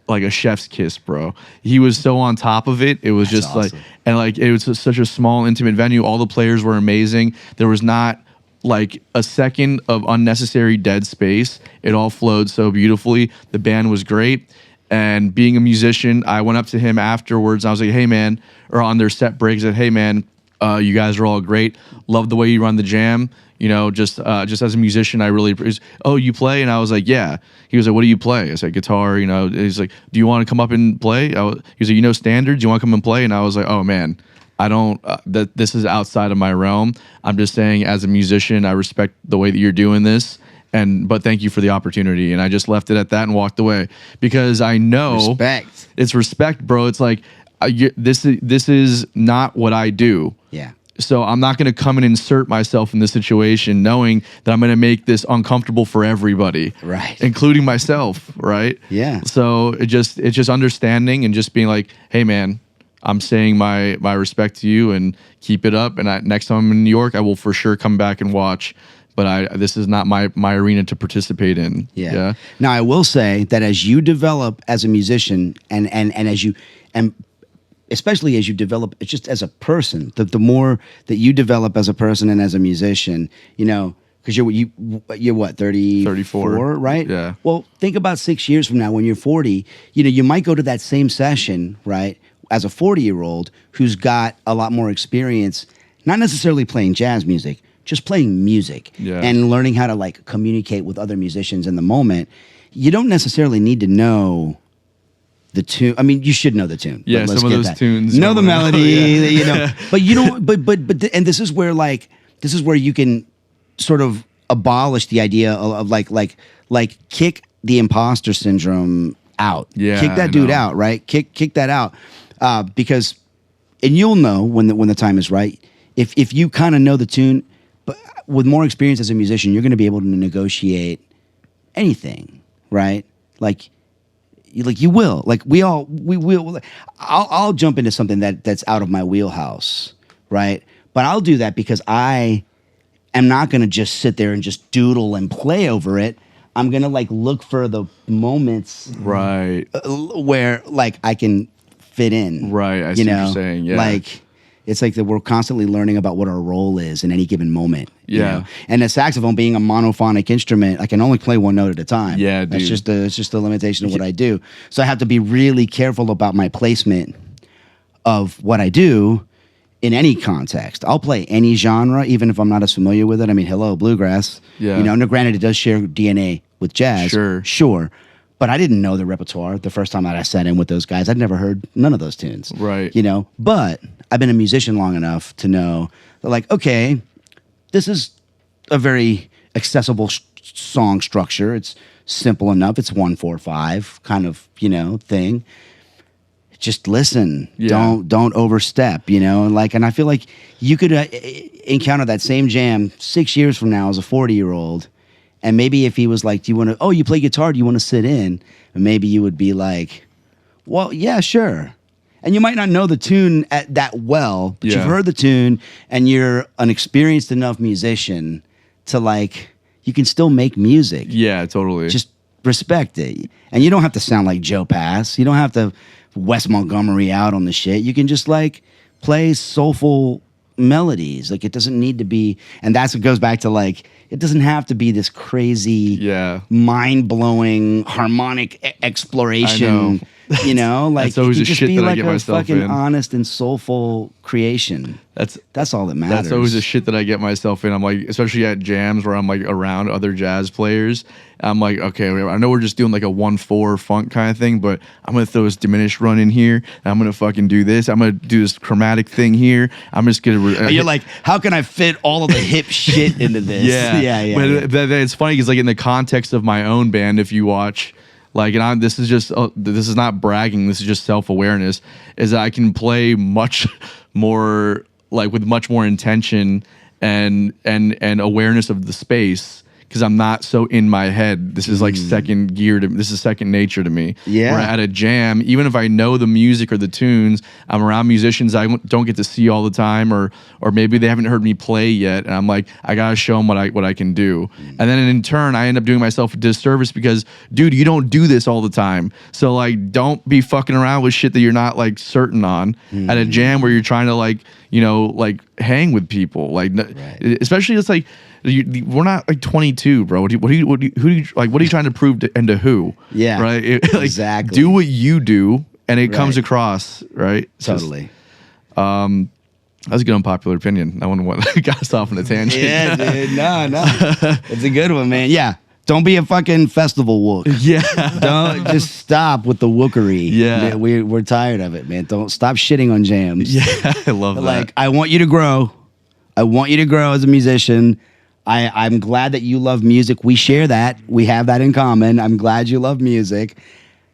like a chef's kiss, bro. He was so on top of it. It was That's just awesome. like, and like it was such a small, intimate venue. All the players were amazing. There was not like a second of unnecessary dead space. It all flowed so beautifully. The band was great. And being a musician, I went up to him afterwards. And I was like, "Hey, man," or on their set breaks, I said, "Hey, man, you guys are all great. Love the way you run the jam. You know, just as a musician, I really appreciate." "Oh, you play?" And I was like, "Yeah." He was like, "What do you play?" I said, "Guitar." You know, he's like, "Do you want to come up and play?" He was like, "You know standards? You want to come and play?" And I was like, "Oh man, I don't. This is outside of my realm. I'm just saying, as a musician, I respect the way that you're doing this, but thank you for the opportunity. And I just left it at that and walked away because I know Respect. it's respect, bro. It's like this is not what I do. Yeah. So I'm not going to come and insert myself in this situation knowing that I'm going to make this uncomfortable for everybody. Right. Including myself, right? Yeah. So it's just understanding and just being like, hey man, I'm saying my respect to you and keep it up. And next time I'm in New York, I will for sure come back and watch. But this is not my arena to participate in. Yeah. Now I will say that as you develop as a musician and especially as you develop just as a person, the more that you develop as a person and as a musician, you know, because you're what, 34, right? Yeah. Well, think about 6 years from now when you're 40, you know, you might go to that same session, right, as a 40-year-old who's got a lot more experience, not necessarily playing jazz music, just playing music and learning how to like communicate with other musicians in the moment. You don't necessarily need to know the tune. I mean, you should know the tune. Yeah, some of those tunes. Know the melody, you know. But you don't. But and this is where you can sort of abolish the idea of like kick the imposter syndrome out. Yeah, kick that dude out. Right. Kick that out. Because, and you'll know when the time is right. If you kind of know the tune, but with more experience as a musician, you're going to be able to negotiate anything. Right. Like you will, like we will. I'll jump into something that's out of my wheelhouse, right? But I'll do that because I am not going to just sit there and just doodle and play over it. I'm going to like look for the moments, right, where like I can fit in. Right, I see what you're saying. Yeah, like it's like that we're constantly learning about what our role is in any given moment. Yeah. You know? And the saxophone being a monophonic instrument, I can only play one note at a time. Yeah, dude. It's just the limitation of what I do. So I have to be really careful about my placement of what I do in any context. I'll play any genre, even if I'm not as familiar with it. I mean, hello, bluegrass. Yeah. You know, now granted, it does share DNA with jazz. Sure. But I didn't know the repertoire the first time that I sat in with those guys. I'd never heard none of those tunes. Right. You know, but I've been a musician long enough to know that, like, okay, this is a very accessible song structure. It's simple enough. It's 1-4-5 kind of, you know, thing. Just listen. Yeah. Don't overstep, you know? And I feel like you could encounter that same jam 6 years from now as a 40-year-old. And maybe if he was like, do you want to, oh, you play guitar, do you want to sit in? And maybe you would be like, well, yeah, sure. And you might not know the tune that well, but you've heard the tune and you're an experienced enough musician to like, you can still make music. Yeah, totally. Just respect it. And you don't have to sound like Joe Pass. You don't have to Wes Montgomery out on the shit. You can just like play soulful melodies. Like it doesn't need to be, and that's what goes back to like, it doesn't have to be this crazy, mind-blowing harmonic exploration. You know, like that's always it the can just shit be that I like get a myself fucking in. honest and soulful creation. That's all that matters. That's always the shit that I get myself in. I'm like, especially at jams where I'm like around other jazz players. I'm like, okay, I know we're just doing like a 1-4 funk kind of thing, but I'm gonna throw this diminished run in here. And I'm gonna fucking do this. I'm gonna do this chromatic thing here. I'm just gonna. You're like, how can I fit all of the hip shit into this? Yeah. But it's funny because like in the context of my own band, if you watch. Like, and this is not bragging. This is just self-awareness. Is that I can play much more, like with much more intention and awareness of the space because I'm not so in my head. This is like second gear this is second nature to me. Yeah. Where at a jam, even if I know the music or the tunes, I'm around musicians I don't get to see all the time, or maybe they haven't heard me play yet, and I'm like, I gotta show them what I can do. And then in turn, I end up doing myself a disservice because, dude, you don't do this all the time. So like, don't be fucking around with shit that you're not like certain on at a jam where you're trying to like, you know, like hang with people. Like, especially it's like. We're not like 22, bro. What are you trying to prove and to who? Yeah, right. Like, exactly. Do what you do, and it comes across, right? Totally. That was a good unpopular opinion. I wonder what got us off on a tangent. Yeah, dude. No, it's a good one, man. Yeah. Don't be a fucking festival wook. Yeah. Don't just stop with the wookery. Yeah. We're tired of it, man. Don't stop shitting on jams. Yeah, I love that. Like, I want you to grow. I want you to grow as a musician. I'm glad that you love music. We share that. We have that in common. I'm glad you love music.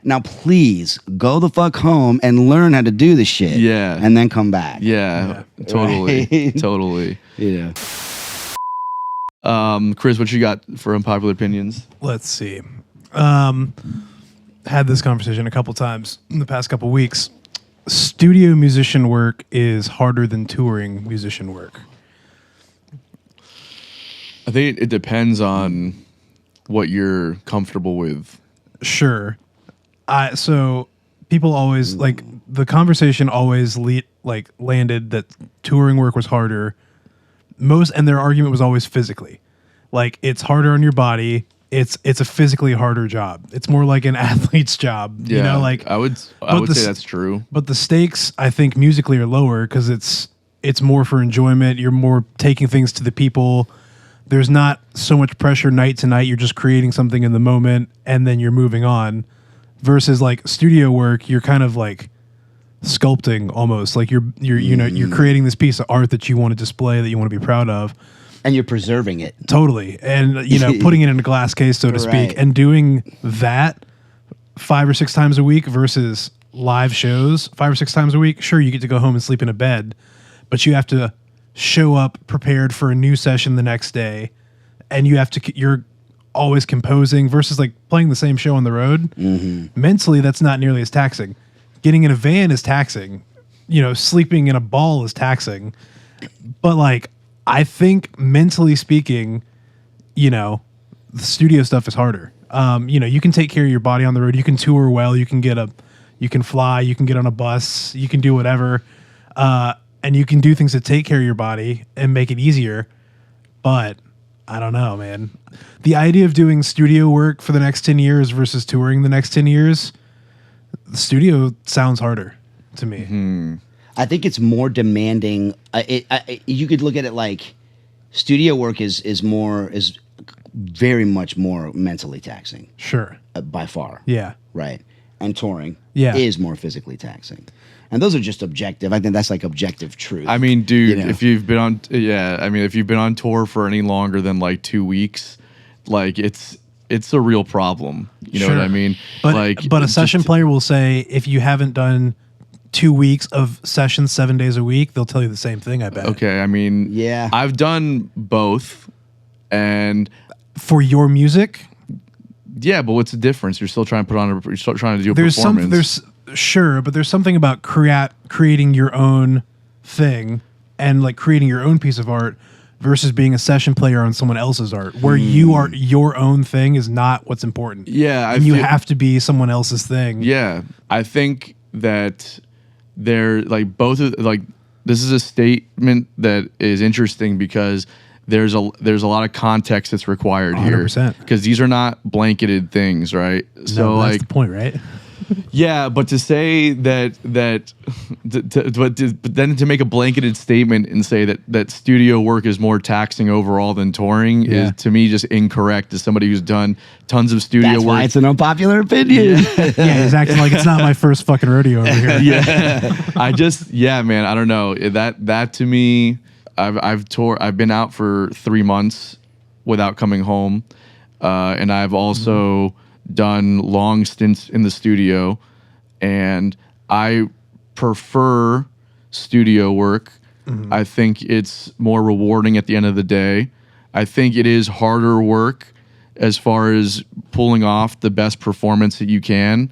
Now, please go the fuck home and learn how to do this shit. Yeah. And then come back. Yeah, totally. Right? Totally. Yeah. Chris, what you got for unpopular opinions? Let's see. Had this conversation a couple times in the past couple weeks. Studio musician work is harder than touring musician work. I think it depends on what you're comfortable with. Sure. So people always like the conversation always landed that touring work was harder. And their argument was always physically. Like it's harder on your body. It's a physically harder job. It's more like an athlete's job. Yeah, You know, like I would say that's true. But the stakes, I think, musically are lower because it's more for enjoyment. You're more taking things to the people. There's not so much pressure night to night. You're just creating something in the moment and then you're moving on. Versus like studio work, you're kind of like sculpting almost. Like you're creating this piece of art that you want to display, that you want to be proud of. And you're preserving it. Totally. And putting it in a glass case, so to speak, Right. and doing that 5 or 6 times a week versus live shows 5 or 6 times a week. Sure, you get to go home and sleep in a bed, but you have to show up prepared for a new session the next day, and you're always composing versus like playing the same show on the road. Mm-hmm. Mentally, that's not nearly as taxing. Getting in a van is taxing. Sleeping in a ball is taxing. But like, I think mentally speaking, the studio stuff is harder. You can take care of your body on the road. You can tour well. You can fly. You can get on a bus. You can do whatever. And you can do things to take care of your body and make it easier. But I don't know, man. The idea of doing studio work for the next 10 years versus touring the next 10 years, the studio sounds harder to me. Mm-hmm. I think it's more demanding. You could look at it like studio work is very much more mentally taxing. Sure. By far. Yeah. Right. And touring is more physically taxing. And those are just objective. I think that's like objective truth. I mean, dude, if you've been on tour for any longer than like 2 weeks, like it's a real problem. You know what I mean? But a session player will say if you haven't done 2 weeks of sessions 7 days a week, they'll tell you the same thing, I bet. Okay, I mean, yeah, I've done both, and for your music, yeah, but what's the difference? You're still trying to you're still trying to do a performance. But there's something about creating your own thing and like creating your own piece of art versus being a session player on someone else's art, where you are your own thing is not what's important. Yeah, you have to be someone else's thing. Yeah, I think that they're like both of like this is a statement that is interesting because there's a lot of context that's required 100%. here because these are not blanketed things, right? So that's like the point, right? Yeah, but to say but then to make a blanketed statement and say that studio work is more taxing overall than touring is to me just incorrect. As somebody who's done tons of studio that's work, why it's an unpopular opinion. Yeah, he's acting like it's not my first fucking rodeo over here. Yeah, man, I don't know that to me. I've been out for 3 months without coming home, and I've also done long stints in the studio, and I prefer studio work. Mm-hmm. I think it's more rewarding at the end of the day. I think it is harder work as far as pulling off the best performance that you can.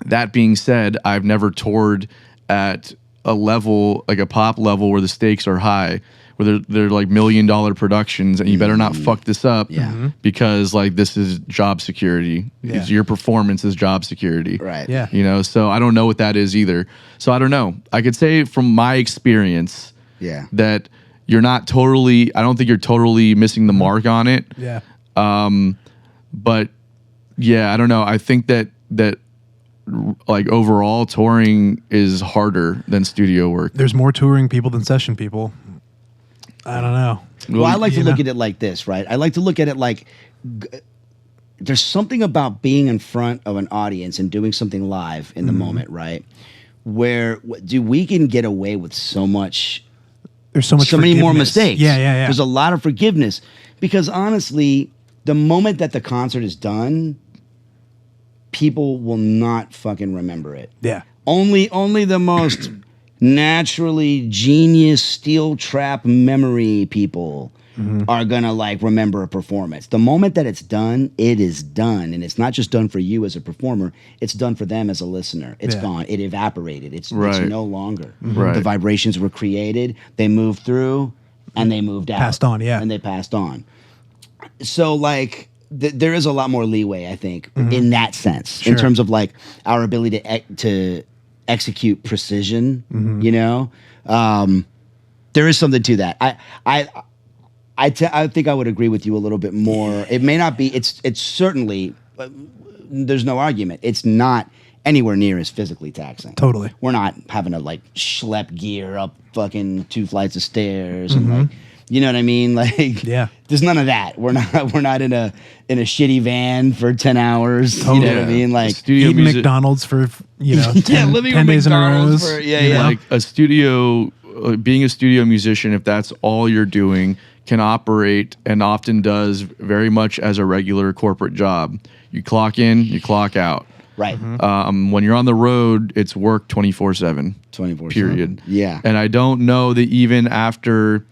That being said, I've never toured at a level, like a pop level, where the stakes are high, where they're like $1 million productions, and you better not fuck this up, because like this is job security. Yeah. Your performance is job security, Right. Yeah. So I don't know what that is either. So I don't know. I could say from my experience, that you're not totally. I don't think you're totally missing the mark on it. Yeah. But yeah, I don't know. I think that like overall touring is harder than studio work. There's more touring people than session people. I don't know. Well, I like to look at it like this, right? I like to look at it like there's something about being in front of an audience and doing something live in the moment, right? Where we can get away with so much there's so much many more forgiveness. mistakes. Yeah. There's a lot of forgiveness because honestly, the moment that the concert is done, people will not fucking remember it. Yeah. Only the most naturally genius steel trap memory people are gonna like remember a performance. The moment that it's done, it is done, and it's not just done for you as a performer. It's done for them as a listener. It's gone. It evaporated. It's no longer. Right. The vibrations were created. They moved through, and they moved out. Passed on, yeah. And they passed on. So like. There is a lot more leeway, I think, in that sense, in terms of like our ability to execute precision. You know, there is something to that. I think I would agree with you a little bit more. It may not be. It's certainly. There's no argument. It's not anywhere near as physically taxing. Totally. We're not having to like schlep gear up fucking 2 flights of stairs and like. You know what I mean? Like, there's none of that. We're not in a shitty van for 10 hours. Totally. You know what I mean? Like eating McDonald's for 10, living 10 with days McDonald's in a row. yeah. Like a studio, being a studio musician, if that's all you're doing, can operate and often does very much as a regular corporate job. You clock in, you clock out. Right. When you're on the road, it's work 24/7. 24/7. Period. Yeah. And I don't know that even after,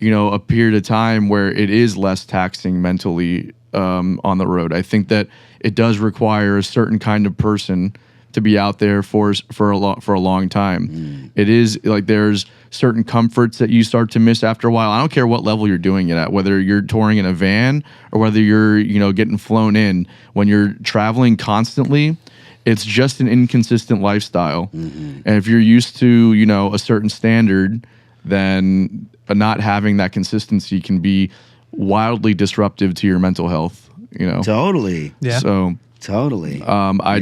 a period of time where it is less taxing mentally on the road, I think that it does require a certain kind of person to be out there for a long time. It is like there's certain comforts that you start to miss after a while. I don't care what level you're doing it at, whether you're touring in a van or whether you're getting flown in. When you're traveling constantly, it's just an inconsistent lifestyle. And if you're used to a certain standard, then not having that consistency can be wildly disruptive to your mental health. Totally. Yeah. So totally. I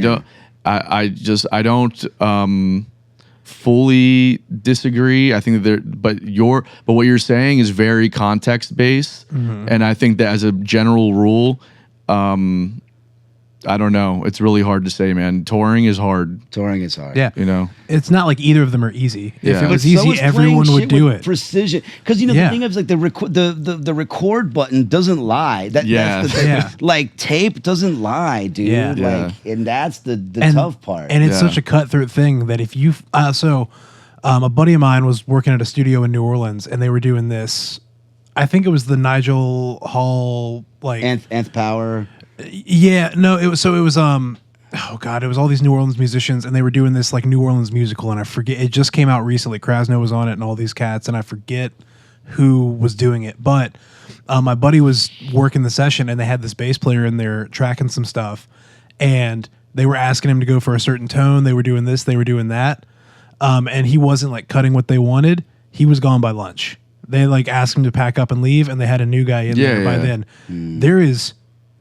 don't fully disagree. I think that but what you're saying is very context based, and I think that as a general rule, I don't know. It's really hard to say, man. Touring is hard. Yeah. It's not like either of them are easy. If it Yeah. was But easy, so is everyone playing would shit do with it. precision. Because the thing is like the record button doesn't lie. That's the thing. Yeah. Like tape doesn't lie, dude. Yeah. Like, and that's the tough part. And it's Yeah. such a cutthroat thing that if you a buddy of mine was working at a studio in New Orleans, and they were doing this. I think it was the Nigel Hall like Nth Power. Yeah, no, it was it was all these New Orleans musicians, and they were doing this like New Orleans musical, and I forget, it just came out recently. Krasno was on it and all these cats, and I forget who was doing it, but my buddy was working the session, and they had this bass player in there tracking some stuff, and they were asking him to go for a certain tone. They were doing this, they were doing that, and he wasn't like cutting what they wanted. He was gone by lunch. They like asked him to pack up and leave, and they had a new guy in there by then. There is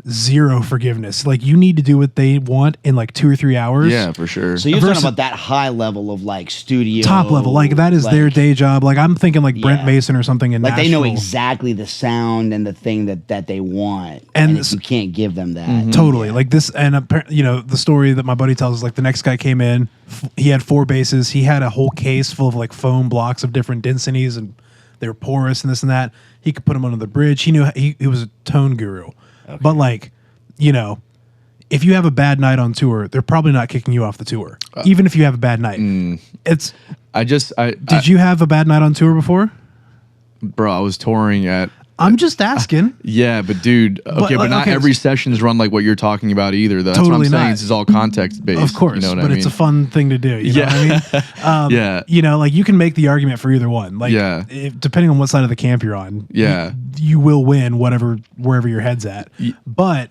zero forgiveness. Like, you need to do what they want in like 2 or 3 hours. Yeah, for sure. So you're talking about that high level of like studio, top level, like that is their day job. Like, I'm thinking like Brent Mason or something in like they know Nashville. exactly the sound and the thing that they want, And you can't give them that. Totally. Like this, and the story that my buddy tells is like the next guy came in, he had 4 basses, he had a whole case full of like foam blocks of different densities, and they were porous and this and that. He could put them under the bridge. He knew he was a tone guru. Okay. But like, if you have a bad night on tour, they're probably not kicking you off the tour, even if you have a bad night. Did you have a bad night on tour before? Bro, I was touring at. I'm just asking. Yeah, but dude, but not every session is run like what you're talking about either. That's totally what I'm saying. not. This is all context based. Of course, but it's a fun thing to do. You know what I mean? Yeah. Like you can make the argument for either one. Like, depending on what side of the camp you're on. Yeah. You will win wherever your head's at. But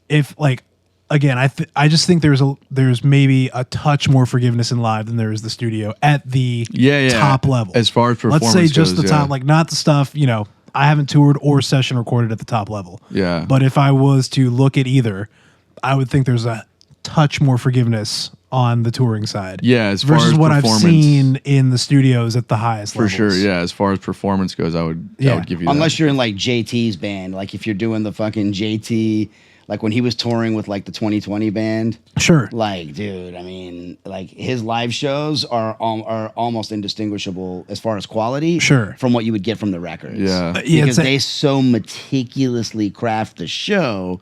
if like, again, I just think there's maybe a touch more forgiveness in live than there is the studio at the top level. As far as performance let's say just goes, the top, like not the stuff, I haven't toured or session recorded at the top level. Yeah. But if I was to look at either, I would think there's a touch more forgiveness on the touring side. Yeah, as far versus as what performance. I've seen in the studios at the highest levels. For sure, yeah. As far as performance goes, I would give you Unless that. you're in like JT's band, like if you're doing the fucking JT like when he was touring with like the 2020 band. Sure. Like, dude, I mean, like his live shows are almost indistinguishable as far as quality. Sure. From what you would get from the records. Yeah. Yeah, Because it's they so meticulously craft the show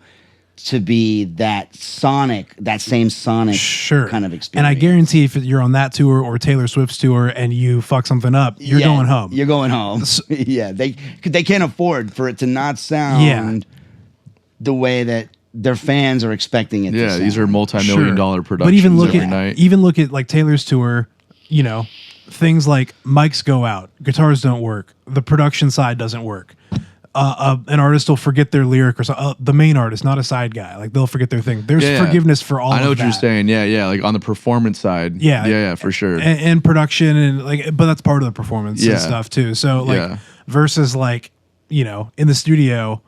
to be that same sonic Sure. kind of experience. And I guarantee if you're on that tour or Taylor Swift's tour and you fuck something up, you're going home. You're going home. Yeah, they can't afford for it to not sound the way that their fans are expecting it to sound. These are multi-million-dollar productions But even look every at night. even look at like Taylor's tour, you know, things like mics go out, guitars don't work, the production side doesn't work. An artist will forget their lyric or so. The main artist, not a side guy. Like they'll forget their thing. There's forgiveness for all. I know of what you're that. saying. Yeah. Like on the performance side. Yeah, for sure. And production and like, but that's part of the performance and stuff too. So like versus like, you know, in the studio,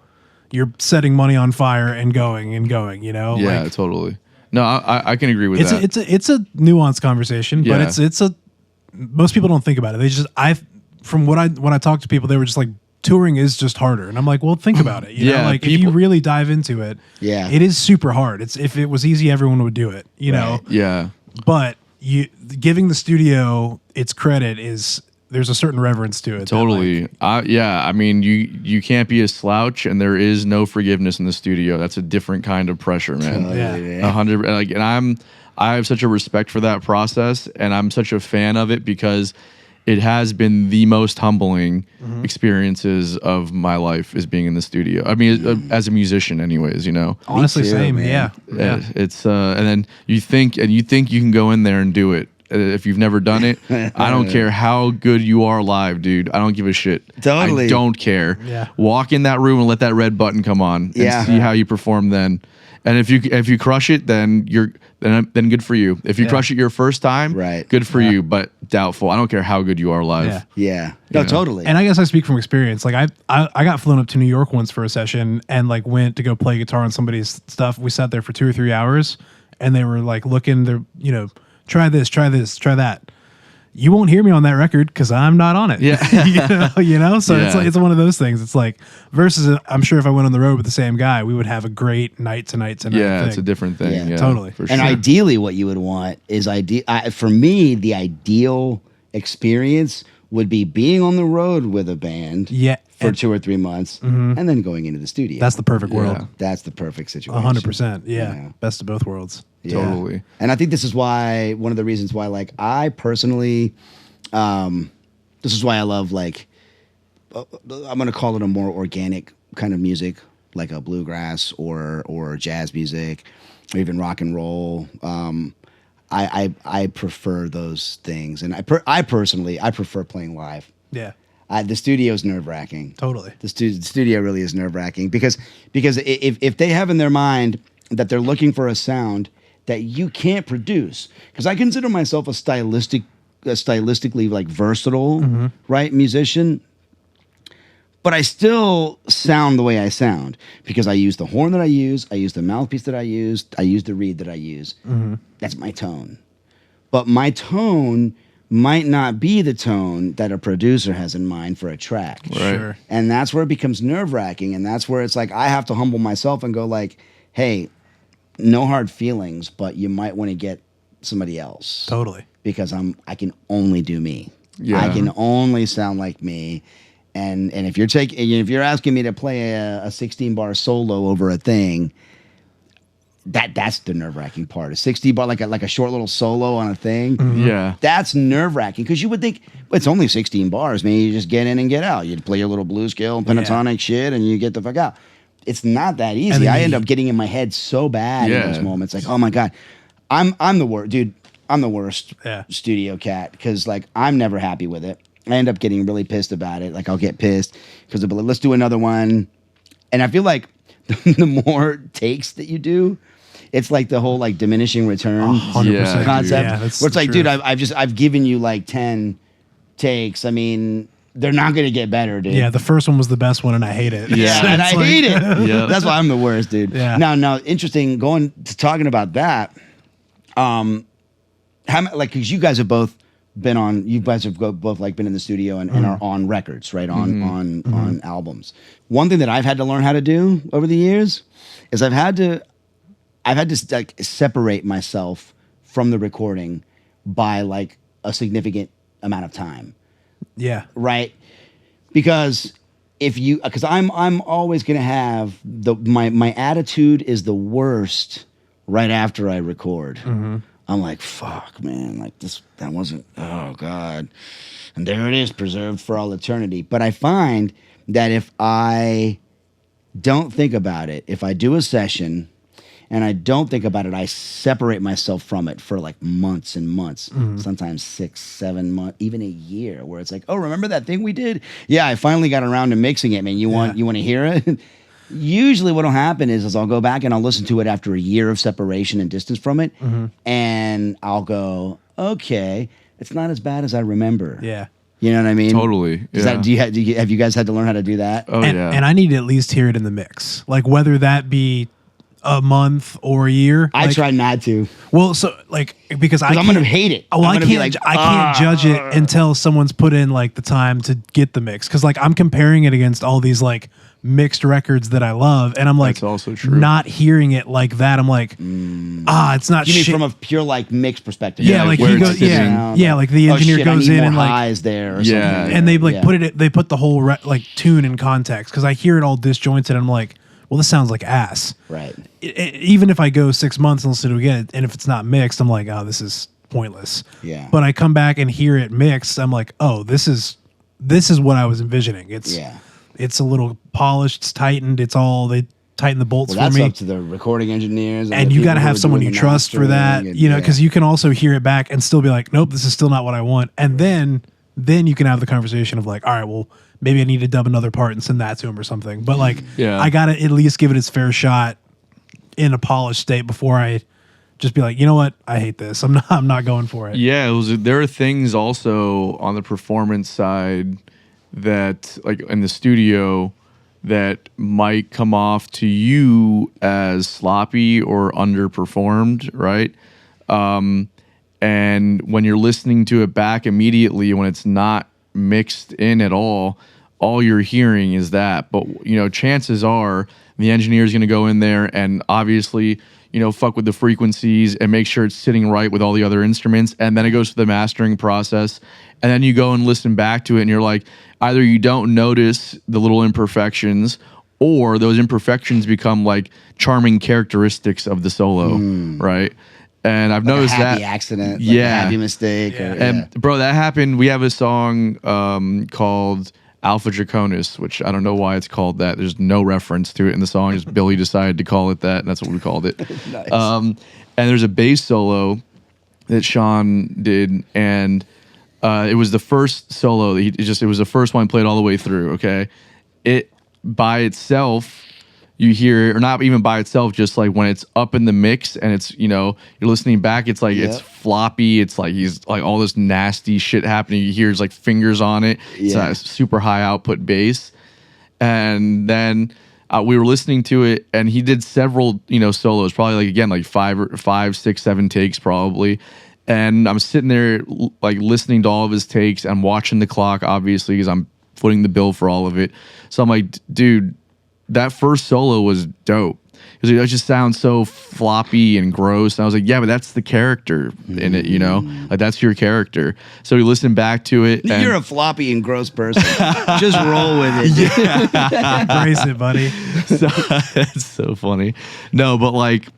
you're setting money on fire and going. You know. Yeah, like, totally. No, I can agree with that. It's a nuanced conversation, but it's a most people don't think about it. They just when I talk to people, they were just like, touring is just harder. And I'm like, well, think about it. You know, like if you really dive into it, it is super hard. If it was easy, everyone would do it, you know? Yeah. But giving the studio its credit there's a certain reverence to it. Totally. I mean, you can't be a slouch, and there is no forgiveness in the studio. That's a different kind of pressure, man. Yeah. 100. Like, and I have such a respect for that process, and I'm such a fan of it because it has been the most humbling experiences of my life is being in the studio. I mean, as a musician anyways, you know. Honestly, too, same. man. Yeah. It's and then you think you can go in there and do it. If you've never done it, I don't care how good you are live, dude. I don't give a shit. Totally. I don't care. Yeah. Walk in that room and let that red button come on and see how you perform then. And if you crush it, then then good for you. If you crush it your first time, good for you, but doubtful. I don't care how good you are live. Yeah. No, totally. And I guess I speak from experience. Like I got flown up to New York once for a session and like went to go play guitar on somebody's stuff. We sat there for 2 or 3 hours and they were like looking, they're, you know, try this, try that. You won't hear me on that record because I'm not on it. Yeah. you know? So it's one of those things. It's like versus I'm sure if I went on the road with the same guy, we would have a great night tonight. Yeah, thing. it's a different thing. Yeah, Yeah, totally. For And sure. ideally, what you would want is for me, the ideal experience would be being on the road with a band for 2 or 3 months and then going into the studio. That's the perfect world. That's the perfect situation. 100%. Yeah. Best of both worlds. Yeah. Totally. And I think this is why, one of the reasons why, like, I personally, this is why I love, like, I'm going to call it a more organic kind of music, like a bluegrass or jazz music or even rock and roll. I prefer those things. And I personally prefer playing live. Yeah. The studio is nerve-wracking. Totally. The studio really is nerve-wracking because if they have in their mind that they're looking for a sound that you can't produce, because I consider myself a stylistically like versatile, right, musician, but I still sound the way I sound because I use the horn that I use the mouthpiece that I use the reed that I use. That's my tone. But my tone might not be the tone that a producer has in mind for a track. Right. Sure. And that's where it becomes nerve-wracking, and that's where it's like I have to humble myself and go like, hey, no hard feelings, but you might want to get somebody else. Totally. Because I can only do me. Yeah. I can only sound like me. And if you're asking me to play a 16-bar solo over a thing, that's the nerve-wracking part. A 60-bar, like a short little solo on a thing. Yeah. That's nerve-wracking because you would think, well, it's only 16 bars, man. You just get in and get out. You play your little blues scale and pentatonic shit and you get the fuck out. It's not that easy. I end up getting in my head so bad in those moments. Like, oh my God, I'm the worst, dude. I'm the worst studio cat because like I'm never happy with it. I end up getting really pissed about it. Like I'll get pissed because they'll be like, let's do another one. And I feel like the more takes that you do, it's like the whole like diminishing return 100% concept. Yeah, where it's like, dude, I've given you like 10 takes. I mean, they're not going to get better, dude. Yeah, the first one was the best one, and I hate it. Yeah. So And I it's like- hate it. Yeah. That's why I'm the worst, dude. Yeah. Now, interesting. Going to talking about that. How like because you guys have both been on. You guys have both like been in the studio and are on records, right? On albums. One thing that I've had to learn how to do over the years is I've had to like separate myself from the recording by like a significant amount of time. Yeah. Right. Because because I'm always gonna have my attitude is the worst right after I record. I'm like, fuck, man, like that wasn't, oh God. And there it is, preserved for all eternity. But I find that if I don't think about it, if I do a session and I don't think about it, I separate myself from it for like months and months, sometimes 6, 7 months, even a year, where it's like, oh, remember that thing we did? Yeah, I finally got around to mixing it, man. You want to hear it? Usually what'll happen is I'll go back and I'll listen to it after a year of separation and distance from it, and I'll go, okay, it's not as bad as I remember. Yeah. You know what I mean? Totally. Yeah. Have you guys had to learn how to do that? Oh, And, yeah. and I need to at least hear it in the mix, like whether that be a month or a year. I like, try not to. Well, so like because I'm gonna hate it. Well, I'm I gonna can't. be like, I can't judge it until someone's put in like the time to get the mix. Because like I'm comparing it against all these like mixed records that I love, and I'm like, That's also true. not hearing it like that. I'm like, it's not. You mean shit. from a pure like mixed perspective? Yeah, like where he it's goes. sitting. Yeah, like the engineer I goes need in more and like highs there. Or Yeah. something. and they like Yeah. put it. They put the whole like tune in context because I hear it all disjointed. And I'm like, well, this sounds like ass. Right. Even if I go 6 months and listen to it again, and if it's not mixed, I'm like, oh, this is pointless. Yeah. But I come back and hear it mixed, I'm like, oh, this is what I was envisioning. It's a little polished, it's tightened, they tighten the bolts Well, for that's me. up to the recording engineers, And the you got to people who have are someone doing you the trust for that, mastering and- because you can also hear it back and still be like, nope, this is still not what I want. And then you can have the conversation of like, all right, well, maybe I need to dub another part and send that to him or something. But like, Yeah. I got to at least give it its fair shot in a polished state before I just be like, you know what, I hate this. I'm not going for it. Yeah, there are things also on the performance side that, like in the studio, that might come off to you as sloppy or underperformed, right? And when you're listening to it back immediately, when it's not mixed in at all you're hearing is that. But, chances are the engineer is going to go in there and obviously, fuck with the frequencies and make sure it's sitting right with all the other instruments. And then it goes to the mastering process. And then you go and listen back to it and you're like, either you don't notice the little imperfections or those imperfections become like charming characteristics of the solo, right? And I've noticed a happy that accident, like yeah, a happy mistake. Yeah. and bro, that happened. We have a song called Alpha Draconis, which I don't know why it's called that. There's no reference to it in the song. Just Billy decided to call it that, and that's what we called it. Nice. And there's a bass solo that Sean did, and it was the first solo. It was the first one played all the way through. Okay, it by itself. You hear it, or not even by itself, just like when it's up in the mix and it's, you're listening back, it's like it's floppy. It's like he's like all this nasty shit happening. You hear his like fingers on it. It's a super high output bass. And then we were listening to it and he did several, solos, probably like, again, like 5, 6, 7 takes probably. And I'm sitting there like listening to all of his takes. I'm watching the clock, obviously, because I'm footing the bill for all of it. So I'm like, dude, that first solo was dope because it just sounds so floppy and gross. And I was like, yeah, but that's the character in it, like that's your character. So we listened back to it. And You're a floppy and gross person. Just roll with it. Embrace it, buddy. So, it's so funny. No, but like,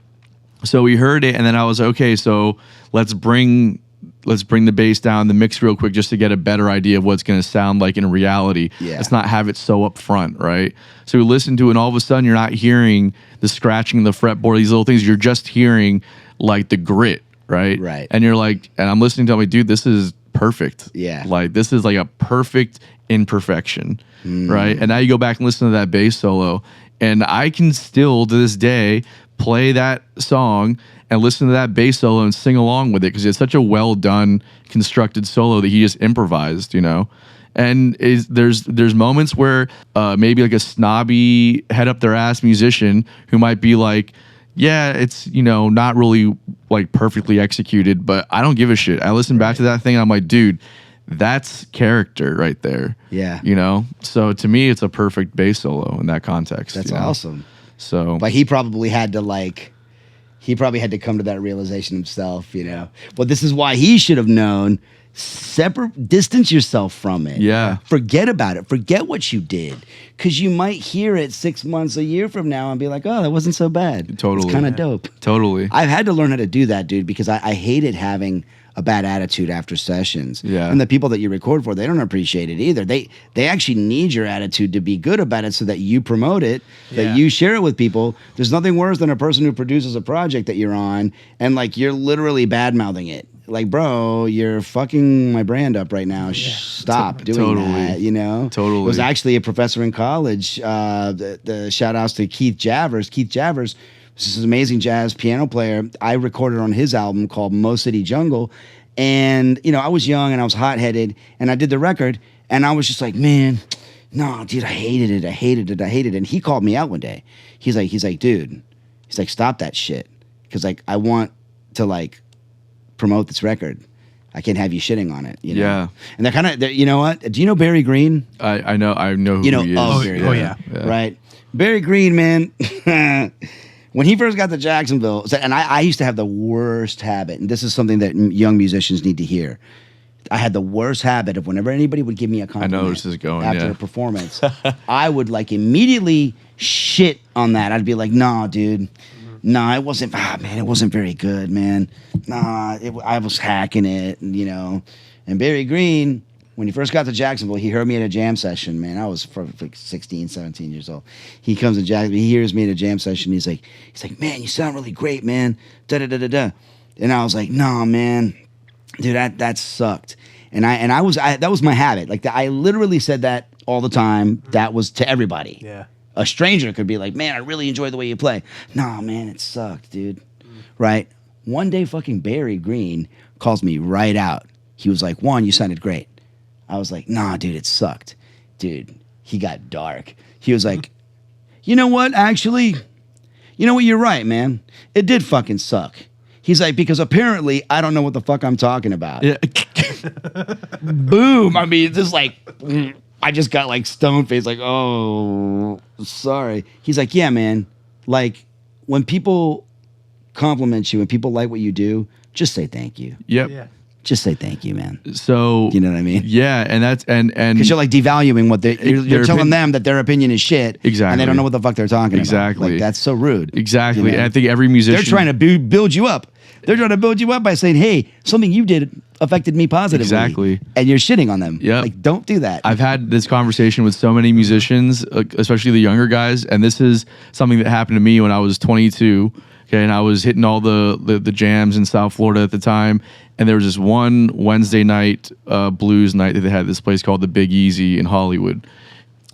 so we heard it and then I was okay. So let's bring the bass down, the mix real quick, just to get a better idea of what it's going to sound like in reality. Yeah. Let's not have it so up front, right? So we listen to it, and all of a sudden, you're not hearing the scratching of the fretboard, these little things. You're just hearing like the grit, right? Right. And you're like, and I'm listening to it, I'm like, dude, this is perfect. Yeah. Like this is like a perfect imperfection, right? And now you go back and listen to that bass solo, and I can still to this day play that song and listen to that bass solo and sing along with it because it's such a well done constructed solo that he just improvised, And there's moments where maybe like a snobby head up their ass musician who might be like, yeah, it's, you know, not really like perfectly executed, but I don't give a shit. I listen back to that thing and I'm like, dude, that's character right there. Yeah. You know? So to me, it's a perfect bass solo in that context. That's you know? awesome. So, But he probably had to come to that realization himself, you know. Well, this is why he should have known. Distance yourself from it. Yeah. Forget about it. Forget what you did. Because you might hear it 6 months, a year from now and be like, oh, that wasn't so bad. Totally. It's kind of dope. totally. I've had to learn how to do that, dude, because I hated having a bad attitude after sessions. Yeah. And the people that you record for, they don't appreciate it either. They actually need your attitude to be good about it so that you promote it, that you share it with people. There's nothing worse than a person who produces a project that you're on and like you're literally bad-mouthing it. Like, bro, you're fucking my brand up right now. Stop doing that, you know? Totally. It was actually a professor in college, the shout-outs to Keith Javers. Keith Javers, this is an amazing jazz piano player. I recorded on his album called Mo City Jungle. And, you know, I was young and I was hot-headed. And I did the record. And I was just like, man, no, dude, I hated it. And he called me out one day. He's like, dude, stop that shit. Because, like, I want to, like, promote this record. I can't have you shitting on it, you know? Yeah. And they're kind of, you know what? Do you know Barry Green? I know who You know, he is. yeah. Right. Barry Green, man. When he first got to Jacksonville, and I used to have the worst habit, and this is something that young musicians need to hear. I had the worst habit of whenever anybody would give me a compliment know where this is going, after yeah. a performance, I would like immediately shit on that. I'd be like, nah, dude. Nah, it wasn't, man, it wasn't very good, man. Nah, I was hacking it, and, you know. And Barry Green, when he first got to Jacksonville, he heard me at a jam session, man. I was like 16, 17 years old. He comes to Jacksonville, he hears me at a jam session. He's like, man, you sound really great, man. Da-da-da-da-da. And I was like, nah, man. Dude, that sucked. And that was my habit. Like, I literally said that all the time. That was to everybody. Yeah. A stranger could be like, man, I really enjoy the way you play. Nah, man, it sucked, dude. Right? One day, fucking Barry Green calls me right out. He was like, Juan, you sounded great. I was like, nah, dude, it sucked. Dude, he got dark. He was like, you know what, actually? You know what, you're right, man. It did fucking suck. He's like, because apparently I don't know what the fuck I'm talking about. Yeah. Boom. I mean, just like, I just got like stone faced, like, oh, sorry. He's like, yeah, man. Like, when people compliment you and people like what you do, just say thank you. Yep. Yeah. Just say thank you, man. So You know what I mean? yeah, and that's and Because you're like devaluing what you're telling them that their opinion is shit. Exactly. And they don't know what the fuck they're talking Exactly. about. Like, that's so rude. exactly. You know? And I think every musician They're trying to build you up. They're trying to build you up by saying, hey, something you did affected me positively. Exactly. And you're shitting on them. Yep. Like, don't do that. I've had this conversation with so many musicians, especially the younger guys, and this is something that happened to me when I was 22. Okay, and I was hitting all the jams in South Florida at the time, and there was this one Wednesday night blues night that they had at this place called the Big Easy in Hollywood.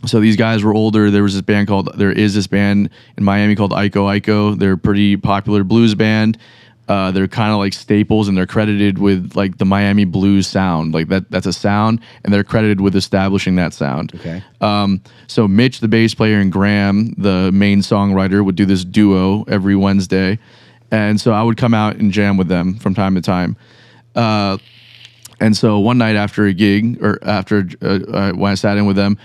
So these guys were older. There is this band in Miami called Iko Iko. They're a pretty popular blues band. They're kind of like staples, and they're credited with like the Miami blues sound. Like that's a sound, and they're credited with establishing that sound. Okay. So Mitch, the bass player, and Graham, the main songwriter, would do this duo every Wednesday. And so I would come out and jam with them from time to time. And so one night after a gig, or after when I sat in with them,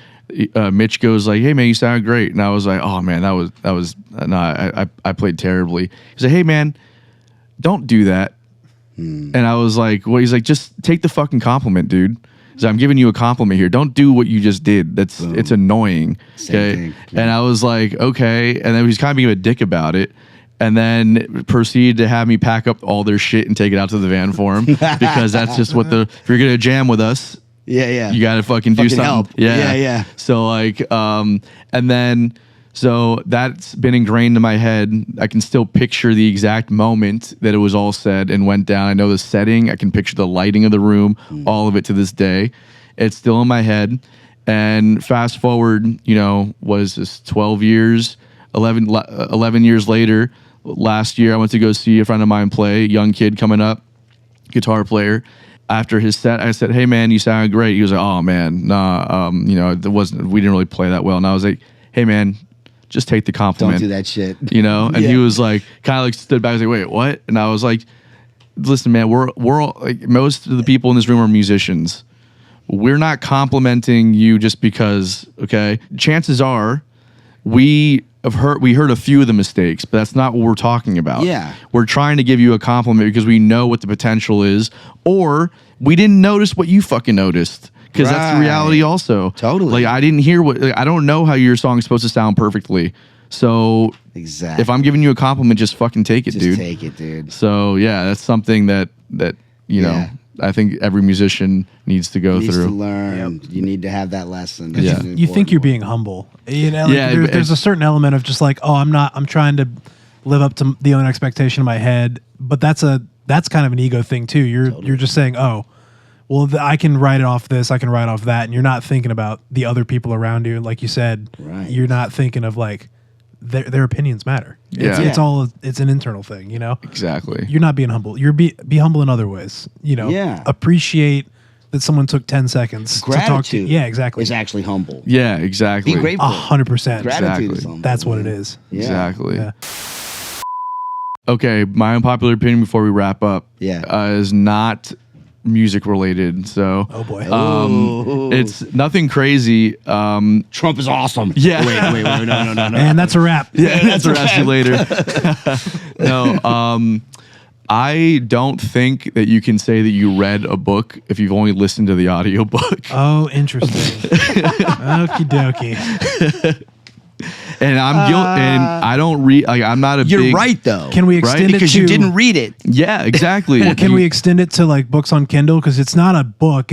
Mitch goes like, "Hey man, you sound great." And I was like, "Oh man, I played terribly." He said, "Hey man, don't do that." And I was like, well, he's like, just take the fucking compliment, dude. So I'm giving you a compliment here. Don't do what you just did. It's annoying. Same Okay. thing. Yeah. And I was like, okay. And then he was kind of being a dick about it. And then proceeded to have me pack up all their shit and take it out to the van for him. Because that's just what if you're going to jam with us, Yeah. you got to fucking do Fucking something. help. Yeah. So like, and then, so that's been ingrained in my head. I can still picture the exact moment that it was all said and went down. I know the setting. I can picture the lighting of the room, all of it to this day. It's still in my head. And fast forward, was this 11 years later, last year I went to go see a friend of mine play, young kid coming up, guitar player. After his set, I said, "Hey man, you sound great." He was like, "Oh man, nah, we didn't really play that well." And I was like, "Hey man, just take the compliment. Don't do that shit. You know? And he was like, kind of like stood back and was like, wait, what? And I was like, listen, man, we're all, like, most of the people in this room are musicians. We're not complimenting you just because, okay? Chances are we heard a few of the mistakes, but that's not what we're talking about. Yeah. We're trying to give you a compliment because we know what the potential is, or we didn't notice what you fucking noticed. Because that's the reality also. Totally. Like, I didn't hear I don't know how your song's supposed to sound perfectly. So Exactly. if I'm giving you a compliment, just fucking take it, Just dude. take it, dude. So yeah, that's something that you know, I think every musician needs to go Needs through. to learn. You need to have that lesson. That's Yeah. an You think important you're one. being humble. You know, like Yeah, there's a certain element of just like, oh, I'm trying to live up to the own expectation in my head. But that's kind of an ego thing too. You're just saying, oh, well, I can write it off this, I can write off that, and you're not thinking about the other people around you. Like you said, Right. you're not thinking of like their opinions matter. Yeah. It's an internal thing, you know. Exactly. You're not being humble. You're be humble in other ways. You know. Yeah. Appreciate that someone took 10 seconds to talk to you. Gratitude. Yeah, exactly. Is actually humble. Yeah, exactly. Be grateful. 100%. Gratitude Exactly. is humble. That's what it is. Yeah. Exactly. Yeah. Okay, my unpopular opinion before we wrap up is not music related. So Oh boy. it's nothing crazy. Trump is awesome. Yeah. Wait, no. And that's a wrap. Yeah, that's a see you later. No, I don't think that you can say that you read a book if you've only listened to the audiobook. Oh, interesting. Okie dokie. And I'm guilty, and I don't read. Like, I'm not a You're big, right though. Can we extend it because to you didn't read it. Yeah, exactly. Can we extend it to like books on Kindle? Because it's not a book.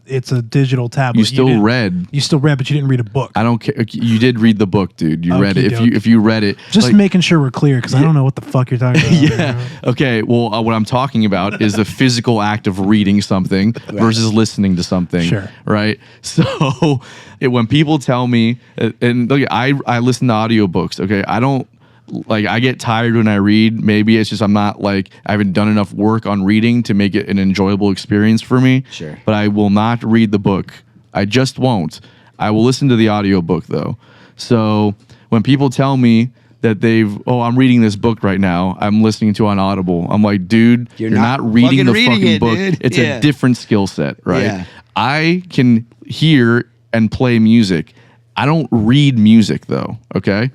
It's a digital tablet. You still didn't- read. You still read, but you didn't read a book. I don't care. You did read the book, dude. You read it. Okey-doke. If you read it, Just like, making sure we're clear, because I don't know what the fuck you're talking about. yeah. Okay. Well, what I'm talking about is the physical act of reading something versus listening to something. Sure. Right. So when people tell me, and look, I listen to audiobooks. Okay. I don't. Like, I get tired when I read. Maybe it's just I'm not like, I haven't done enough work on reading to make it an enjoyable experience for me. Sure. But I will not read the book. I just won't. I will listen to the audiobook though. So when people tell me that I'm reading this book right now, I'm listening to on Audible, I'm like, dude, you're not reading fucking the reading fucking it, book. dude. It's Yeah. a different skill set, right? Yeah. I can hear and play music. I don't read music though, okay?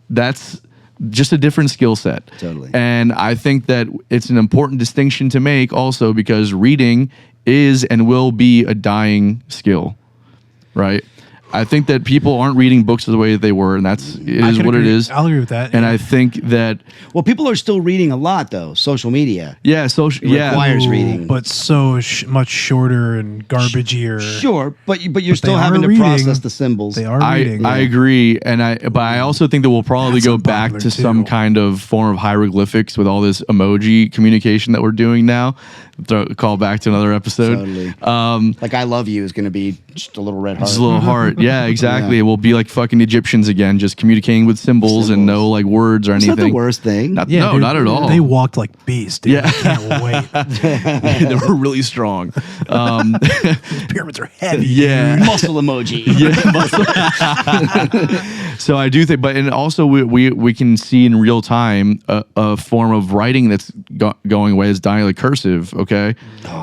That's just a different skill set. Totally. And I think that it's an important distinction to make also, because reading is and will be a dying skill, right? I think that people aren't reading books the way that they were, and it is what it is. I'll agree with that. And yeah. I think that, Well, people are still reading a lot though. Social media. yeah, social, yeah, requires Ooh, reading. but so much shorter and garbagier. Sure, but you're still they having are to reading. process the symbols. They are reading. I agree, but I also think that we'll probably That's go back unpopular, to some too. kind of form of hieroglyphics with all this emoji communication that we're doing now. Call back to another episode. Totally. Like I love you is going to be just a little red heart. Just a little heart. Yeah, exactly. Yeah. We'll be like fucking Egyptians again, just communicating with symbols and no like words or It's not anything. the worst thing. No, dude, not at all. They walked like beasts. Dude. Yeah. I can't wait. They were really strong. These pyramids are heavy. Yeah. Muscle emoji. So I do think, and also we can see in real time a form of writing that's going away, is dying, like cursive. Okay,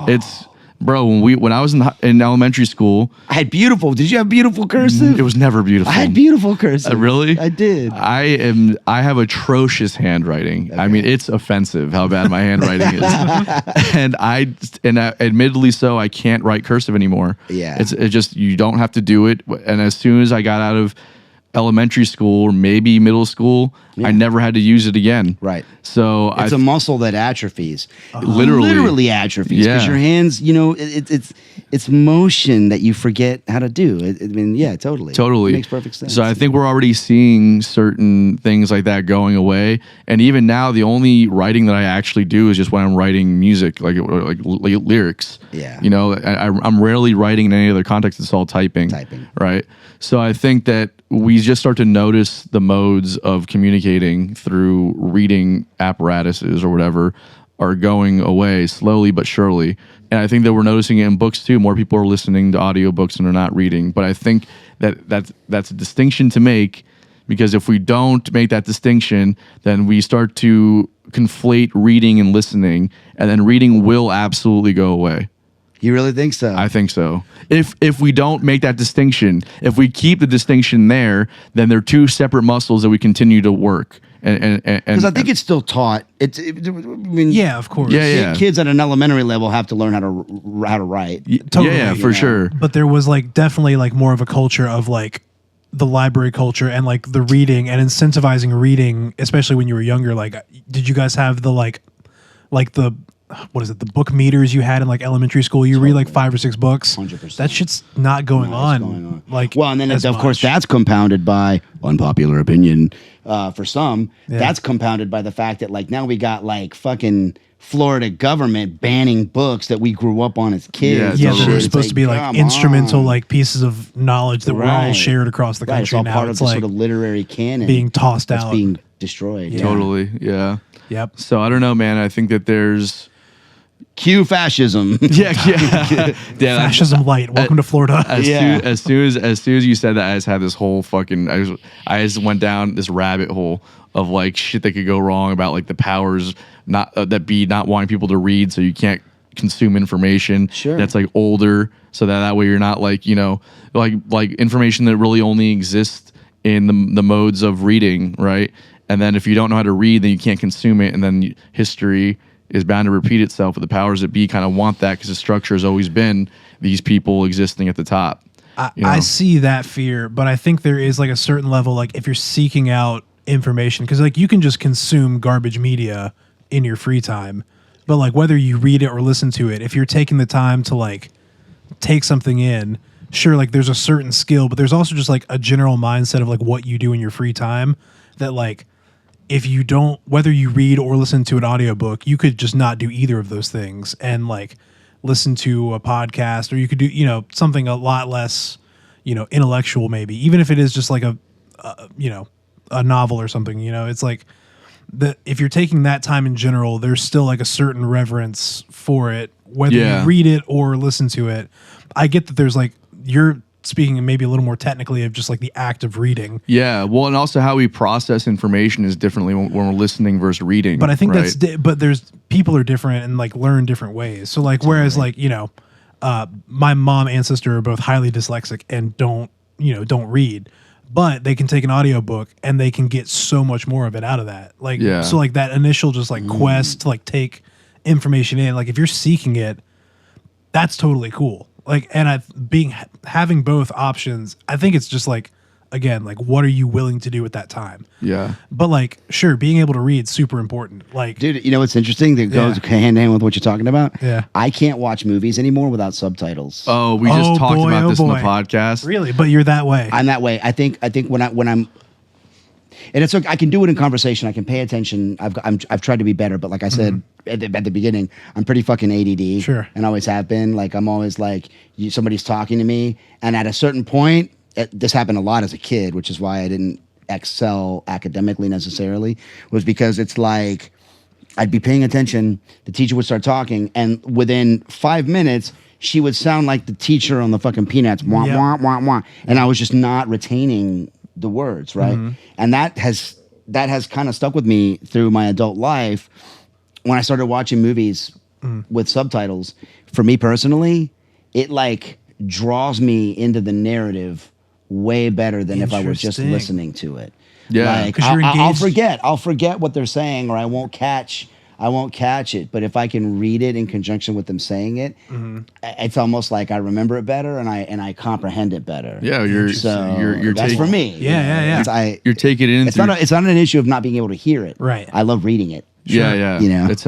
it's bro. When I was in elementary school, I had beautiful. Did you have beautiful cursive? it was never beautiful. I had beautiful cursive. Really? I did. I have atrocious handwriting. I mean, it's offensive how bad my handwriting is. and admittedly so, I can't write cursive anymore. Yeah. It's just, you don't have to do it. And as soon as I got out of elementary school or maybe middle school, I never had to use it again. Right. So It's a muscle that atrophies. Literally atrophies. Yeah. Because your hands, it's motion that you forget how to do. I mean, yeah, totally. Totally. It makes perfect sense. So I think we're already seeing certain things like that going away. And even now, the only writing that I actually do is just when I'm writing music, like lyrics. Yeah. You know, I'm rarely writing in any other context. It's all typing. Right. So I think that we just start to notice the modes of communicating through reading apparatuses or whatever are going away slowly but surely. And I think that we're noticing it in books too. More people are listening to audiobooks and are not reading. But I think that's a distinction to make, because if we don't make that distinction, then we start to conflate reading and listening, and then reading will absolutely go away. You really think so? I think so. If we don't make that distinction, if we keep the distinction there, then they're two separate muscles that we continue to work. Because I think it's still taught. I mean, Yeah, of course. Yeah. kids at an elementary level have to learn how to write. Totally, yeah, for sure. But there was like definitely like more of a culture of like the library culture and like the reading and incentivizing reading, especially when you were younger. Like, did you guys have the like the what is it, the book meters you had in like elementary school? You read like 5 or 6 books. 100%. That shit's not going on. Like, well, and then as of course much. that's compounded by unpopular opinion for some. Yeah. That's compounded by the fact that like now we got like fucking Florida government banning books that we grew up on as kids. Yeah, Totally. that are It's supposed to be like come instrumental, on. like pieces of knowledge that were all Right. shared across the Right, it's country. all Now part of it's the like sort of literary canon being tossed that's out. being destroyed. Yeah. Totally, yeah. Yep. So I don't know, man. I think that there's Cue fascism. yeah. Fascism light. Welcome to Florida. As soon as you said that, I just had this whole fucking. I just went down this rabbit hole of like shit that could go wrong about like the powers not wanting people to read, so you can't consume information Sure. that's like older, so that way you're not like like information that really only exists in the modes of reading, right? And then if you don't know how to read, then you can't consume it, and then history is bound to repeat itself. But the powers that be kind of want that because the structure has always been these people existing at the top. I see that fear, but I think there is like a certain level, like if you're seeking out information, because like you can just consume garbage media in your free time, but like whether you read it or listen to it, if you're taking the time to like take something in, sure, like there's a certain skill, but there's also just like a general mindset of like what you do in your free time that like if you don't, whether you read or listen to an audiobook, you could just not do either of those things and like listen to a podcast, or you could do, something a lot less, intellectual maybe, even if it is just like a novel or something, it's like if you're taking that time in general, there's still like a certain reverence for it, whether you read it or listen to it. I get that there's like, you're speaking maybe a little more technically of just like the act of reading. Yeah, well, and also how we process information is differently when we're listening versus reading. But I think right? but there's people are different and like learn different ways. So like, whereas like, my mom and sister are both highly dyslexic and don't read, but they can take an audiobook and they can get so much more of it out of that. Like, so like that initial just like quest to like take information in, like if you're seeking it, that's totally cool. Like, and having both options, I think it's just like, again, like what are you willing to do at that time? Yeah. But like, sure, being able to read super important. Like, Dude, you know what's interesting? That goes hand in hand with what you're talking about. Yeah. I can't watch movies anymore without subtitles. Oh, we just talked about this in the podcast. Really? But you're that way. I'm that way. I think when I'm, and it's okay, I can do it in conversation. I can pay attention. I've tried to be better, but like I said at the beginning, I'm pretty fucking ADD. Sure. And always have been. Like I'm always like somebody's talking to me, and at a certain point, this happened a lot as a kid, which is why I didn't excel academically necessarily. Was because it's like I'd be paying attention, the teacher would start talking, and within 5 minutes, she would sound like the teacher on the fucking Peanuts, wah, wah, wah, wah, and I was just not retaining the words, right? And that has kind of stuck with me through my adult life. When I started watching movies with subtitles, for me personally, it like draws me into the narrative way better than if I was just Interesting. listening to it. Yeah. Like 'Cause you're I'll forget what they're saying, or I won't catch it. But if I can read it in conjunction with them saying it, it's almost like I remember it better and I comprehend it better. Yeah, you're that's for me. Yeah. You're taking it in. It's not an issue of not being able to hear it. Right. I love reading it. Yeah. You know? It's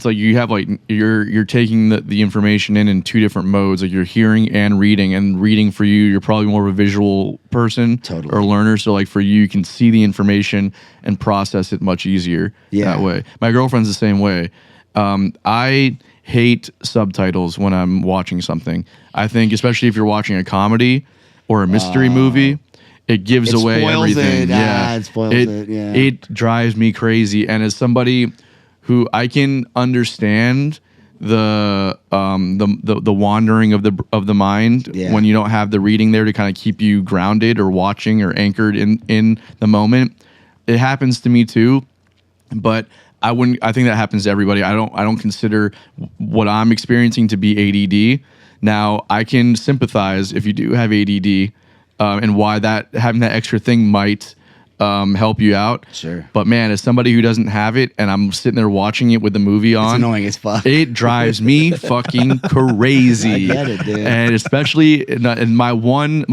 like you have like you're taking the information in two different modes. Like you're hearing and reading for you, you're probably more of a visual person Totally. or learner. So like for you can see the information and process it much easier that way. My girlfriend's the same way. I hate subtitles when I'm watching something. I think especially if you're watching a comedy or a mystery movie. It gives It away spoils everything. it. It spoils it. Yeah. It drives me crazy. And as somebody who I can understand the wandering of the mind when you don't have the reading there to kind of keep you grounded or watching or anchored in the moment. It happens to me too, but I think that happens to everybody. I don't consider what I'm experiencing to be ADD. Now, I can sympathize if you do have ADD and why having that extra thing might help you out. Sure. But man, as somebody who doesn't have it and I'm sitting there watching it with the movie on, it's annoying as fuck. It drives me fucking crazy. I get it, dude. And especially and my one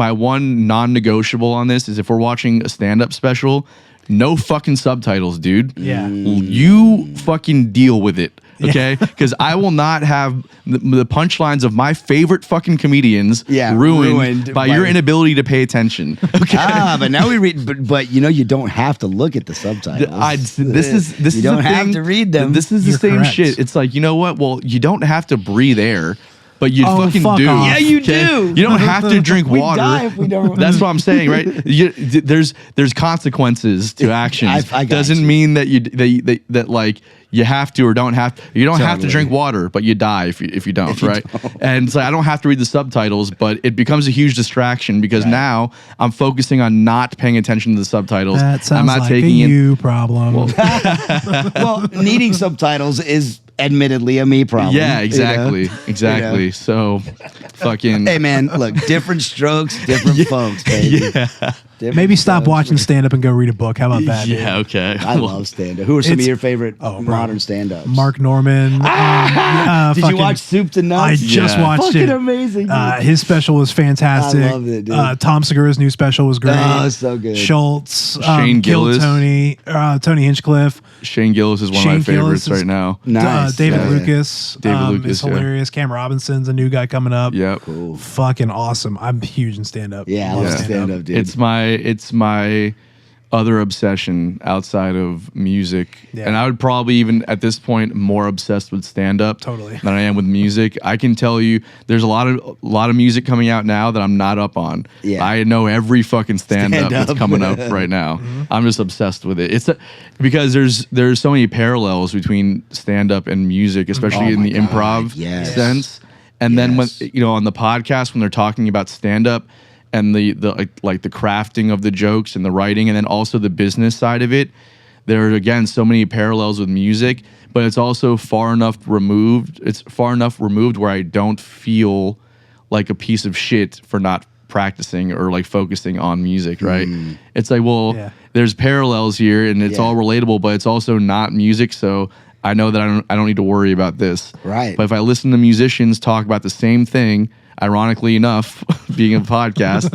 non-negotiable on this is if we're watching a stand-up special, no fucking subtitles, dude. Yeah. You fucking deal with it. Okay, because I will not have the punchlines of my favorite fucking comedians ruined by your inability to pay attention. Okay, but now we read. But you don't have to look at the subtitles. You don't have to read them. This is the same shit. It's like, you know what? Well, you don't have to breathe air. But you fucking fuck do. off. Yeah, you do. You don't have to drink We water. die if we don't. That's what I'm saying, right? There's consequences to actions. I got Doesn't you. mean that that like you have to or don't have to. You don't have to Totally. drink water, but you die if you don't, right? And so I don't have to read the subtitles, but it becomes a huge distraction because now I'm focusing on not paying attention to the subtitles. That sounds I'm not like taking a in. you problem. Well, needing subtitles is admittedly a me problem. Yeah, exactly, You know? exactly. So, fucking. Hey man, look, different strokes, different folks, baby. Different Maybe stop strokes. watching stand up and go read a book. How about that? dude? Yeah, okay. I love stand-up. Who are some of It's- your favorite bro. modern stand-ups? Mark Norman. Did you watch Soup to Nuts? I just Yeah. watched Fucking it. amazing. Dude. His special was fantastic. I loved it, dude. Tom Segura's new special was great. Oh, so good. Schultz, Shane Kill Gillis. Tony Hinchcliffe, Shane Gillis is one Shane of my favorites Gillis is- right now. Nice. David Yeah. Lucas. David Lucas, is yeah. hilarious. Cam Robinson's a new guy coming up. Yep. Cool. Fucking awesome. I'm huge in stand up. Yeah, I love stand-up, dude. It's my other obsession outside of music. Yeah. And I would probably even at this point more obsessed with stand up Totally. than I am with music. I can tell you there's a lot of music coming out now that I'm not up on. Yeah. I know every fucking stand up that's Stand-up. coming up right now. I'm just obsessed with it. Because there's so many parallels between stand up and music, especially Oh in my the God, improv yes. sense. And then when Yes. on the podcast when they're talking about stand up and the like the crafting of the jokes and the writing and then also the business side of it, there are again so many parallels with music, but it's also far enough removed. It's far enough removed where I don't feel like a piece of shit for not practicing or like focusing on music, right? It's like, well, Yeah. there's parallels here and it's Yeah. all relatable, but it's also not music, so I know that I don't need to worry about this. Right. But if I listen to musicians talk about the same thing, ironically enough, being a podcast,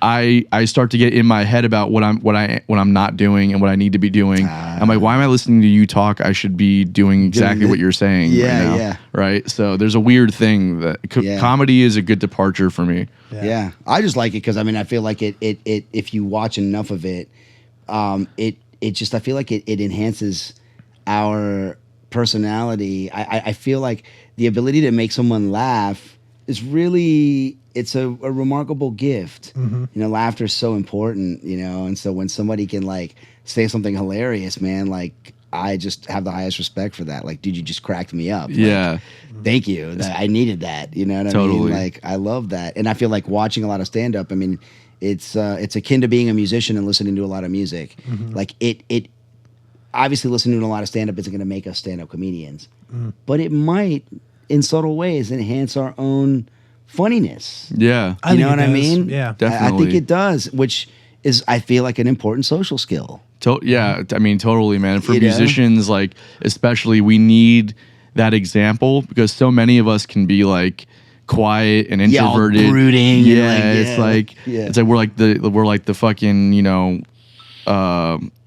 I start to get in my head about what I'm not doing and what I need to be doing. I'm like, why am I listening to you talk? I should be doing exactly what you're saying Yeah, right now. yeah. Right? So there's a weird thing that Yeah. comedy is a good departure for me. Yeah, I just like it because I feel like it if you watch enough of it, it just I feel like it enhances our personality. I feel like the ability to make someone laugh is really it's a remarkable gift. Laughter is so important, and so when somebody can like say something hilarious, man, like I just have the highest respect for that. Like, dude, you just cracked me up. Like, Yeah. thank you. I needed that. You know what I Totally. mean? Like, I love that. And I feel like watching a lot of stand up, it's akin to being a musician and listening to a lot of music. Like it obviously listening to a lot of stand up isn't going to make us stand up comedians, but it might in subtle ways enhance our own funniness. Yeah. I You think know it what I does. mean? Yeah. Definitely. I think it does, which is, I feel like, an important social skill. Yeah, I mean, totally, man. For You know? musicians, like, especially, we need that example because so many of us can be like quiet and Yeah, all introverted. brooding and Yeah, like, it's yeah. like Yeah. it's like we're like the fucking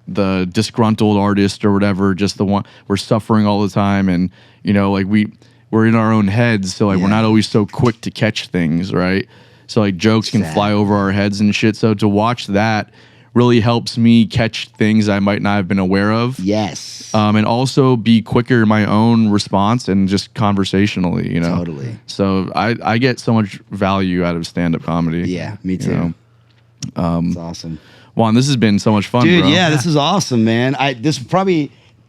the disgruntled artist or whatever. Just the one we're suffering all the time, and like we're in our own heads, so like we're Yeah. not always so quick to catch things, right? So like jokes can fly over our heads and shit. So to watch that really helps me catch things I might not have been aware of. Yes. And also be quicker in my own response and just conversationally, Totally. So I get so much value out of stand-up comedy. Yeah, me too. You It's awesome. Juan, this has been so much fun, Dude, bro. yeah, this is awesome, man. This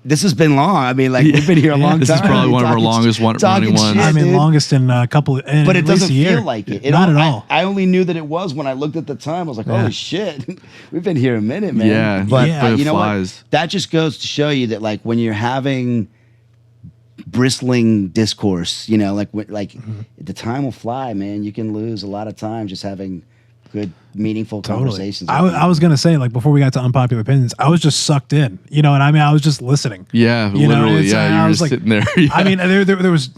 this has been long. I mean, like we've been here a long time. This is probably one of our longest running ones. I mean, dude. longest in a couple. But it at least doesn't a year. feel like it. Not at all. I only knew that it was when I looked at the time. I was like, holy shit, we've been here a minute, man. Yeah, but it you know flies. what? That just goes to show you that, like, when you're having bristling discourse, you know, like the time will fly, man. You can lose a lot of time just having good, meaningful conversations. I was gonna say, like, before we got to unpopular opinions, I was just sucked in. You know what I mean? I was just listening. Yeah, You know, literally. it's, Yeah, I you were was just like- sitting there.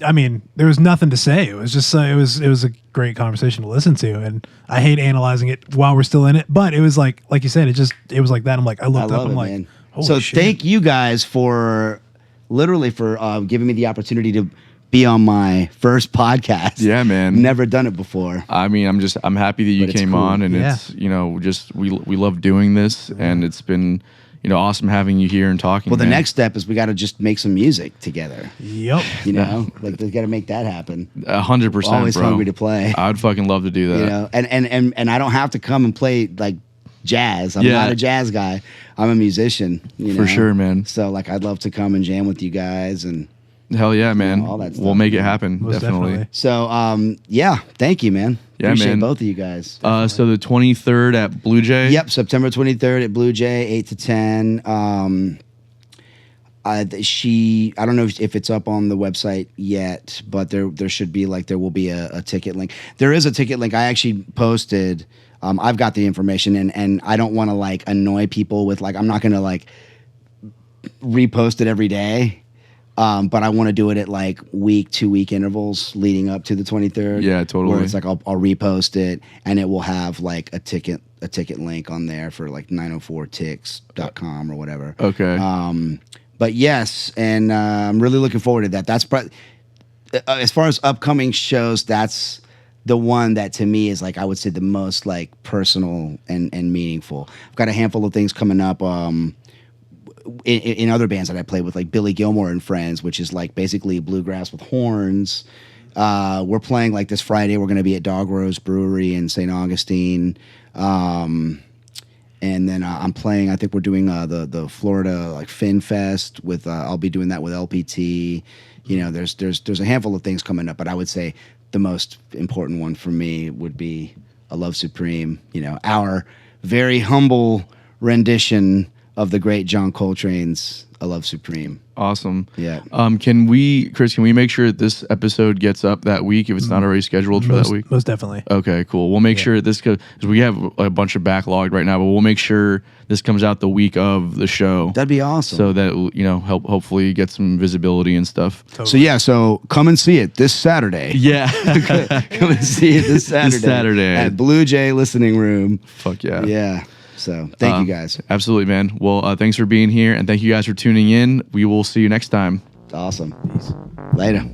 I mean, there was nothing to say. It was just it was a great conversation to listen to, and I hate analyzing it while we're still in it. But it was like you said, it was like that. I'm like, I I looked up, love I'm it, like, man. holy So shit. thank you guys for giving me the opportunity to be on my first podcast. Yeah, man. Never done it before. I mean, I'm happy that you But it's came cool. on, and Yeah. it's just we love doing this, and it's been awesome having you here and talking. Well, the man. next step is we got to just make some music together. Yep. You know, like we got to make that happen. 100%, Always bro. hungry to play. I would fucking love to do that. You know, and I don't have to come and play like jazz. I'm Yeah. not a jazz guy. I'm a musician. You know? For sure, man. So like, I'd love to come and jam with you guys and. Hell yeah, man. all that stuff, We'll make it man. happen. Most Definitely. So yeah, thank you, man. Yeah, Appreciate man. both of you guys. So the 23rd at Blue Jay. Yep, September 23rd at Blue Jay, 8 to 10. I don't know if it's up on the website yet, but there should be, like, there will be a ticket link. There is a ticket link. I actually posted. I've got the information, and I don't want to, like, annoy people with, like, I'm not going to, like, repost it every day. But I want to do it at, like, 2-week intervals leading up to the 23rd. Yeah, totally. Where it's like I'll repost it, and it will have, like, a ticket link on there for, like, 904tix.com or whatever. Okay. But yes, and I'm really looking forward to that. That's as far as upcoming shows, that's the one that to me is, like, I would say the most, like, personal and meaningful. I've got a handful of things coming up. In other bands that I play with, like Billy Gilmore and Friends, which is, like, basically bluegrass with horns. We're playing, like, this Friday. We're going to be at Dog Rose Brewery in St. Augustine. And then I'm playing, I think we're doing the Florida, like, Fin Fest with, I'll be doing that with LPT. You know, there's a handful of things coming up, but I would say the most important one for me would be A Love Supreme, you know, our very humble rendition of the great John Coltrane's A Love Supreme. Awesome. Yeah. Chris, can we make sure that this episode gets up that week if it's not already scheduled for that week? Most definitely. Okay, cool. We'll make sure this because we have a bunch of backlogged right now, but we'll make sure this comes out the week of the show. That'd be awesome. So that hopefully get some visibility and stuff. So come and see it this Saturday. Yeah. Come and see it this Saturday. This Saturday. At Blue Jay Listening Room. Fuck yeah. Yeah. So thank you guys. Absolutely, man. Well, thanks for being here, and thank you guys for tuning in. We will see you next time. Awesome. Peace. Later.